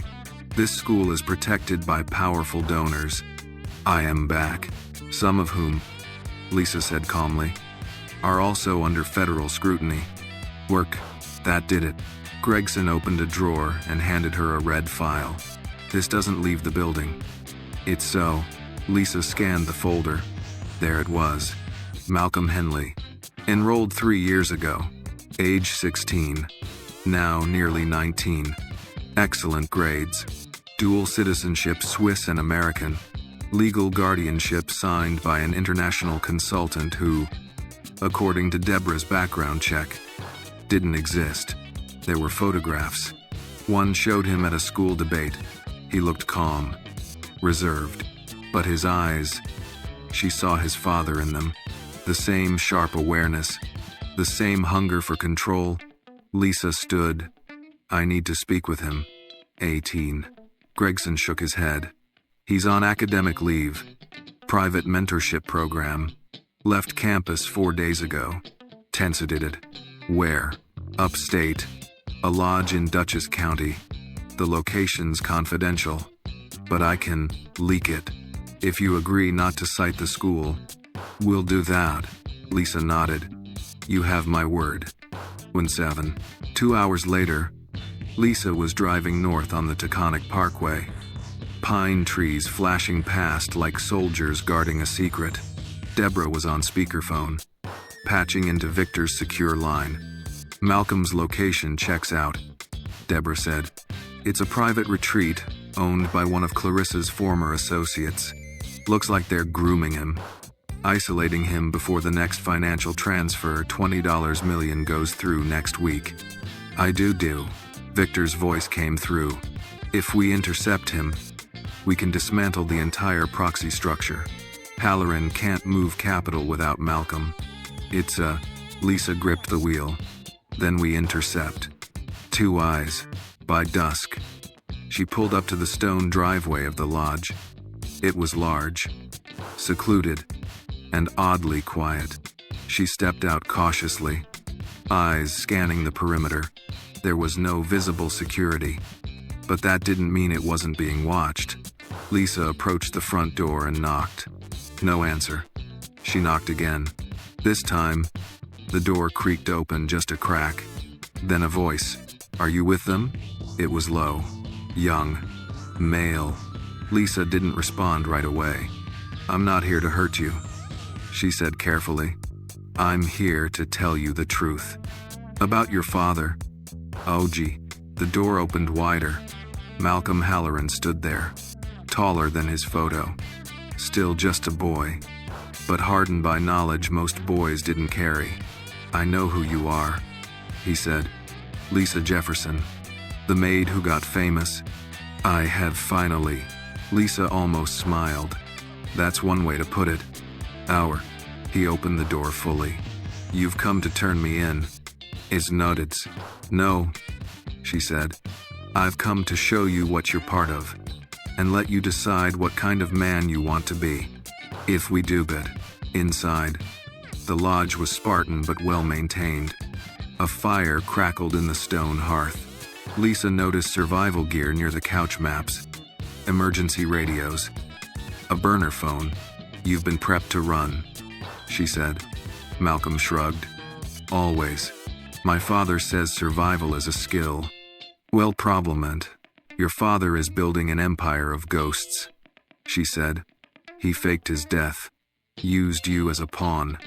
Speaker 1: "This school is protected by powerful donors. I am back. Some of whom," Lisa said calmly, "are also under federal scrutiny." "Work. That did it." Gregson opened a drawer and handed her a red file. "This doesn't leave the building." "It's so." Lisa scanned the folder. There it was. Malcolm Henley. Enrolled 3 years ago. Age 16. Now nearly 19. Excellent grades. Dual citizenship, Swiss and American. Legal guardianship signed by an international consultant who, according to Deborah's background check, didn't exist. There were photographs. One showed him at a school debate. He looked calm, reserved. But his eyes, she saw his father in them. The same sharp awareness, the same hunger for control. Lisa stood. "I need to speak with him." 18. Gregson shook his head. "He's on academic leave. Private mentorship program. Left campus 4 days ago." Tensa did it. "Where?" "Upstate. A lodge in Dutchess County. The location's confidential. But I can leak it. If you agree not to cite the school." "We'll do that." Lisa nodded. "You have my word." 7. 2 hours later, Lisa was driving north on the Taconic Parkway. Pine trees flashing past like soldiers guarding a secret. Deborah was on speakerphone, patching into Victor's secure line. "Malcolm's location checks out," Deborah said. "It's a private retreat, owned by one of Clarissa's former associates. Looks like they're grooming him, isolating him before the next financial transfer. $20 million goes through next week. I do. Victor's voice came through. If we intercept him, we can dismantle the entire proxy structure. Halloran can't move capital without Malcolm. Lisa gripped the wheel. Then we intercept. 2 eyes. By dusk. She pulled up to the stone driveway of the lodge. It was large, secluded, and oddly quiet. She stepped out cautiously, eyes scanning the perimeter. There was no visible security, but that didn't mean it wasn't being watched. Lisa approached the front door and knocked. No answer. She knocked again. This time, the door creaked open just a crack. Then a voice. "Are you with them?" It was low, young, male. Lisa didn't respond right away. "I'm not here to hurt you," she said carefully. "I'm here to tell you the truth. About your father." Oh gee. The door opened wider. Malcolm Halloran stood there, taller than his photo. Still just a boy, but hardened by knowledge most boys didn't carry. "I know who you are," he said. "Lisa Jefferson, the maid who got famous." "I have finally." Lisa almost smiled. "That's one way to put it." He opened the door fully. "You've come to turn me in." Is nodded. "No," she said. "I've come to show you what you're part of, and let you decide what kind of man you want to be. If we do good." Inside, the lodge was Spartan but well maintained. A fire crackled in the stone hearth. Lisa noticed survival gear near the couch maps, emergency radios, a burner phone. "You've been prepped to run," she said. Malcolm shrugged. "Always. My father says survival is a skill." "Well, problematic. Your father is building an empire of ghosts," she said. "He faked his death, used you as a pawn.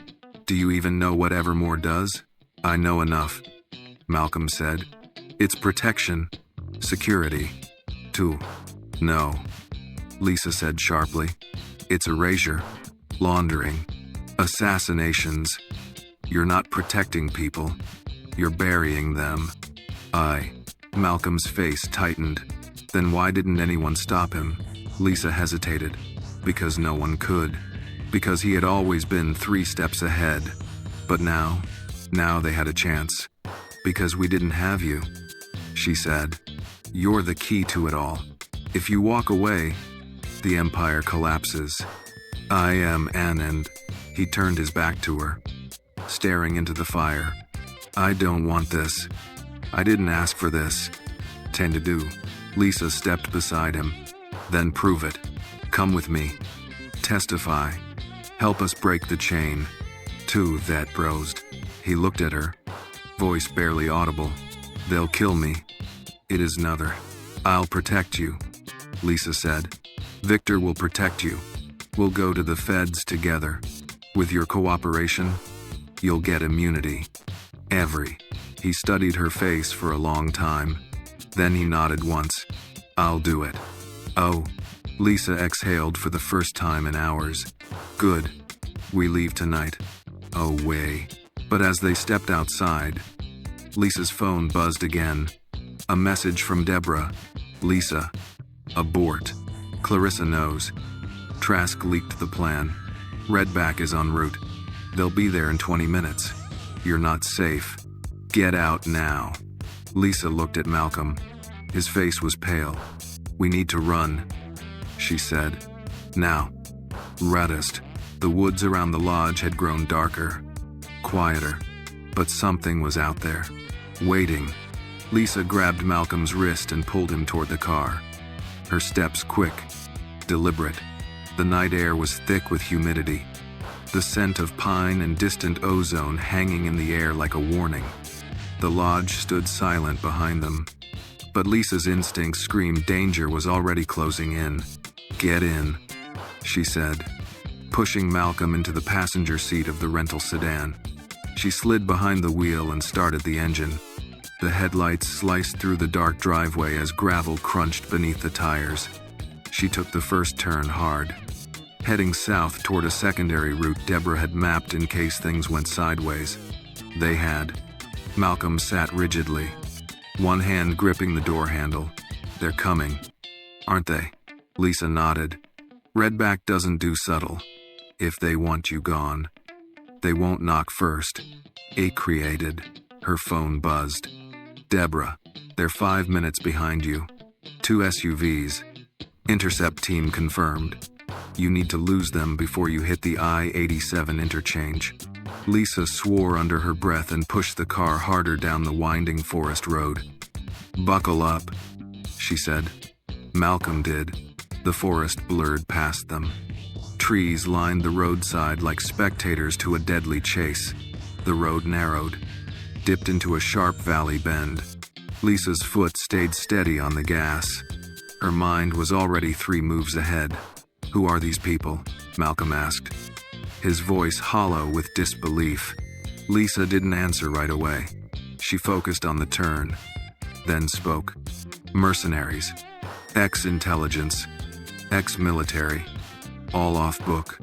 Speaker 1: Do you even know what Evermore does?" "I know enough," Malcolm said. "It's protection, security, too." "No," Lisa said sharply. "It's erasure, laundering, assassinations. You're not protecting people. You're burying them." Malcolm's face tightened. "Then why didn't anyone stop him?" Lisa hesitated. "Because no one could. Because he had always been 3 steps ahead. But now they had a chance. Because we didn't have you," she said. "You're the key to it all. If you walk away, the empire collapses." "I am Anne," and he turned his back to her, staring into the fire. "I don't want this. I didn't ask for this." "Tend to do." Lisa stepped beside him. "Then prove it. Come with me. Testify. Help us break the chain." "To that brosed." He looked at her, voice barely audible. "They'll kill me." "It is another. I'll protect you," Lisa said. "Victor will protect you. We'll go to the feds together. With your cooperation, you'll get immunity. He studied her face for a long time. Then he nodded once. "I'll do it." "Oh." Lisa exhaled for the first time in hours. "Good. We leave tonight." "Oh, way." But as they stepped outside, Lisa's phone buzzed again. A message from Deborah. "Lisa. Abort. Clarissa knows. Trask leaked the plan. Redback is en route. They'll be there in 20 minutes. You're not safe. Get out now." Lisa looked at Malcolm. His face was pale. "We need to run," she said. "Now." Raddest. The woods around the lodge had grown darker, quieter, but something was out there, waiting. Lisa grabbed Malcolm's wrist and pulled him toward the car. Her steps quick, deliberate. The night air was thick with humidity, the scent of pine and distant ozone hanging in the air like a warning. The lodge stood silent behind them, but Lisa's instinct screamed danger was already closing in. "Get in," she said, pushing Malcolm into the passenger seat of the rental sedan. She slid behind the wheel and started the engine. The headlights sliced through the dark driveway as gravel crunched beneath the tires. She took the first turn hard, heading south toward a secondary route Deborah had mapped in case things went sideways. They had. Malcolm sat rigidly, one hand gripping the door handle. "They're coming, aren't they?" Lisa nodded. "Redback doesn't do subtle. If they want you gone, they won't knock first." A created. Her phone buzzed. "Deborah, they're 5 minutes behind you. 2 SUVs. Intercept team confirmed. You need to lose them before you hit the I-87 interchange." Lisa swore under her breath and pushed the car harder down the winding forest road. "Buckle up," she said. Malcolm did. The forest blurred past them. Trees lined the roadside like spectators to a deadly chase. The road narrowed, dipped into a sharp valley bend. Lisa's foot stayed steady on the gas. Her mind was already 3 moves ahead. "Who are these people?" Malcolm asked, his voice hollow with disbelief. Lisa didn't answer right away. She focused on the turn, then spoke. "Mercenaries. Ex-intelligence. Ex-military. All off-book.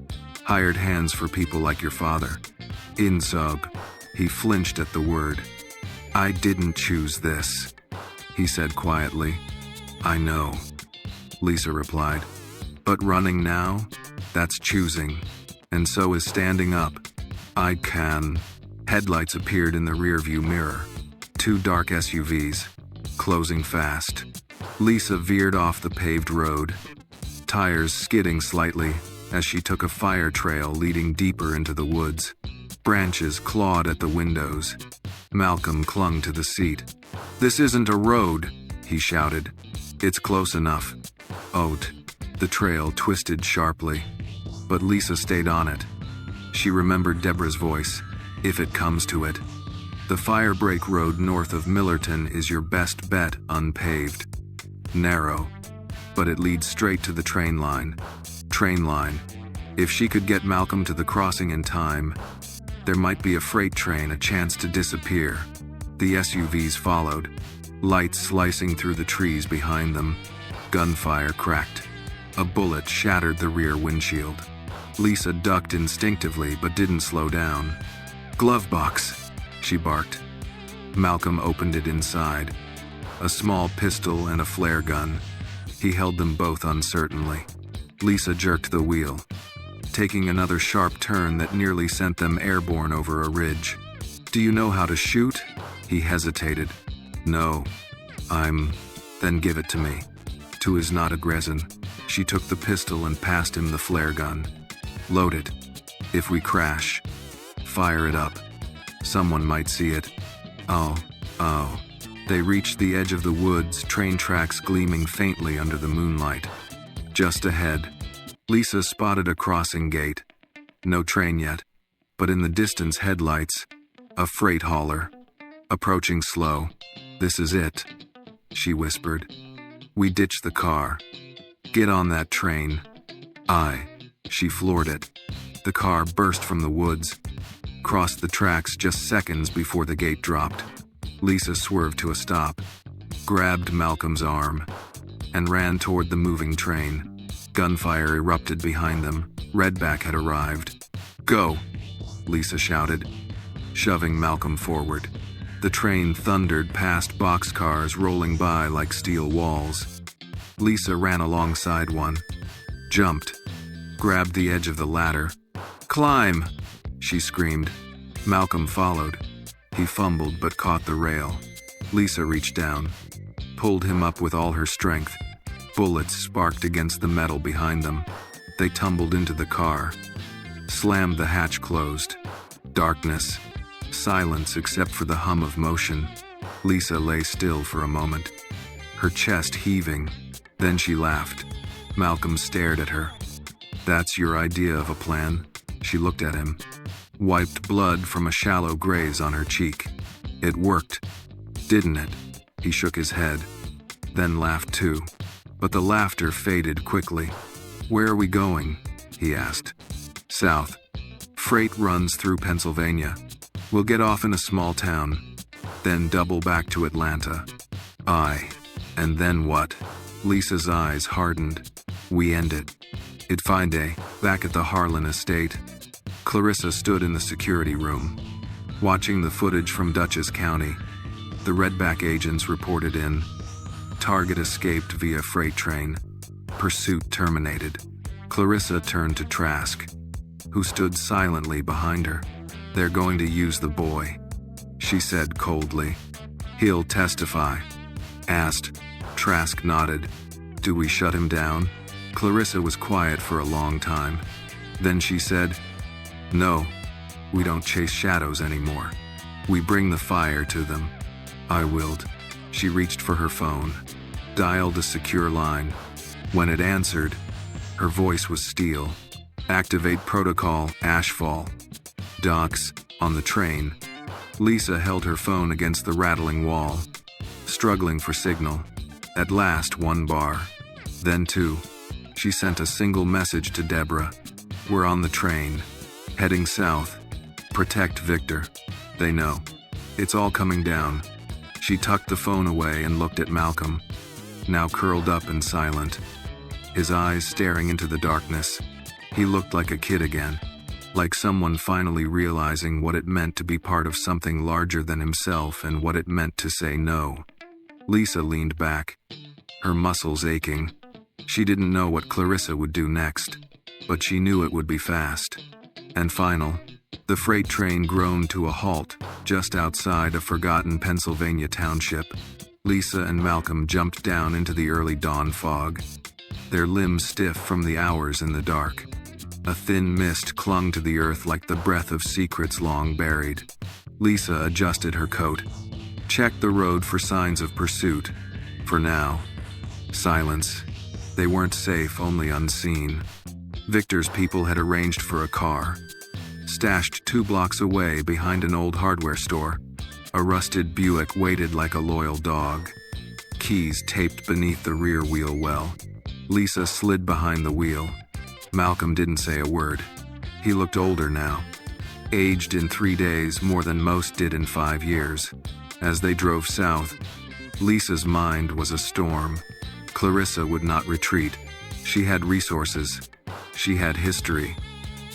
Speaker 1: Hired hands for people like your father. Insug." He flinched at the word. "I didn't choose this," he said quietly. "I know," Lisa replied. "But running now? That's choosing. And so is standing up. I can." Headlights appeared in the rearview mirror. 2 dark SUVs, closing fast. Lisa veered off the paved road, tires skidding slightly as she took a fire trail leading deeper into the woods. Branches clawed at the windows. Malcolm clung to the seat. "This isn't a road," he shouted. "It's close enough." Oat. The trail twisted sharply, but Lisa stayed on it. She remembered Deborah's voice. "If it comes to it. The Firebreak Road north of Millerton is your best bet unpaved. Narrow, but it leads straight to the train line. Train line. If she could get Malcolm to the crossing in time, there might be a freight train a chance to disappear." The SUVs followed, lights slicing through the trees behind them. Gunfire cracked. A bullet shattered the rear windshield. Lisa ducked instinctively but didn't slow down. "Glove box," she barked. Malcolm opened it inside. A small pistol and a flare gun. He held them both uncertainly. Lisa jerked the wheel, taking another sharp turn that nearly sent them airborne over a ridge. "Do you know how to shoot?" He hesitated. "No. Then give it to me." To his not aggression, she took the pistol and passed him the flare gun. "Load it. If we crash, fire it up. Someone might see it." Oh. They reached the edge of the woods, train tracks gleaming faintly under the moonlight. Just ahead, Lisa spotted a crossing gate. No train yet, but in the distance headlights, a freight hauler. Approaching slow. "This is it," she whispered. "We ditch the car. Get on that train." She floored it. The car burst from the woods, crossed the tracks just seconds before the gate dropped. Lisa swerved to a stop, grabbed Malcolm's arm, and ran toward the moving train. Gunfire erupted behind them. Redback had arrived. "Go," Lisa shouted, shoving Malcolm forward. The train thundered past boxcars rolling by like steel walls. Lisa ran alongside one, jumped, grabbed the edge of the ladder. "Climb!" she screamed. Malcolm followed. He fumbled but caught the rail. Lisa reached down, pulled him up with all her strength. Bullets sparked against the metal behind them. They tumbled into the car, slammed the hatch closed. Darkness, silence except for the hum of motion. Lisa lay still for a moment, her chest heaving. Then she laughed. Malcolm stared at her. "That's your idea of a plan?" She looked at him, wiped blood from a shallow graze on her cheek. "It worked, didn't it?" He shook his head, then laughed too. But the laughter faded quickly. "Where are we going?" he asked. "South. Freight runs through Pennsylvania. We'll get off in a small town. then double back to Atlanta. And then what? Lisa's eyes hardened. We end it. It's fine day, back at the Harlan estate. Clarissa stood in the security room, watching the footage from Dutchess County. The Redback agents reported in. Target escaped via freight train. Pursuit terminated. Clarissa turned to Trask, who stood silently behind her. They're going to use the boy, she said coldly. He'll testify. Asked. Trask nodded. Do we shut him down? Clarissa was quiet for a long time. Then she said, no, we don't chase shadows anymore. We bring the fire to them. I willed. She reached for her phone, dialed a secure line. When it answered, her voice was steel. Activate protocol, Ashfall. Docks, on the train. Lisa held her phone against the rattling wall, struggling for signal. At last, 1 bar. Then 2. She sent a single message to Deborah. We're on the train. Heading south. Protect Victor. They know. It's all coming down. She tucked the phone away and looked at Malcolm, now curled up and silent, his eyes staring into the darkness. He looked like a kid again, like someone finally realizing what it meant to be part of something larger than himself and what it meant to say no. Lisa leaned back, her muscles aching. She didn't know what Clarissa would do next, but she knew it would be fast and final. The freight train groaned to a halt just outside a forgotten Pennsylvania township. Lisa and Malcolm jumped down into the early dawn fog, their limbs stiff from the hours in the dark. A thin mist clung to the earth like the breath of secrets long buried. Lisa adjusted her coat, checked the road for signs of pursuit. For now, silence. They weren't safe, only unseen. Victor's people had arranged for a car, stashed 2 blocks away behind an old hardware store. A rusted Buick waited like a loyal dog, keys taped beneath the rear wheel well. Lisa slid behind the wheel. Malcolm didn't say a word. He looked older now, aged in 3 days more than most did in 5 years. As they drove south, Lisa's mind was a storm. Clarissa would not retreat. She had resources. She had history.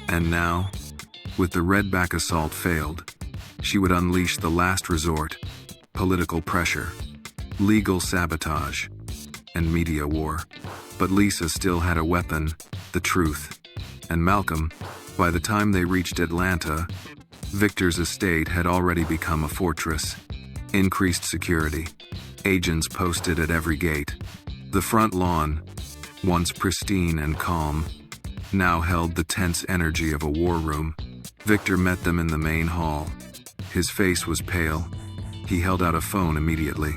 Speaker 1: And now, with the Redback assault failed, she would unleash the last resort: political pressure, legal sabotage, and media war. But Lisa still had a weapon: the truth. And Malcolm, by the time they reached Atlanta, Victor's estate had already become a fortress. Increased security, agents posted at every gate. The front lawn, once pristine and calm, now held the tense energy of a war room. Victor met them in the main hall. His face was pale. He held out a phone immediately.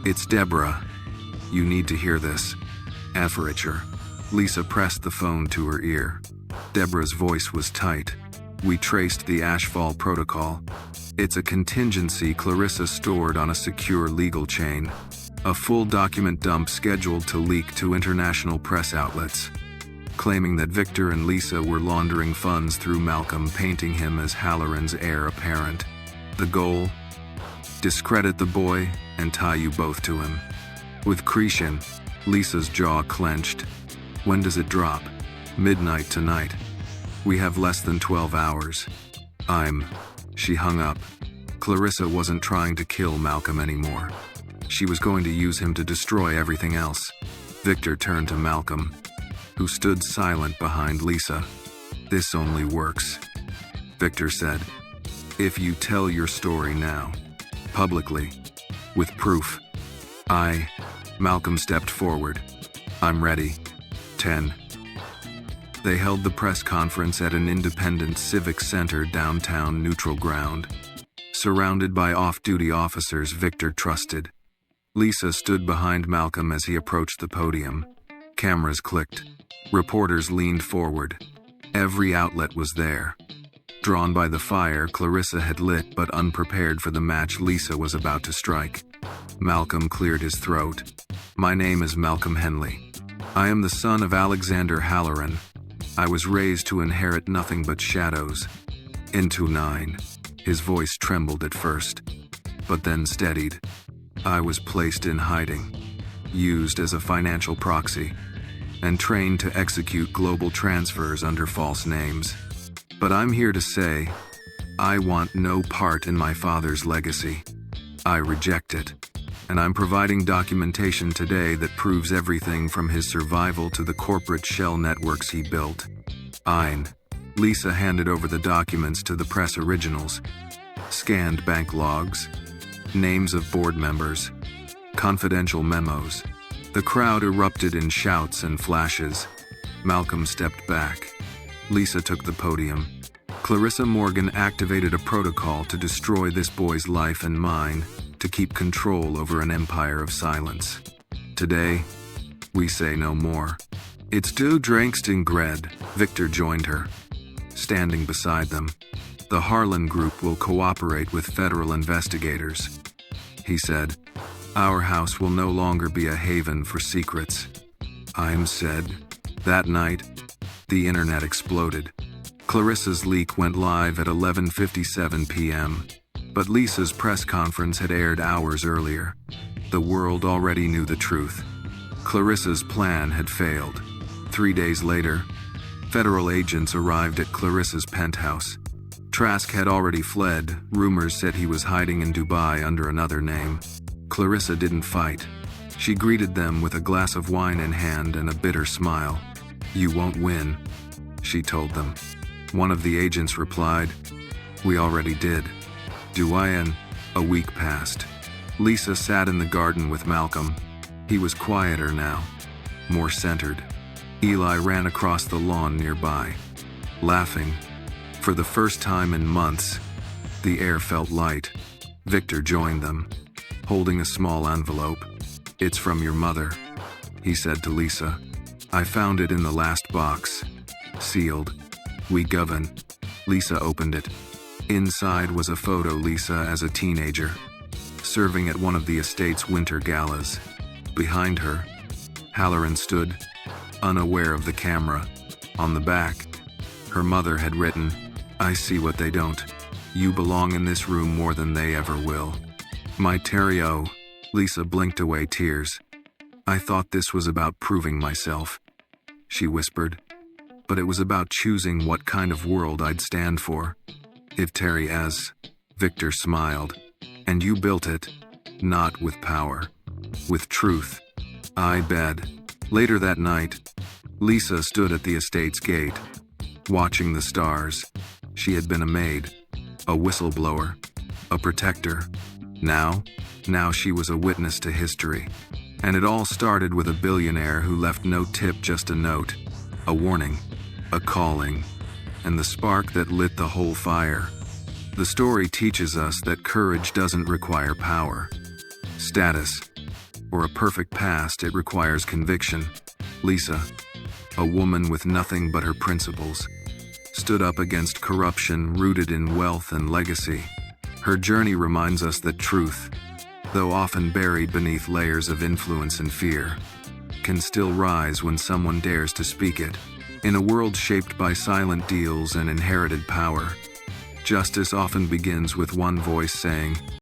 Speaker 1: It's Deborah. You need to hear this. Average. Lisa pressed the phone to her ear. Deborah's voice was tight. We traced the Ashfall protocol. It's a contingency Clarissa stored on a secure legal chain. A full document dump scheduled to leak to international press outlets, claiming that Victor and Lisa were laundering funds through Malcolm, painting him as Halloran's heir apparent. The goal? Discredit the boy and tie you both to him. With Cretan, Lisa's jaw clenched. When does it drop? Midnight tonight. We have less than 12 hours. She hung up. Clarissa wasn't trying to kill Malcolm anymore. She was going to use him to destroy everything else. Victor turned to Malcolm, who stood silent behind Lisa. This only works, Victor said, if you tell your story now, publicly, with proof. Malcolm stepped forward. I'm ready. 10. They held the press conference at an independent civic center downtown Neutral Ground, surrounded by off-duty officers Victor trusted. Lisa stood behind Malcolm as he approached the podium. Cameras clicked. Reporters leaned forward. Every outlet was there. Drawn by the fire Clarissa had lit, but unprepared for the match Lisa was about to strike. Malcolm cleared his throat. My name is Malcolm Henley. I am the son of Alexander Halloran. I was raised to inherit nothing but shadows. Into 9. His voice trembled at first. but then steadied. I was placed in hiding, used as a financial proxy, and trained to execute global transfers under false names. But I'm here to say, I want no part in my father's legacy. I reject it, and I'm providing documentation today that proves everything from his survival to the corporate shell networks he built. Lisa handed over the documents to the press originals, scanned bank logs, names of board members, confidential memos. The crowd erupted in shouts and flashes. Malcolm stepped back. Lisa took the podium. Clarissa Morgan activated a protocol to destroy this boy's life and mine, to keep control over an empire of silence. Today, we say no more. It's du Drangsting Gred. Victor joined her, standing beside them. The Harlan Group will cooperate with federal investigators. He said, our house will no longer be a haven for secrets. Said. That night, the internet exploded. Clarissa's leak went live at 11:57 p.m., but Lisa's press conference had aired hours earlier. The world already knew the truth. Clarissa's plan had failed. 3 days later, federal agents arrived at Clarissa's penthouse. Trask had already fled. Rumors said he was hiding in Dubai under another name. Clarissa didn't fight. She greeted them with a glass of wine in hand and a bitter smile. You won't win, she told them. One of the agents replied, we already did. Duayan. A week passed. Lisa sat in the garden with Malcolm. He was quieter now, more centered. Eli ran across the lawn nearby, laughing. For the first time in months, the air felt light. Victor joined them, holding a small envelope. It's from your mother, he said to Lisa. I found it in the last box, sealed. We govern. Lisa opened it. Inside was a photo Lisa as a teenager, serving at one of the estate's winter galas. Behind her, Halloran stood, unaware of the camera. On the back, her mother had written, I see what they don't. You belong in this room more than they ever will. My Terrio. Lisa blinked away tears. I thought this was about proving myself, she whispered. But it was about choosing what kind of world I'd stand for. If Terry as, Victor smiled. And you built it, not with power, with truth. I bet. Later that night, Lisa stood at the estate's gate, watching the stars. She had been a maid, a whistleblower, a protector. Now she was a witness to history. And it all started with a billionaire who left no tip, just a note, a warning, a calling, and the spark that lit the whole fire. The story teaches us that courage doesn't require power, status, or a perfect past. It requires conviction. Lisa, a woman with nothing but her principles, stood up against corruption rooted in wealth and legacy. Her journey reminds us that truth, though often buried beneath layers of influence and fear, can still rise when someone dares to speak it. In a world shaped by silent deals and inherited power, justice often begins with one voice saying,